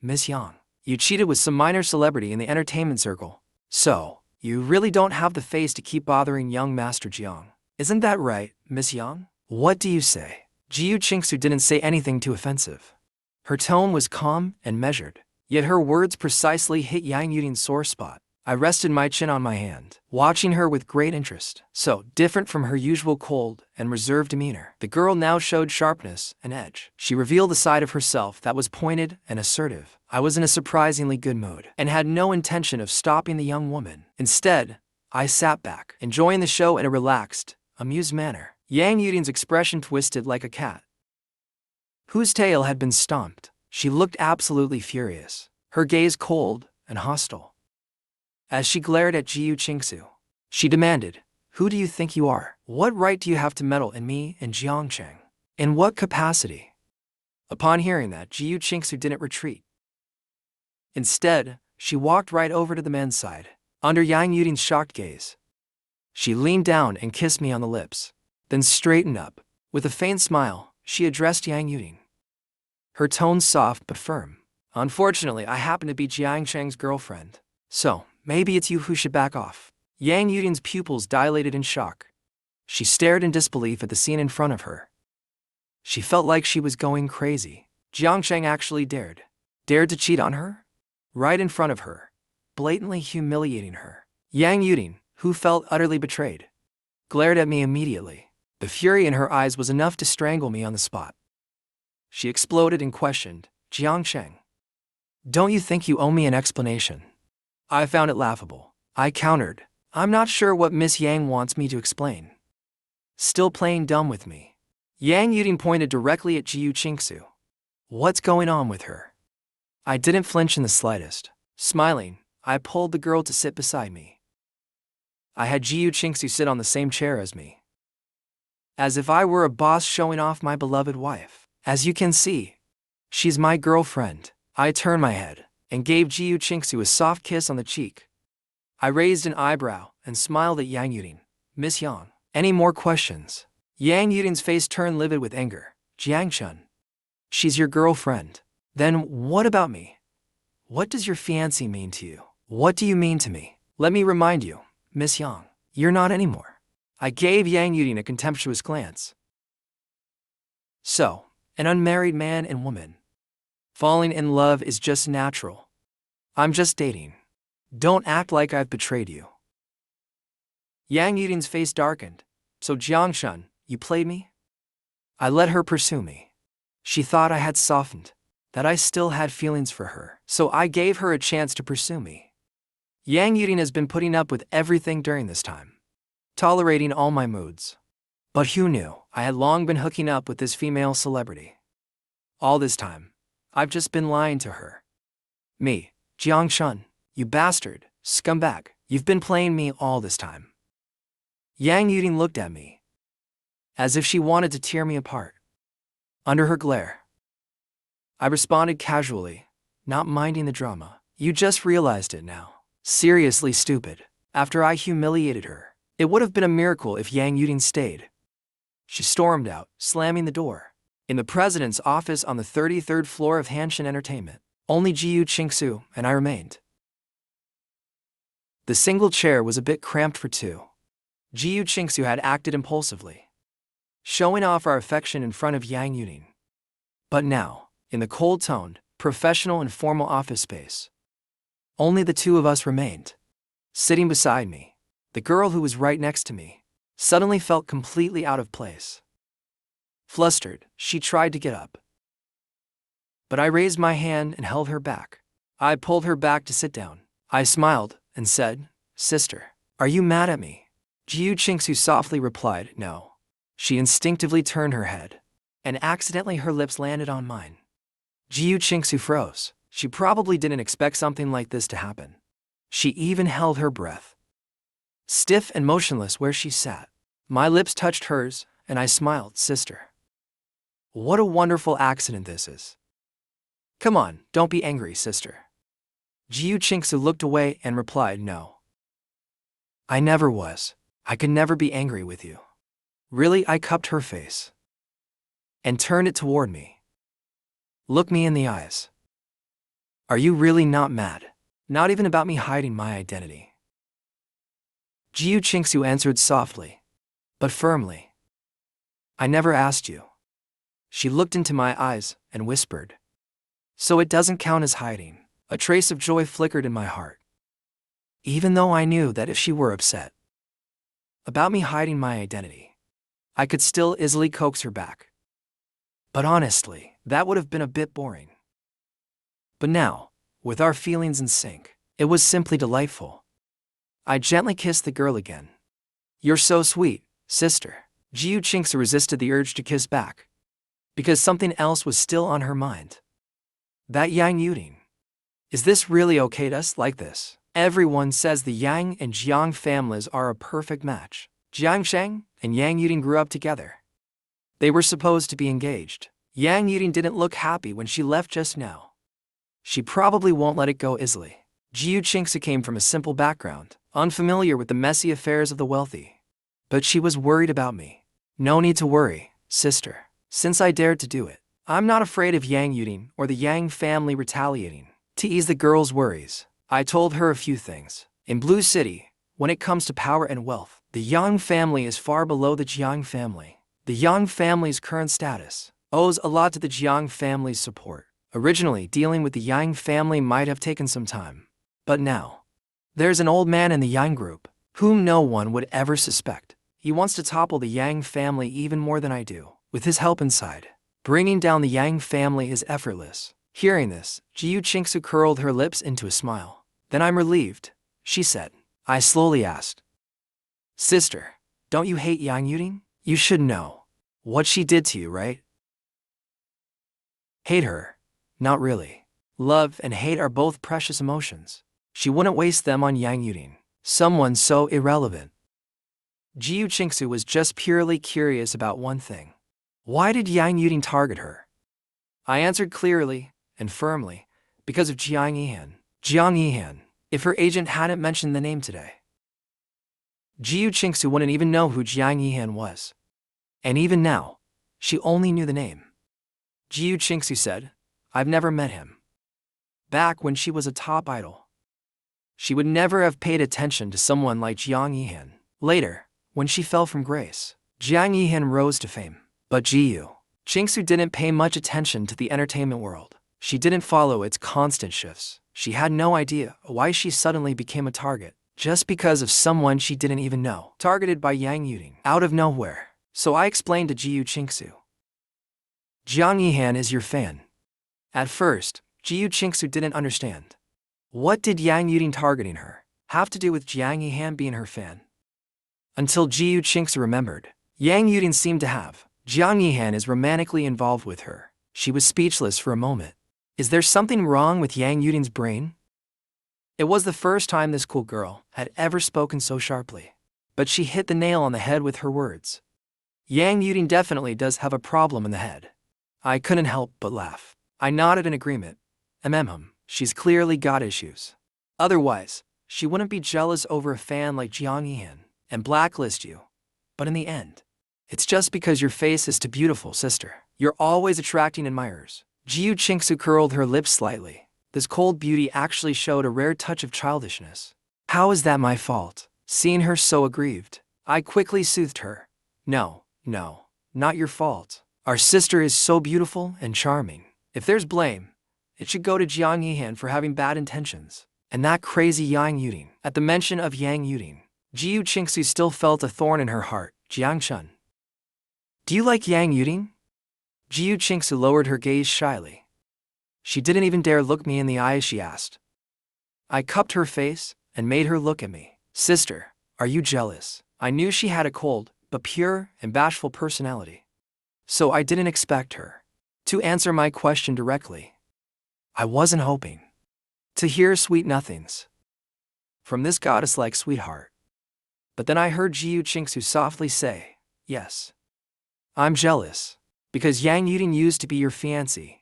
Miss Yang. You cheated with some minor celebrity in the entertainment circle. So, you really don't have the face to keep bothering young Master Jiang. Isn't that right, Miss Yang? What do you say? Gu Qingxue didn't say anything too offensive. Her tone was calm and measured, yet her words precisely hit Yang Yuding's sore spot. I rested my chin on my hand, watching her with great interest. So different from her usual cold and reserved demeanor, the girl now showed sharpness and edge. She revealed a side of herself that was pointed and assertive. I was in a surprisingly good mood and had no intention of stopping the young woman. Instead, I sat back, enjoying the show in a relaxed, amused manner. Yang Yuding's expression twisted like a cat whose tail had been stomped. She looked absolutely furious, her gaze cold and hostile. As she glared at Gu Qingxue, she demanded, "Who do you think you are? What right do you have to meddle in me and Jiangcheng? In what capacity?" Upon hearing that, Gu Qingxue didn't retreat. Instead, she walked right over to the men's side. Under Yang Yuding's shocked gaze, she leaned down and kissed me on the lips, then straightened up. With a faint smile, she addressed Yang Yuding, her tone soft but firm. "Unfortunately, I happen to be Jiangcheng's girlfriend, so maybe it's you who should back off." Yang Yuding's pupils dilated in shock. She stared in disbelief at the scene in front of her. She felt like she was going crazy. Jiangcheng actually dared to cheat on her? Right in front of her, blatantly humiliating her. Yang Yuding, who felt utterly betrayed, glared at me immediately. The fury in her eyes was enough to strangle me on the spot. She exploded and questioned, "Jiangcheng, don't you think you owe me an explanation?" I found it laughable. I countered, "I'm not sure what Miss Yang wants me to explain." Still playing dumb with me, Yang Yuding pointed directly at Gu Qingxue. "What's going on with her?" I didn't flinch in the slightest. Smiling, I pulled the girl to sit beside me. I had Gu Qingxue sit on the same chair as me, as if I were a boss showing off my beloved wife. "As you can see, she's my girlfriend." I turned my head and gave Gu Qingxue a soft kiss on the cheek. I raised an eyebrow and smiled at Yang Yuding. "Miss Yang, any more questions?" Yang Yuding's face turned livid with anger. "Jiangchun, she's your girlfriend. Then what about me? What does your fiancé mean to you? What do you mean to me? Let me remind you, Miss Yang, you're not anymore." I gave Yang Yuding a contemptuous glance. "So, an unmarried man and woman falling in love is just natural. I'm just dating. Don't act like I've betrayed you." Yang Yuding's face darkened. "So Jiangshun, you played me?" I let her pursue me. She thought I had softened, that I still had feelings for her, so I gave her a chance to pursue me. Yang Yuding has been putting up with everything during this time, tolerating all my moods. But who knew I had long been hooking up with this female celebrity? All this time, I've just been lying to her. Me, Jiangshun, you bastard, scumbag, you've been playing me all this time. Yang Yuding looked at me, as if she wanted to tear me apart. Under her glare, I responded casually, not minding the drama. "You just realized it now. Seriously stupid. After I humiliated her, it would have been a miracle if Yang Yuding stayed." She stormed out, slamming the door. In the president's office on the 33rd floor of Hanshin Entertainment, Only Gu Qingxue and I remained. The single chair was a bit cramped for two. Gu Qingxue had acted impulsively, showing off our affection in front of Yang Yuting. But now, in the cold-toned, professional and formal office space, only the two of us remained. Sitting beside me, the girl who was right next to me suddenly felt completely out of place. Flustered, she tried to get up, but I raised my hand and held her back. I pulled her back to sit down. I smiled and said, "Sister, are you mad at me?" Gu Qingxue softly replied, "No." She instinctively turned her head, and accidentally her lips landed on mine. Gu Qingxue froze. She probably didn't expect something like this to happen. She even held her breath, stiff and motionless where she sat. My lips touched hers, and I smiled, "Sister, what a wonderful accident this is. Come on, don't be angry, sister." Gu Qingxue looked away and replied, "No. I never was. I could never be angry with you." Really, I cupped her face and turned it toward me. "Look me in the eyes. Are you really not mad? Not even about me hiding my identity?" Gu Qingxue answered softly, but firmly, "I never asked you." She looked into my eyes and whispered, "So it doesn't count as hiding." A trace of joy flickered in my heart, even though I knew that if she were upset about me hiding my identity, I could still easily coax her back. But honestly, that would have been a bit boring. But now, with our feelings in sync, it was simply delightful. I gently kissed the girl again. "You're so sweet, sister." Gu Qingxue resisted the urge to kiss back, because something else was still on her mind. That Yang Yuting. Is this really okay to us like this? Everyone says the Yang and Jiang families are a perfect match. Jiang Sheng and Yang Yuting grew up together. They were supposed to be engaged. Yang Yuting didn't look happy when she left just now. She probably won't let it go easily. Gu Qingxue came from a simple background, unfamiliar with the messy affairs of the wealthy. But she was worried about me. "No need to worry, sister. Since I dared to do it, I'm not afraid of Yang Yuting or the Yang family retaliating." To ease the girl's worries, I told her a few things. In Blue City, when it comes to power and wealth, the Yang family is far below the Jiang family. The Yang family's current status owes a lot to the Jiang family's support. Originally, dealing with the Yang family might have taken some time. But now, there's an old man in the Yang group, whom no one would ever suspect. He wants to topple the Yang family even more than I do. With his help inside, bringing down the Yang family is effortless. Hearing this, Gu Qingxue curled her lips into a smile. "Then I'm relieved," she said. I slowly asked, "Sister, don't you hate Yang Yuting? You should know what she did to you, right?" "Hate her? Not really. Love and hate are both precious emotions. She wouldn't waste them on Yang Yuting, someone so irrelevant." Gu Qingxue was just purely curious about one thing. Why did Yang Yuting target her? I answered clearly and firmly, because of Jiang Yihan. Jiang Yihan, if her agent hadn't mentioned the name today, Gu Qingxue wouldn't even know who Jiang Yihan was. And even now, she only knew the name. Gu Qingxue said, "I've never met him. Back when she was a top idol, she would never have paid attention to someone like Jiang Yihan. Later, when she fell from grace, Jiang Yihan rose to fame. But Gu Qingxue didn't pay much attention to the entertainment world. She didn't follow its constant shifts. She had no idea why she suddenly became a target, just because of someone she didn't even know. Targeted by Yang Yuting, out of nowhere. So I explained to Gu Qingxue, "Jiang Yihan is your fan." At first, Gu Qingxue didn't understand. What did Yang Yuting targeting her have to do with Jiang Yihan being her fan? Until Gu Qingxue remembered, Yang Yuting seemed to have. Jiang Yihan is romantically involved with her. She was speechless for a moment. Is there something wrong with Yang Yuting's brain? It was the first time this cool girl had ever spoken so sharply. But she hit the nail on the head with her words. Yang Yuting definitely does have a problem in the head. I couldn't help but laugh. I nodded in agreement. She's clearly got issues. Otherwise, she wouldn't be jealous over a fan like Jiang Yihan and blacklist you. But in the end, it's just because your face is too beautiful, sister. You're always attracting admirers. Gu Qingxue curled her lips slightly, This cold beauty actually showed a rare touch of childishness. How is that my fault? Seeing her so aggrieved, I quickly soothed her. No, not your fault. Our sister is so beautiful and charming. If there's blame, it should go to Jiang Yihan for having bad intentions. And that crazy Yang Yuding. At the mention of Yang Yuding, Gu Qingxue still felt a thorn in her heart. Jiang Chun. Do you like Yang Yuding? Gu Qingxue lowered her gaze shyly. She didn't even dare look me in the eye as she asked. I cupped her face and made her look at me. Sister, are you jealous? I knew she had a cold, but pure and bashful personality. So I didn't expect her to answer my question directly. I wasn't hoping to hear sweet nothings from this goddess-like sweetheart. But then I heard Gu Qingxue softly say, yes. I'm jealous, because Yang Yuding used to be your fiancé.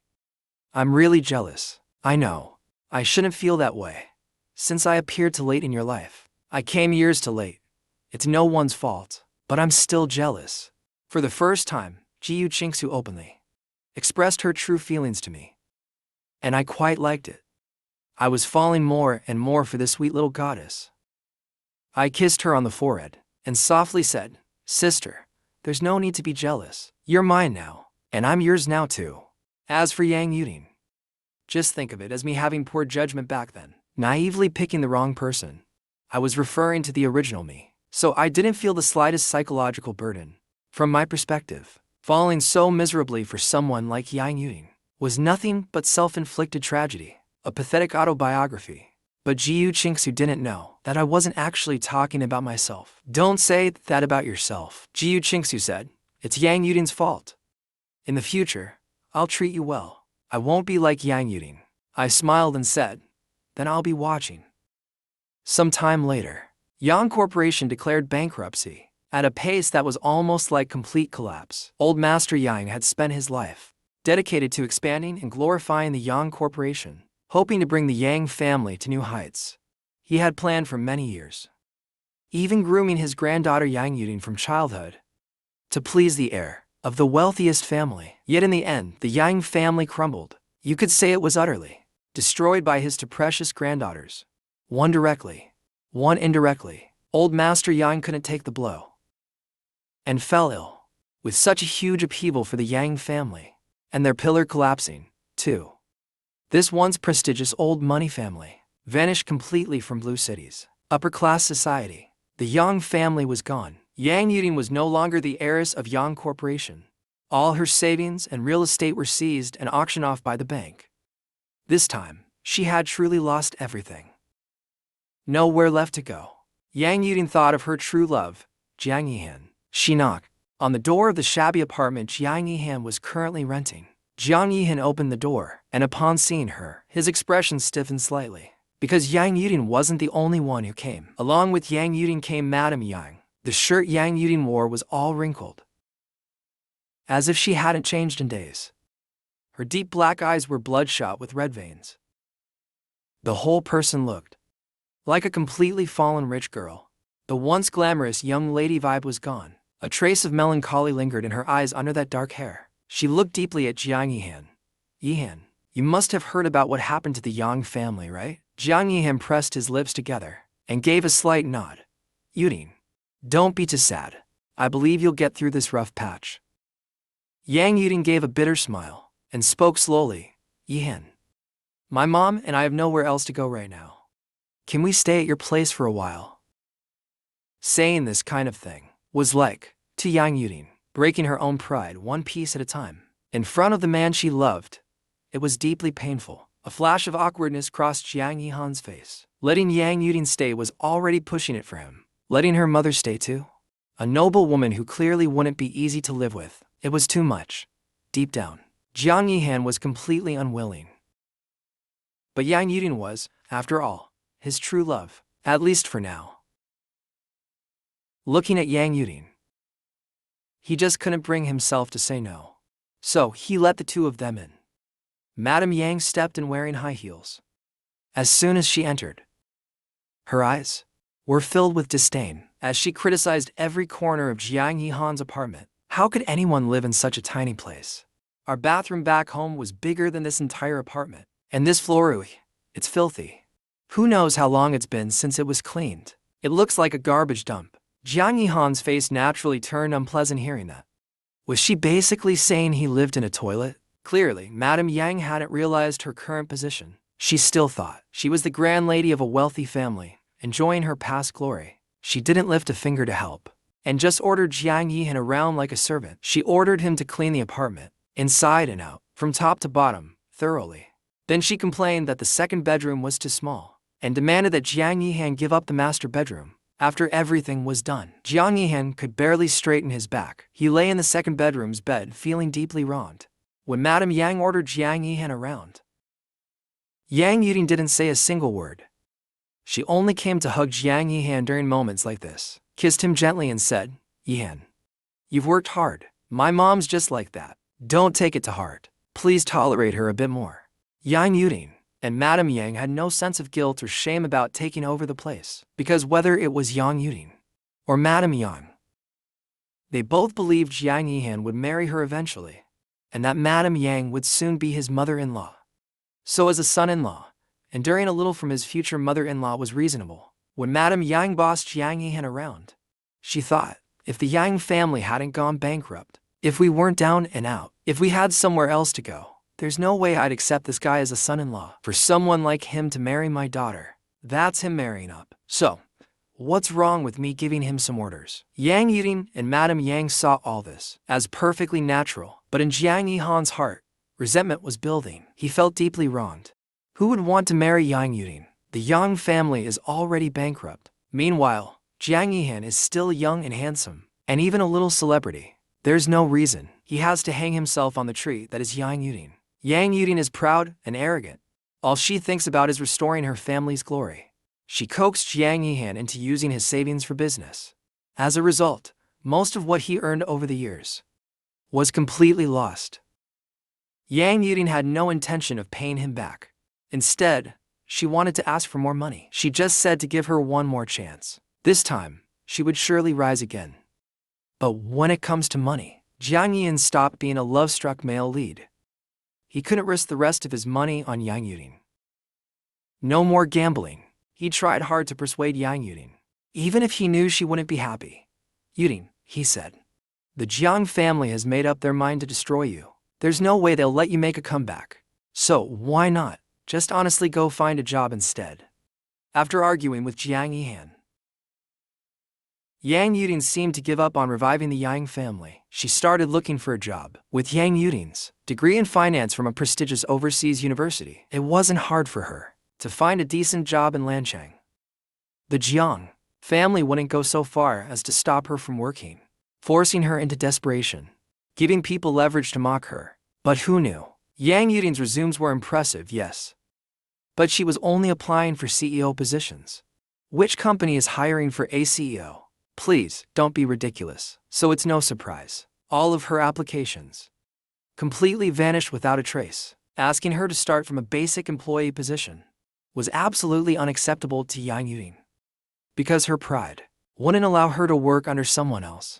I'm really jealous. I know. I shouldn't feel that way. Since I appeared too late in your life. I came years too late. It's no one's fault. But I'm still jealous. For the first time, Gu Qingxue openly expressed her true feelings to me. And I quite liked it. I was falling more and more for this sweet little goddess. I kissed her on the forehead and softly said, Sister, there's no need to be jealous. You're mine now, and I'm yours now too. As for Yang Yuding, just think of it as me having poor judgment back then, naively picking the wrong person. I was referring to the original me, so I didn't feel the slightest psychological burden. From my perspective, falling so miserably for someone like Yang Yuding was nothing but self-inflicted tragedy, a pathetic autobiography. But Gu Qingxue didn't know that I wasn't actually talking about myself. Don't say that about yourself, Gu Qingxue said. It's Yang Yuding's fault. In the future, I'll treat you well. I won't be like Yang Yuding. I smiled and said, then I'll be watching. Some time later, Yang Corporation declared bankruptcy at a pace that was almost like complete collapse. Old Master Yang had spent his life dedicated to expanding and glorifying the Yang Corporation, hoping to bring the Yang family to new heights. He had planned for many years, even grooming his granddaughter Yang Yuding from childhood to please the heir of the wealthiest family. Yet in the end, the Yang family crumbled. You could say it was utterly destroyed by his two precious granddaughters. One directly, one indirectly. Old Master Yang couldn't take the blow and fell ill, with such a huge upheaval for the Yang family, and their pillar collapsing, too. This once prestigious old money family vanished completely from Blue City's upper-class society. The Yang family was gone. Yang Yuding was no longer the heiress of Yang Corporation. All her savings and real estate were seized and auctioned off by the bank. This time, she had truly lost everything. Nowhere left to go. Yang Yuding thought of her true love, Jiang Yihan. She knocked on the door of the shabby apartment Jiang Yihan was currently renting. Jiang Yihan opened the door, and upon seeing her, his expression stiffened slightly. Because Yang Yuding wasn't the only one who came. Along with Yang Yuding came Madame Yang. The shirt Yang Yuding wore was all wrinkled, as if she hadn't changed in days. Her deep black eyes were bloodshot with red veins. The whole person looked like a completely fallen rich girl. The once glamorous young lady vibe was gone. A trace of melancholy lingered in her eyes under that dark hair. She looked deeply at Jiang Yihan. Yihan, you must have heard about what happened to the Yang family, right? Jiang Yihan pressed his lips together and gave a slight nod. Yuding, don't be too sad. I believe you'll get through this rough patch. Yang Yuding gave a bitter smile and spoke slowly. Yihan, my mom and I have nowhere else to go right now. Can we stay at your place for a while? Saying this kind of thing was like, to Yang Yuding, breaking her own pride one piece at a time. In front of the man she loved, it was deeply painful. A flash of awkwardness crossed Jiang Yihan's face. Letting Yang Yuding stay was already pushing it for him. Letting her mother stay too? A noble woman who clearly wouldn't be easy to live with. It was too much. Deep down, Jiang Yihan was completely unwilling. But Yang Yuding was, after all, his true love, at least for now. Looking at Yang Yuding, he just couldn't bring himself to say no. So he let the two of them in. Madame Yang stepped in wearing high heels. As soon as she entered, her eyes were filled with disdain as she criticized every corner of Jiang Yihan's apartment. How could anyone live in such a tiny place? Our bathroom back home was bigger than this entire apartment. And this floor, it's filthy. Who knows how long it's been since it was cleaned? It looks like a garbage dump. Jiang Yihan's face naturally turned unpleasant hearing that. Was she basically saying he lived in a toilet? Clearly, Madame Yang hadn't realized her current position. She still thought she was the grand lady of a wealthy family, enjoying her past glory. She didn't lift a finger to help, and just ordered Jiang Yihan around like a servant. She ordered him to clean the apartment, inside and out, from top to bottom, thoroughly. Then she complained that the second bedroom was too small, and demanded that Jiang Yihan give up the master bedroom. After everything was done, Jiang Yihan could barely straighten his back. He lay in the second bedroom's bed feeling deeply wronged. When Madame Yang ordered Jiang Yihan around, Yang Yuding didn't say a single word. She only came to hug Jiang Yihan during moments like this, kissed him gently and said, "Yihan, you've worked hard. My mom's just like that. Don't take it to heart. Please tolerate her a bit more." Yang Yuding and Madame Yang had no sense of guilt or shame about taking over the place, because whether it was Yang Yuding or Madame Yang, they both believed Jiang Yihan would marry her eventually, and that Madame Yang would soon be his mother-in-law. So as a son-in-law, enduring a little from his future mother-in-law was reasonable. When Madame Yang bossed Jiang Yihan around, she thought, if the Yang family hadn't gone bankrupt, if we weren't down and out, if we had somewhere else to go, there's no way I'd accept this guy as a son-in-law. For someone like him to marry my daughter, that's him marrying up. So, what's wrong with me giving him some orders? Yang Yuding and Madame Yang saw all this as perfectly natural, but in Jiang Yihan's heart, resentment was building. He felt deeply wronged. Who would want to marry Yang Yuding? The Yang family is already bankrupt. Meanwhile, Jiang Yihan is still young and handsome, and even a little celebrity. There's no reason he has to hang himself on the tree that is Yang Yuding. Yang Yuding is proud and arrogant. All she thinks about is restoring her family's glory. She coaxed Jiang Yihan into using his savings for business. As a result, most of what he earned over the years was completely lost. Yang Yuding had no intention of paying him back. Instead, she wanted to ask for more money. She just said to give her one more chance. This time, she would surely rise again. But when it comes to money, Jiang Yihan stopped being a love-struck male lead. He couldn't risk the rest of his money on Yang Yuding. No more gambling. He tried hard to persuade Yang Yuding, even if he knew she wouldn't be happy. "Yuding," he said, "the Jiang family has made up their mind to destroy you. There's no way they'll let you make a comeback. So why not just honestly go find a job instead?" After arguing with Jiang Yihan, Yang Yuding seemed to give up on reviving the Yang family. She started looking for a job. With Yang Yuding's degree in finance from a prestigious overseas university, it wasn't hard for her to find a decent job in Lanchang. The Jiang family wouldn't go so far as to stop her from working, forcing her into desperation, giving people leverage to mock her. But who knew? Yang Yuding's resumes were impressive, yes, but she was only applying for CEO positions. Which company is hiring for a CEO? Please, don't be ridiculous. So it's no surprise all of her applications completely vanished without a trace. Asking her to start from a basic employee position was absolutely unacceptable to Yang Yuding, because her pride wouldn't allow her to work under someone else.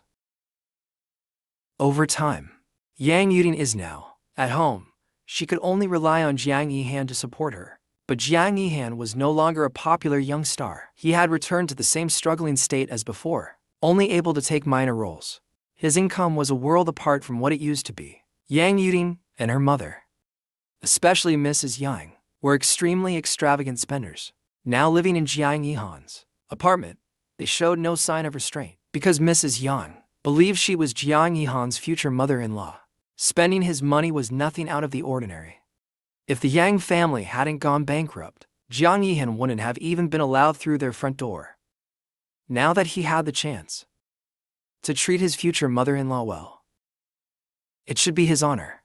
Over time, Yang Yuding is now at home. She could only rely on Jiang Yihan to support her. But Jiang Yihan was no longer a popular young star. He had returned to the same struggling state as before, only able to take minor roles. His income was a world apart from what it used to be. Yang Yuding and her mother, especially Mrs. Yang, were extremely extravagant spenders. Now living in Jiang Yihan's apartment, they showed no sign of restraint, because Mrs. Yang believed she was Jiang Yihan's future mother-in-law. Spending his money was nothing out of the ordinary. If the Yang family hadn't gone bankrupt, Jiang Yihan wouldn't have even been allowed through their front door. Now that he had the chance to treat his future mother-in-law well, it should be his honor.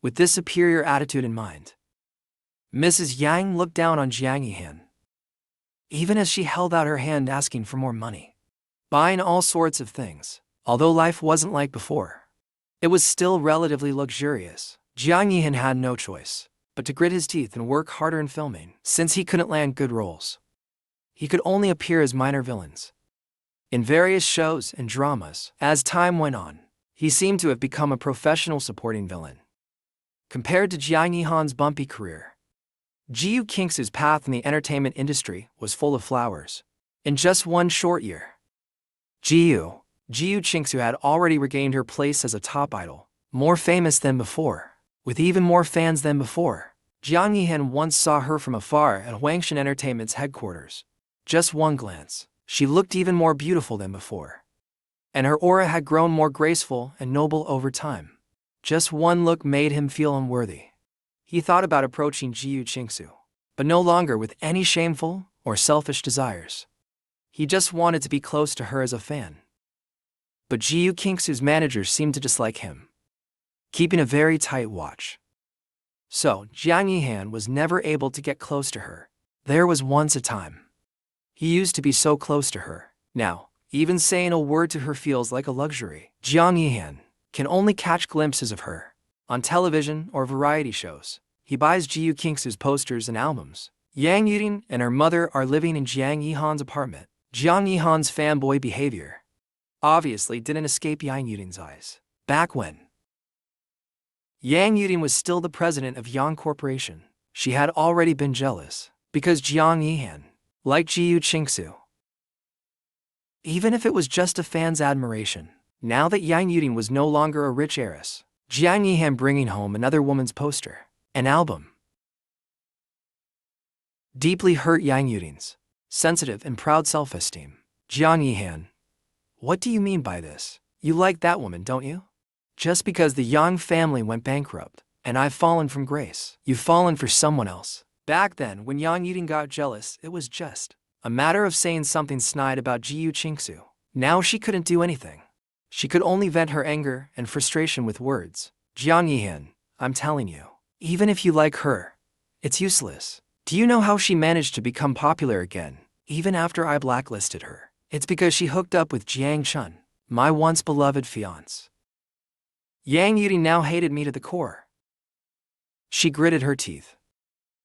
With this superior attitude in mind, Mrs. Yang looked down on Jiang Yihan, even as she held out her hand asking for more money, buying all sorts of things. Although life wasn't like before, it was still relatively luxurious. Jiang Yihan had no choice but to grit his teeth and work harder in filming. Since he couldn't land good roles, he could only appear as minor villains in various shows and dramas. As time went on, he seemed to have become a professional supporting villain. Compared to Jiang Yihan's bumpy career, Gu Qingxue's path in the entertainment industry was full of flowers. In just one short year, Gu Qingxue had already regained her place as a top idol, more famous than before, with even more fans than before. Jiang Yihan once saw her from afar at Huangshan Entertainment's headquarters. Just one glance, she looked even more beautiful than before. And her aura had grown more graceful and noble over time. Just one look made him feel unworthy. He thought about approaching Gu Qingxue, but no longer with any shameful or selfish desires. He just wanted to be close to her as a fan. But Gu Qingxue's managers seemed to dislike him, keeping a very tight watch. So, Jiang Yihan was never able to get close to her. There was once a time. He used to be so close to her. Now, even saying a word to her feels like a luxury. Jiang Yihan can only catch glimpses of her on television or variety shows. He buys Gu Qingxue's posters and albums. Yang Yuding and her mother are living in Jiang Yihan's apartment. Jiang Yihan's fanboy behavior obviously didn't escape Yang Yuding's eyes. Back when Yang Yuding was still the president of Yang Corporation, she had already been jealous because Jiang Yihan liked Gu Qingxue. Even if it was just a fan's admiration, now that Yang Yuding was no longer a rich heiress, Jiang Yihan bringing home another woman's poster, an album, deeply hurt Yang Yuding's sensitive and proud self-esteem. Jiang Yihan, what do you mean by this? You like that woman, don't you? Just because the Yang family went bankrupt, and I've fallen from grace, you've fallen for someone else. Back then, when Yang Yuding got jealous, it was just a matter of saying something snide about Gu Qingxue. Now she couldn't do anything. She could only vent her anger and frustration with words. Jiang Yihan, I'm telling you, even if you like her, it's useless. Do you know how she managed to become popular again, even after I blacklisted her? It's because she hooked up with Jiang Chun, my once beloved fiancé. Yang Yuding now hated me to the core. She gritted her teeth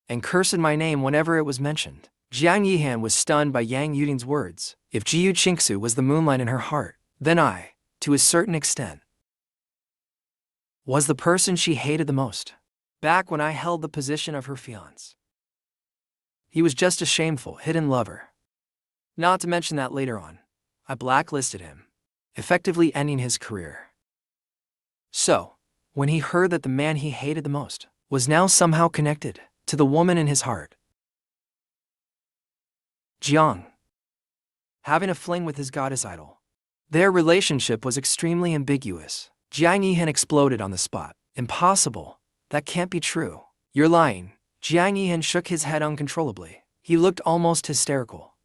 and cursed my name whenever it was mentioned. Jiang Yihan was stunned by Yang Yuding's words. If Gu Qingxue was the moonlight in her heart, then I, to a certain extent, was the person she hated the most. Back when I held the position of her fiancé, he was just a shameful, hidden lover. Not to mention that later on, I blacklisted him, effectively ending his career. So, when he heard that the man he hated the most was now somehow connected to the woman in his heart, Jiang, having a fling with his goddess idol, their relationship was extremely ambiguous. Jiang Yihan exploded on the spot. Impossible. That can't be true. You're lying. Jiang Yihan shook his head uncontrollably. He looked almost hysterical.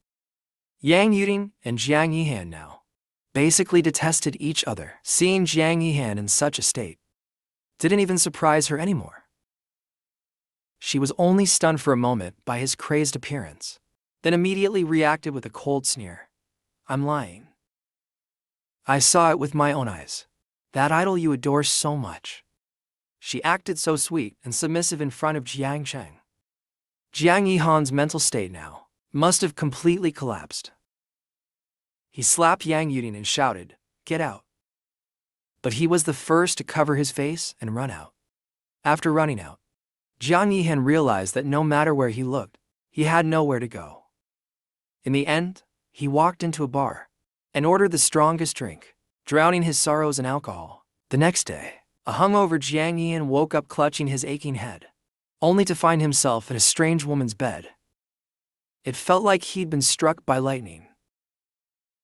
Yang Yuding and Jiang Yihan now basically detested each other. Seeing Jiang Yihan in such a state didn't even surprise her anymore. She was only stunned for a moment by his crazed appearance, then immediately reacted with a cold sneer. I'm lying. I saw it with my own eyes. That idol you adore so much. She acted so sweet and submissive in front of Jiang Cheng. Jiang Yihan's mental state now must have completely collapsed. He slapped Yang Yuding and shouted, "Get out." But he was the first to cover his face and run out. After running out, Jiang Yihan realized that no matter where he looked, he had nowhere to go. In the end, he walked into a bar and ordered the strongest drink, drowning his sorrows in alcohol. The next day, a hungover Jiang Yihan woke up clutching his aching head, only to find himself in a strange woman's bed. It felt like he'd been struck by lightning.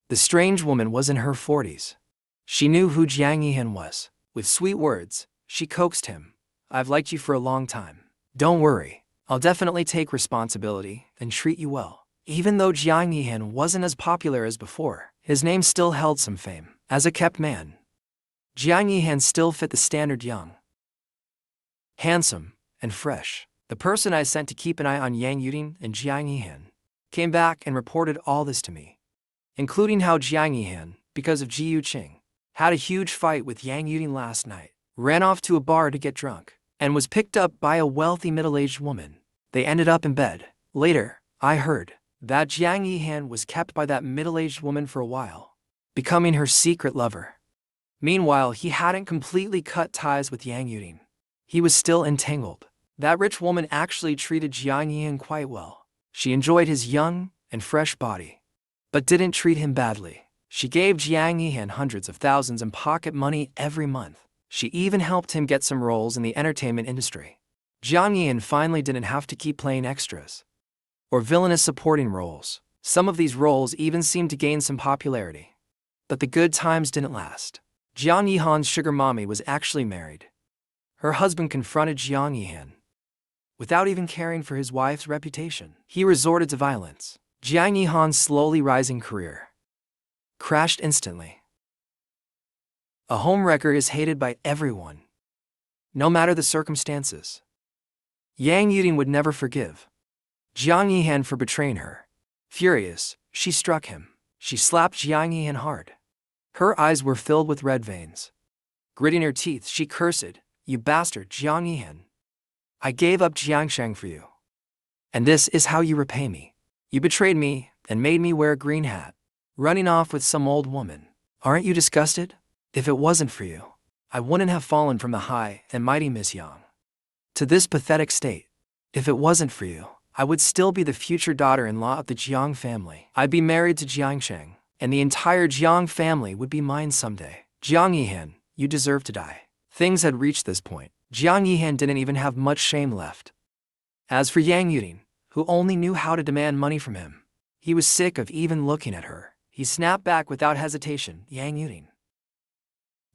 The strange woman was in her 40s. She knew who Jiang Yihan was. With sweet words, she coaxed him. I've liked you for a long time. Don't worry, I'll definitely take responsibility and treat you well. Even though Jiang Yihan wasn't as popular as before, his name still held some fame. As a kept man, Jiang Yihan still fit the standard young, handsome, and fresh. The person I sent to keep an eye on Yang Yuding and Jiang Yihan came back and reported all this to me, including how Jiang Yihan, because of Gu Qing, had a huge fight with Yang Yuding last night, ran off to a bar to get drunk, and was picked up by a wealthy middle-aged woman. They ended up in bed. Later, I heard that Jiang Yihan was kept by that middle-aged woman for a while, becoming her secret lover. Meanwhile, he hadn't completely cut ties with Yang Yuding. He was still entangled. That rich woman actually treated Jiang Yihan quite well. She enjoyed his young and fresh body, but didn't treat him badly. She gave Jiang Yihan hundreds of thousands in pocket money every month. She even helped him get some roles in the entertainment industry. Jiang Yihan finally didn't have to keep playing extras or villainous supporting roles. Some of these roles even seemed to gain some popularity. But the good times didn't last. Jiang Yihan's sugar mommy was actually married. Her husband confronted Jiang Yihan. Without even caring for his wife's reputation, he resorted to violence. Jiang Yihan's slowly rising career crashed instantly. A homewrecker is hated by everyone, no matter the circumstances. Yang Yuding would never forgive Jiang Yihan for betraying her. Furious, she struck him. She slapped Jiang Yihan hard. Her eyes were filled with red veins. Gritting her teeth, she cursed, "You bastard, Jiang Yihan. I gave up Jiangshang for you. And this is how you repay me. You betrayed me and made me wear a green hat, running off with some old woman. Aren't you disgusted? If it wasn't for you, I wouldn't have fallen from the high and mighty Miss Yang to this pathetic state. If it wasn't for you, I would still be the future daughter-in-law of the Jiang family. I'd be married to Jiangsheng, and the entire Jiang family would be mine someday. Jiang Yihan, you deserve to die." Things had reached this point. Jiang Yihan didn't even have much shame left. As for Yang Yuding, who only knew how to demand money from him, he was sick of even looking at her. He snapped back without hesitation, "Yang Yuding,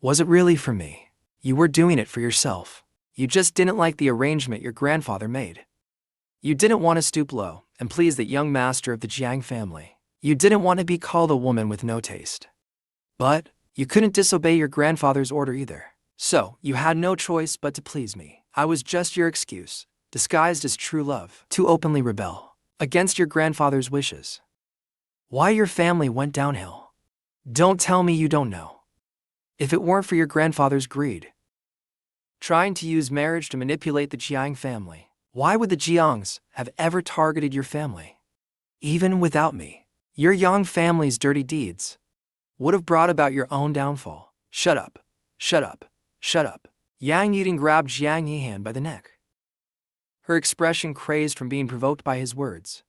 was it really for me? You were doing it for yourself. You just didn't like the arrangement your grandfather made. You didn't want to stoop low and please the young master of the Jiang family. You didn't want to be called a woman with no taste. But you couldn't disobey your grandfather's order either. So you had no choice but to please me. I was just your excuse, disguised as true love, to openly rebel against your grandfather's wishes. Why your family went downhill? Don't tell me you don't know. If it weren't for your grandfather's greed, trying to use marriage to manipulate the Jiang family, why would the Jiangs have ever targeted your family? Even without me, your Yang family's dirty deeds would have brought about your own downfall. Shut up, shut up, shut up." Yang Yuding grabbed Jiang Yihan by the neck, her expression crazed from being provoked by his words.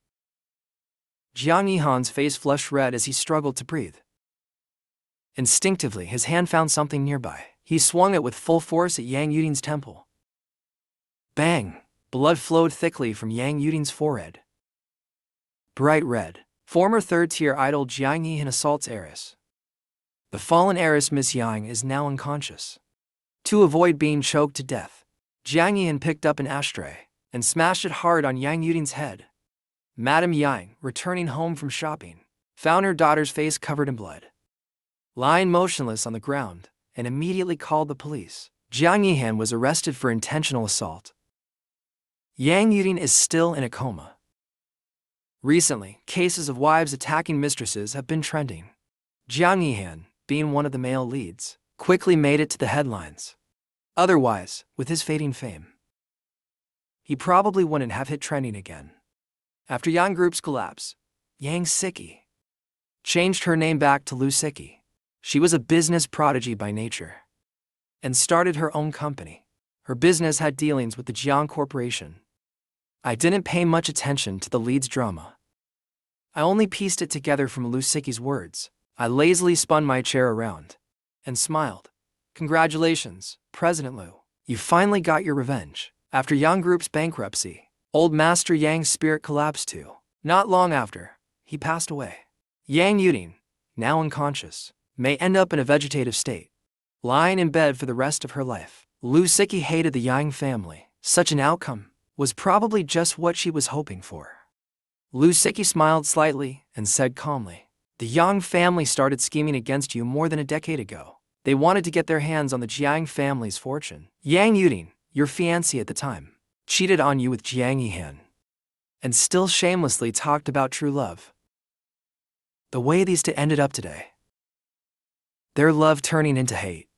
Jiang Yihan's face flushed red as he struggled to breathe. Instinctively, his hand found something nearby. He swung it with full force at Yang Yuding's temple. Bang! Blood flowed thickly from Yang Yuding's forehead. Bright red. Former third-tier idol Jiang Yihan assaults heiress. The fallen heiress Miss Yang is now unconscious. To avoid being choked to death, Jiang Yihan picked up an ashtray and smashed it hard on Yang Yuding's head. Madame Yang, returning home from shopping, found her daughter's face covered in blood, lying motionless on the ground, and immediately called the police. Jiang Yihan was arrested for intentional assault. Yang Yuding is still in a coma. Recently, cases of wives attacking mistresses have been trending. Jiang Yihan, being one of the male leads, quickly made it to the headlines. Otherwise, with his fading fame, he probably wouldn't have hit trending again. After Yang Group's collapse, Yang Siki changed her name back to Lu Siki. She was a business prodigy by nature and started her own company. Her business had dealings with the Jiang Corporation. I didn't pay much attention to the lead's drama. I only pieced it together from Lu Siki's words. I lazily spun my chair around and smiled. Congratulations, President Lu. You finally got your revenge. After Yang Group's bankruptcy, old Master Yang's spirit collapsed too. Not long after, he passed away. Yang Yuding, now unconscious, may end up in a vegetative state, lying in bed for the rest of her life. Lu Siki hated the Yang family. Such an outcome was probably just what she was hoping for. Lu Siki smiled slightly and said calmly, "The Yang family started scheming against you more than a decade ago. They wanted to get their hands on the Jiang family's fortune. Yang Yuding, your fiancé at the time, cheated on you with Jiang Yihan, and still shamelessly talked about true love. The way these two ended up today, their love turning into hate.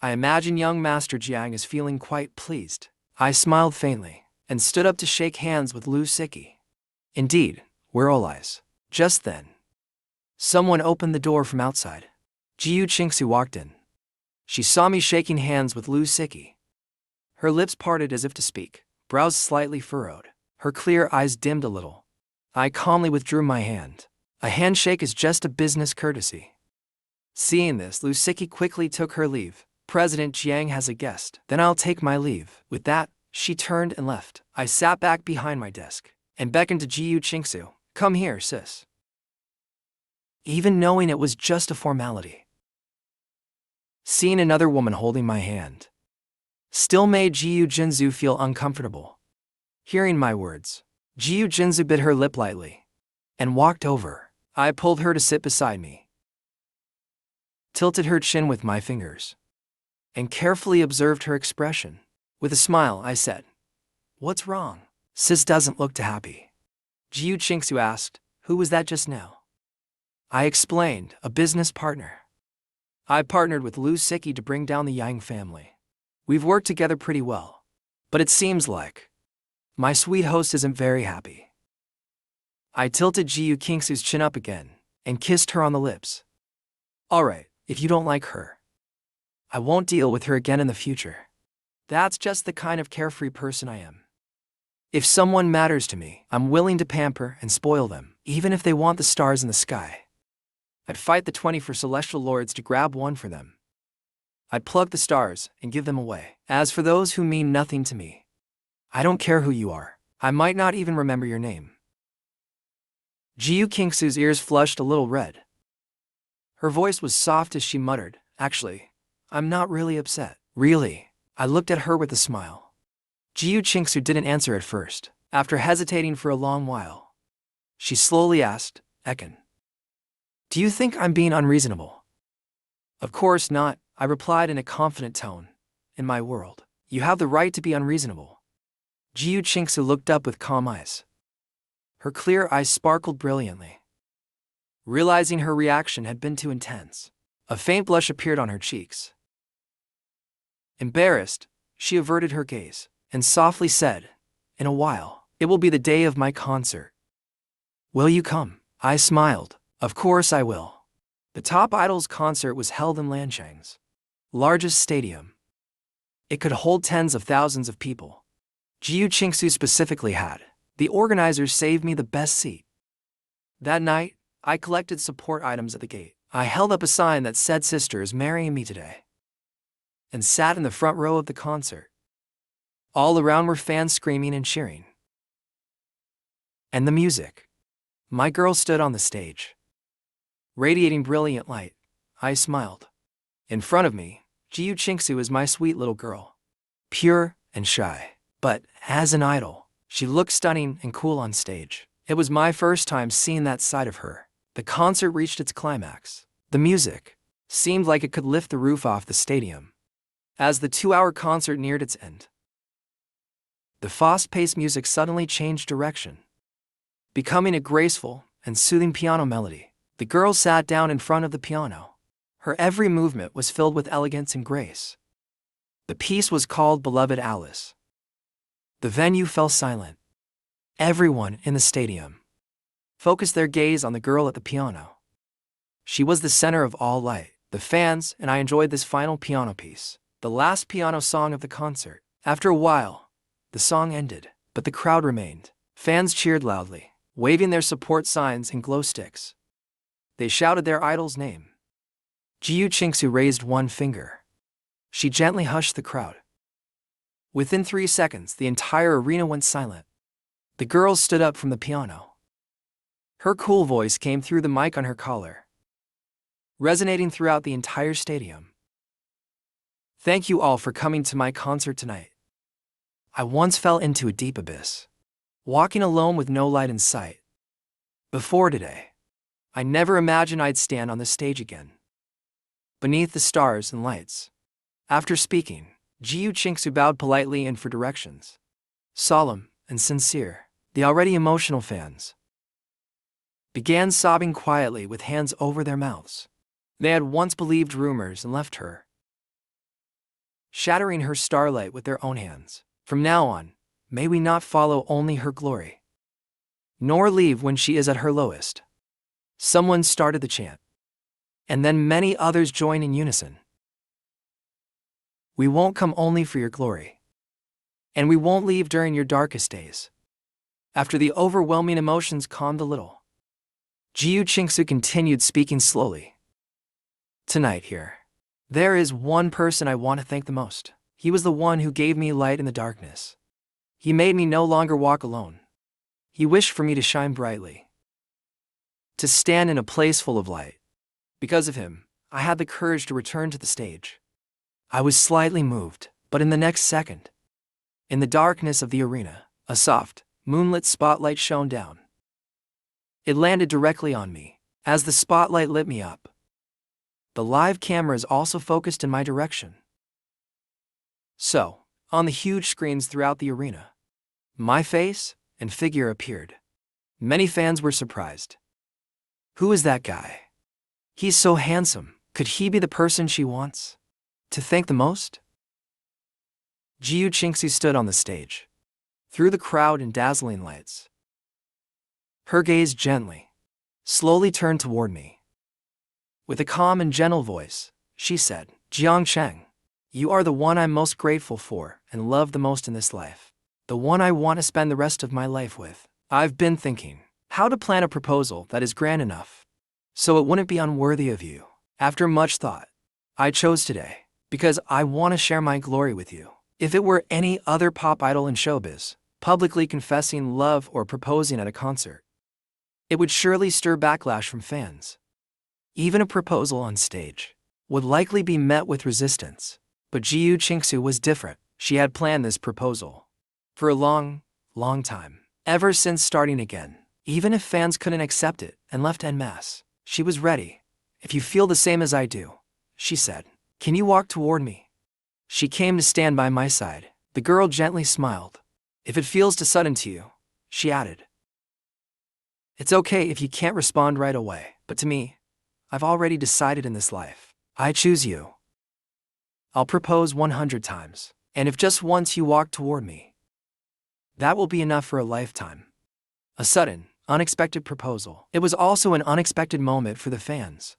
I imagine young Master Jiang is feeling quite pleased." I smiled faintly and stood up to shake hands with Lu Siki. Indeed, we're all eyes. Just then, someone opened the door from outside. Gu Qingxue walked in. She saw me shaking hands with Lu Siki. Her lips parted as if to speak, brows slightly furrowed, her clear eyes dimmed a little. I calmly withdrew my hand. A handshake is just a business courtesy. Seeing this, Lusiki quickly took her leave. President Jiang has a guest. Then I'll take my leave. With that, she turned and left. I sat back behind my desk and beckoned to Gu Qingxue. Come here, sis. Even knowing it was just a formality. Seeing another woman holding my hand still made Gu Qingxue feel uncomfortable. Hearing my words, Gu Qingxue bit her lip lightly and walked over. I pulled her to sit beside me, tilted her chin with my fingers, and carefully observed her expression. With a smile, I said, "What's wrong? Sis doesn't look too happy." Gu Qingxue asked, "Who was that just now?" I explained, "A business partner. I partnered with Lusiki to bring down the Yang family. We've worked together pretty well, but it seems like my sweet host isn't very happy." I tilted Gu Qingxue's chin up again and kissed her on the lips. "All right, if you don't like her, I won't deal with her again in the future. That's just the kind of carefree person I am. If someone matters to me, I'm willing to pamper and spoil them, even if they want the stars in the sky. I'd fight the 20 for celestial lords to grab one for them. I'd plug the stars and give them away. As for those who mean nothing to me, I don't care who you are. I might not even remember your name." Gu Qingxue's ears flushed a little red. Her voice was soft as she muttered, "Actually, I'm not really upset." "Really?" I looked at her with a smile. Gu Qingxue didn't answer at first. After hesitating for a long while, she slowly asked, "Ekin, do you think I'm being unreasonable?" "Of course not," I replied in a confident tone. "In my world, you have the right to be unreasonable." Gu Qingxue looked up with calm eyes. Her clear eyes sparkled brilliantly. Realizing her reaction had been too intense, a faint blush appeared on her cheeks. Embarrassed, she averted her gaze and softly said, "In a while, it will be the day of my concert. Will you come?" I smiled. "Of course I will." The top idol's concert was held in Lanchang's largest stadium. It could hold tens of thousands of people. Gu Qingxue specifically had the organizers save me the best seat. That night, I collected support items at the gate. I held up a sign that said "Sister is marrying me today," and sat in the front row of the concert. All around were fans screaming and cheering. And the music. My girl stood on the stage, radiating brilliant light. I smiled. In front of me, Gu Qingxue is my sweet little girl, pure and shy. But, as an idol, she looked stunning and cool on stage. It was my first time seeing that side of her. The concert reached its climax. The music seemed like it could lift the roof off the stadium. As the 2-hour concert neared its end, the fast-paced music suddenly changed direction, becoming a graceful and soothing piano melody. The girl sat down in front of the piano. Her every movement was filled with elegance and grace. The piece was called Beloved Alice. The venue fell silent. Everyone in the stadium focused their gaze on the girl at the piano. She was the center of all light. The fans and I enjoyed this final piano piece, the last piano song of the concert. After a while, the song ended, but the crowd remained. Fans cheered loudly, waving their support signs and glow sticks. They shouted their idol's name. Gu Qingxue raised one finger. She gently hushed the crowd. Within 3 seconds, the entire arena went silent. The girl stood up from the piano. Her cool voice came through the mic on her collar, resonating throughout the entire stadium. "Thank you all for coming to my concert tonight. I once fell into a deep abyss, walking alone with no light in sight. Before today, I never imagined I'd stand on this stage again, beneath the stars and lights." After speaking, Gu Qingxue bowed politely and for directions. Solemn and sincere, the already emotional fans began sobbing quietly with hands over their mouths. They had once believed rumors and left her, shattering her starlight with their own hands. From now on, may we not follow only her glory, nor leave when she is at her lowest. Someone started the chant, and then many others joined in unison. "We won't come only for your glory, And we won't leave during your darkest days. After the overwhelming emotions calmed a little, Gu Qingxue continued speaking slowly. Tonight here, there is one person I want to thank the most. He was the one who gave me light in the darkness. He made me no longer walk alone. He wished for me to shine brightly, to stand in a place full of light. Because of him, I had the courage to return to the stage. I was slightly moved, but in the next second, in the darkness of the arena, a soft, moonlit spotlight shone down. It landed directly on me. As the spotlight lit me up, the live cameras also focused in my direction. So, on the huge screens throughout the arena, my face and figure appeared. Many fans were surprised. Who is that guy? He's so handsome. Could he be the person she wants to thank the most? Gu Qingxue stood on the stage, through the crowd and dazzling lights. Her gaze gently, slowly turned toward me. With a calm and gentle voice, she said, "Jiang Cheng, you are the one I'm most grateful for and love the most in this life. The one I want to spend the rest of my life with. I've been thinking how to plan a proposal that is grand enough, so it wouldn't be unworthy of you. After much thought, I chose today, because I want to share my glory with you. If it were any other pop idol in showbiz, publicly confessing love or proposing at a concert, it would surely stir backlash from fans. Even a proposal on stage would likely be met with resistance. But Gu Qingxue was different. She had planned this proposal for a long, long time. Ever since starting again, even if fans couldn't accept it and left en masse, she was ready. If you feel the same as I do, she said, can you walk toward me? She came to stand by my side. The girl gently smiled. If it feels too sudden to you, she added, it's okay if you can't respond right away, but to me, I've already decided in this life. I choose you. I'll propose 100 times, and if just once you walk toward me, that will be enough for a lifetime. A sudden, unexpected proposal. It was also an unexpected moment for the fans.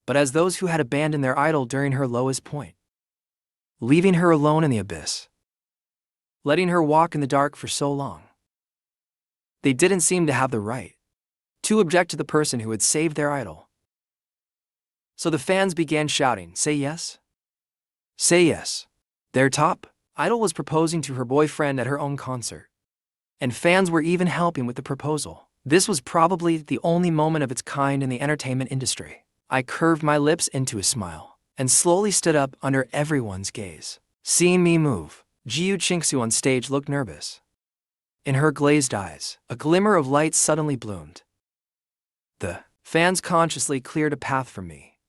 But as those who had abandoned their idol during her lowest point, leaving her alone in the abyss, letting her walk in the dark for so long, they didn't seem to have the right to object to the person who had saved their idol. So the fans began shouting, say yes? Say yes. Their top idol was proposing to her boyfriend at her own concert. And fans were even helping with the proposal. This was probably the only moment of its kind in the entertainment industry. I curved my lips into a smile and slowly stood up under everyone's gaze. Seeing me move, Gu Qingxue on stage looked nervous. In her glazed eyes, a glimmer of light suddenly bloomed. The fans consciously cleared a path for me.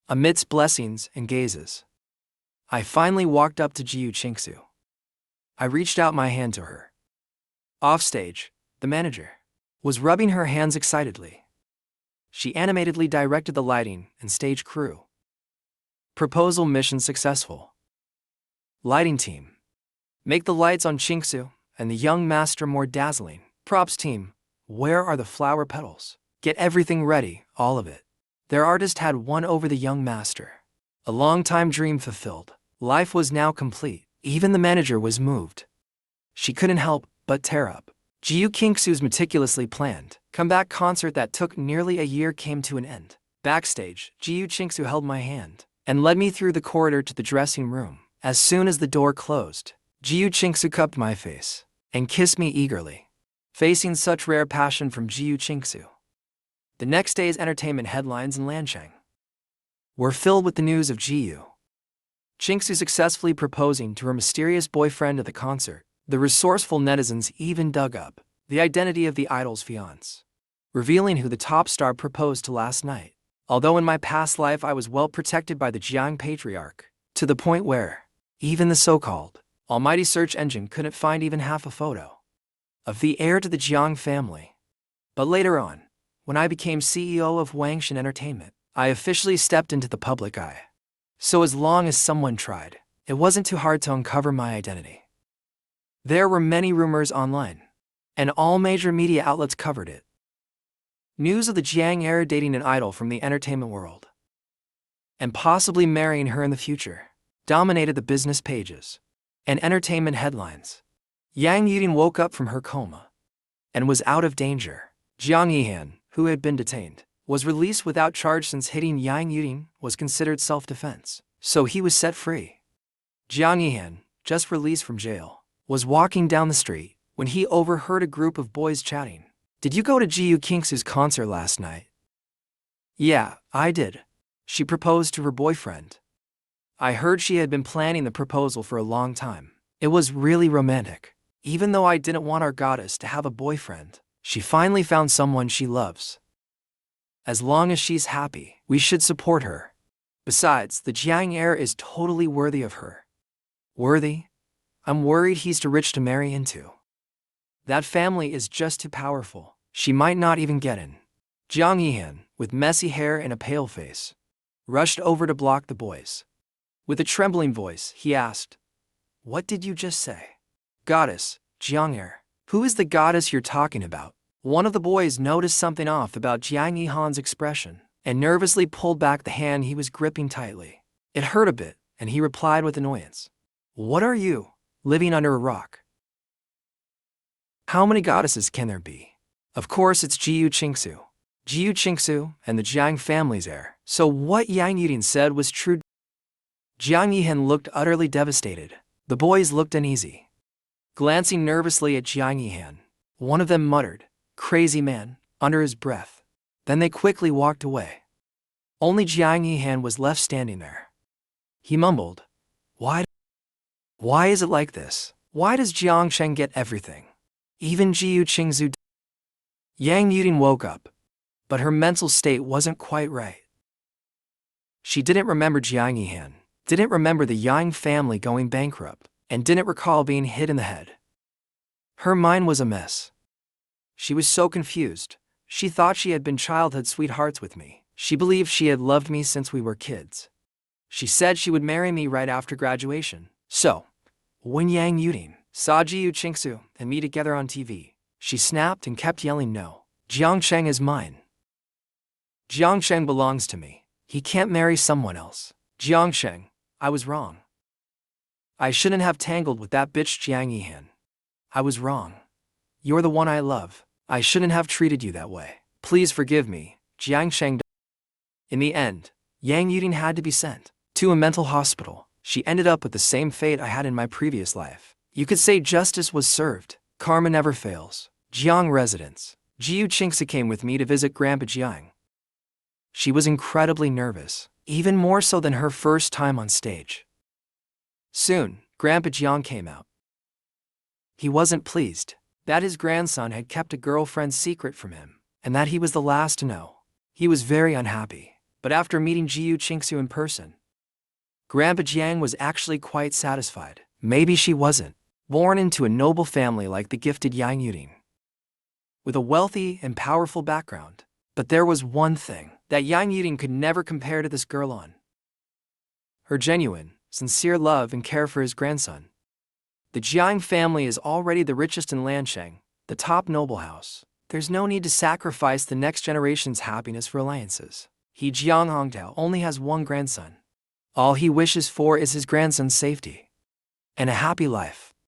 Amidst blessings and gazes, I finally walked up to Gu Qingxue. I reached out my hand to her. Offstage, the manager was rubbing her hands excitedly. She animatedly directed the lighting and stage crew. Proposal mission successful. Lighting team, make the lights on Qingxue and the young master more dazzling. Props team, where are the flower petals? Get everything ready, all of it. Their artist had won over the young master. A long-time dream fulfilled. Life was now complete. Even the manager was moved. She couldn't help but tear up. Gu Qingxue's meticulously planned comeback concert that took nearly a year came to an end. Backstage, Gu Qingxue held my hand and led me through the corridor to the dressing room. As soon as the door closed, Gu Qingxue cupped my face and kissed me eagerly. Facing such rare passion from Gu Qingxue, the next day's entertainment headlines in Lanchang were filled with the news of Gu Qingxue successfully proposing to her mysterious boyfriend at the concert. The resourceful netizens even dug up the identity of the idol's fiancé, revealing who the top star proposed to last night. Although in my past life I was well protected by the Jiang patriarch, to the point where even the so-called almighty search engine couldn't find even half a photo of the heir to the Jiang family. But later on, when I became CEO of Wangshan Entertainment, I officially stepped into the public eye. So as long as someone tried, it wasn't too hard to uncover my identity. There were many rumors online, and all major media outlets covered it. News of the Jiang heir dating an idol from the entertainment world, and possibly marrying her in the future, dominated the business pages. and entertainment headlines. Yang Yuding woke up from her coma and was out of danger. Jiang Yihan, who had been detained, was released without charge since hitting Yang Yuding was considered self-defense, so he was set free. Jiang Yihan, just released from jail, was walking down the street when he overheard a group of boys chatting. "Did you go to Gu Qingxue's concert last night?" "Yeah, I did. She proposed to her boyfriend. I heard she had been planning the proposal for a long time. It was really romantic. Even though I didn't want our goddess to have a boyfriend, she finally found someone she loves. As long as she's happy, we should support her. Besides, the Jiang heir is totally worthy of her." "Worthy? I'm worried he's too rich to marry into. That family is just too powerful. She might not even get in." Jiang Yihan, with messy hair and a pale face, rushed over to block the boys. With a trembling voice, he asked, "What did you just say?" "Goddess, Jiang heir. Who is the goddess you're talking about?" One of the boys noticed something off about Jiang Yihan's expression and nervously pulled back the hand he was gripping tightly. It hurt a bit, and he replied with annoyance, "What are you, living under a rock? How many goddesses can there be? Of course it's Gu Qingxue. Gu Qingxue and the Jiang family's heir." So what Yang Yuding said was true. Jiang Yihan looked utterly devastated. The boys looked uneasy. Glancing nervously at Jiang Yihan, one of them muttered, "Crazy man," under his breath. Then they quickly walked away. Only Jiang Yihan was left standing there. He mumbled, Why is it like this? Why does Jiang Sheng get everything? Even Gu Qingxue." Yang Yuding woke up, but her mental state wasn't quite right. She didn't remember Jiang Yihan, didn't remember the Yang family going bankrupt, and didn't recall being hit in the head. Her mind was a mess. She was so confused. She thought she had been childhood sweethearts with me. She believed she had loved me since we were kids. She said she would marry me right after graduation. So, when Yang Yuding saw Gu Qingxue and me together on TV, she snapped and kept yelling, "No, Jiang Sheng is mine. Jiang Sheng belongs to me. He can't marry someone else. Jiang Sheng, I was wrong. I shouldn't have tangled with that bitch Jiang Yihan. I was wrong. You're the one I love. I shouldn't have treated you that way. Please forgive me, Jiang Sheng." In the end, Yang Yuding had to be sent to a mental hospital. She ended up with the same fate I had in my previous life. You could say justice was served. Karma never fails. Jiang residence. Gu Qingxue came with me to visit Grandpa Jiang. She was incredibly nervous, even more so than her first time on stage. Soon, Grandpa Jiang came out. He wasn't pleased that his grandson had kept a girlfriend's secret from him, and that he was the last to know. He was very unhappy, but after meeting Gu Qingxue in person, Grandpa Jiang was actually quite satisfied. Maybe she wasn't born into a noble family like the gifted Yang Yuding, with a wealthy and powerful background. But there was one thing that Yang Yuding could never compare to this girl on: her genuine, sincere love and care for his grandson. The Jiang family is already the richest in Lansheng, the top noble house. There's no need to sacrifice the next generation's happiness for alliances. He Jiang Hongtao only has one grandson. All he wishes for is his grandson's safety and a happy life.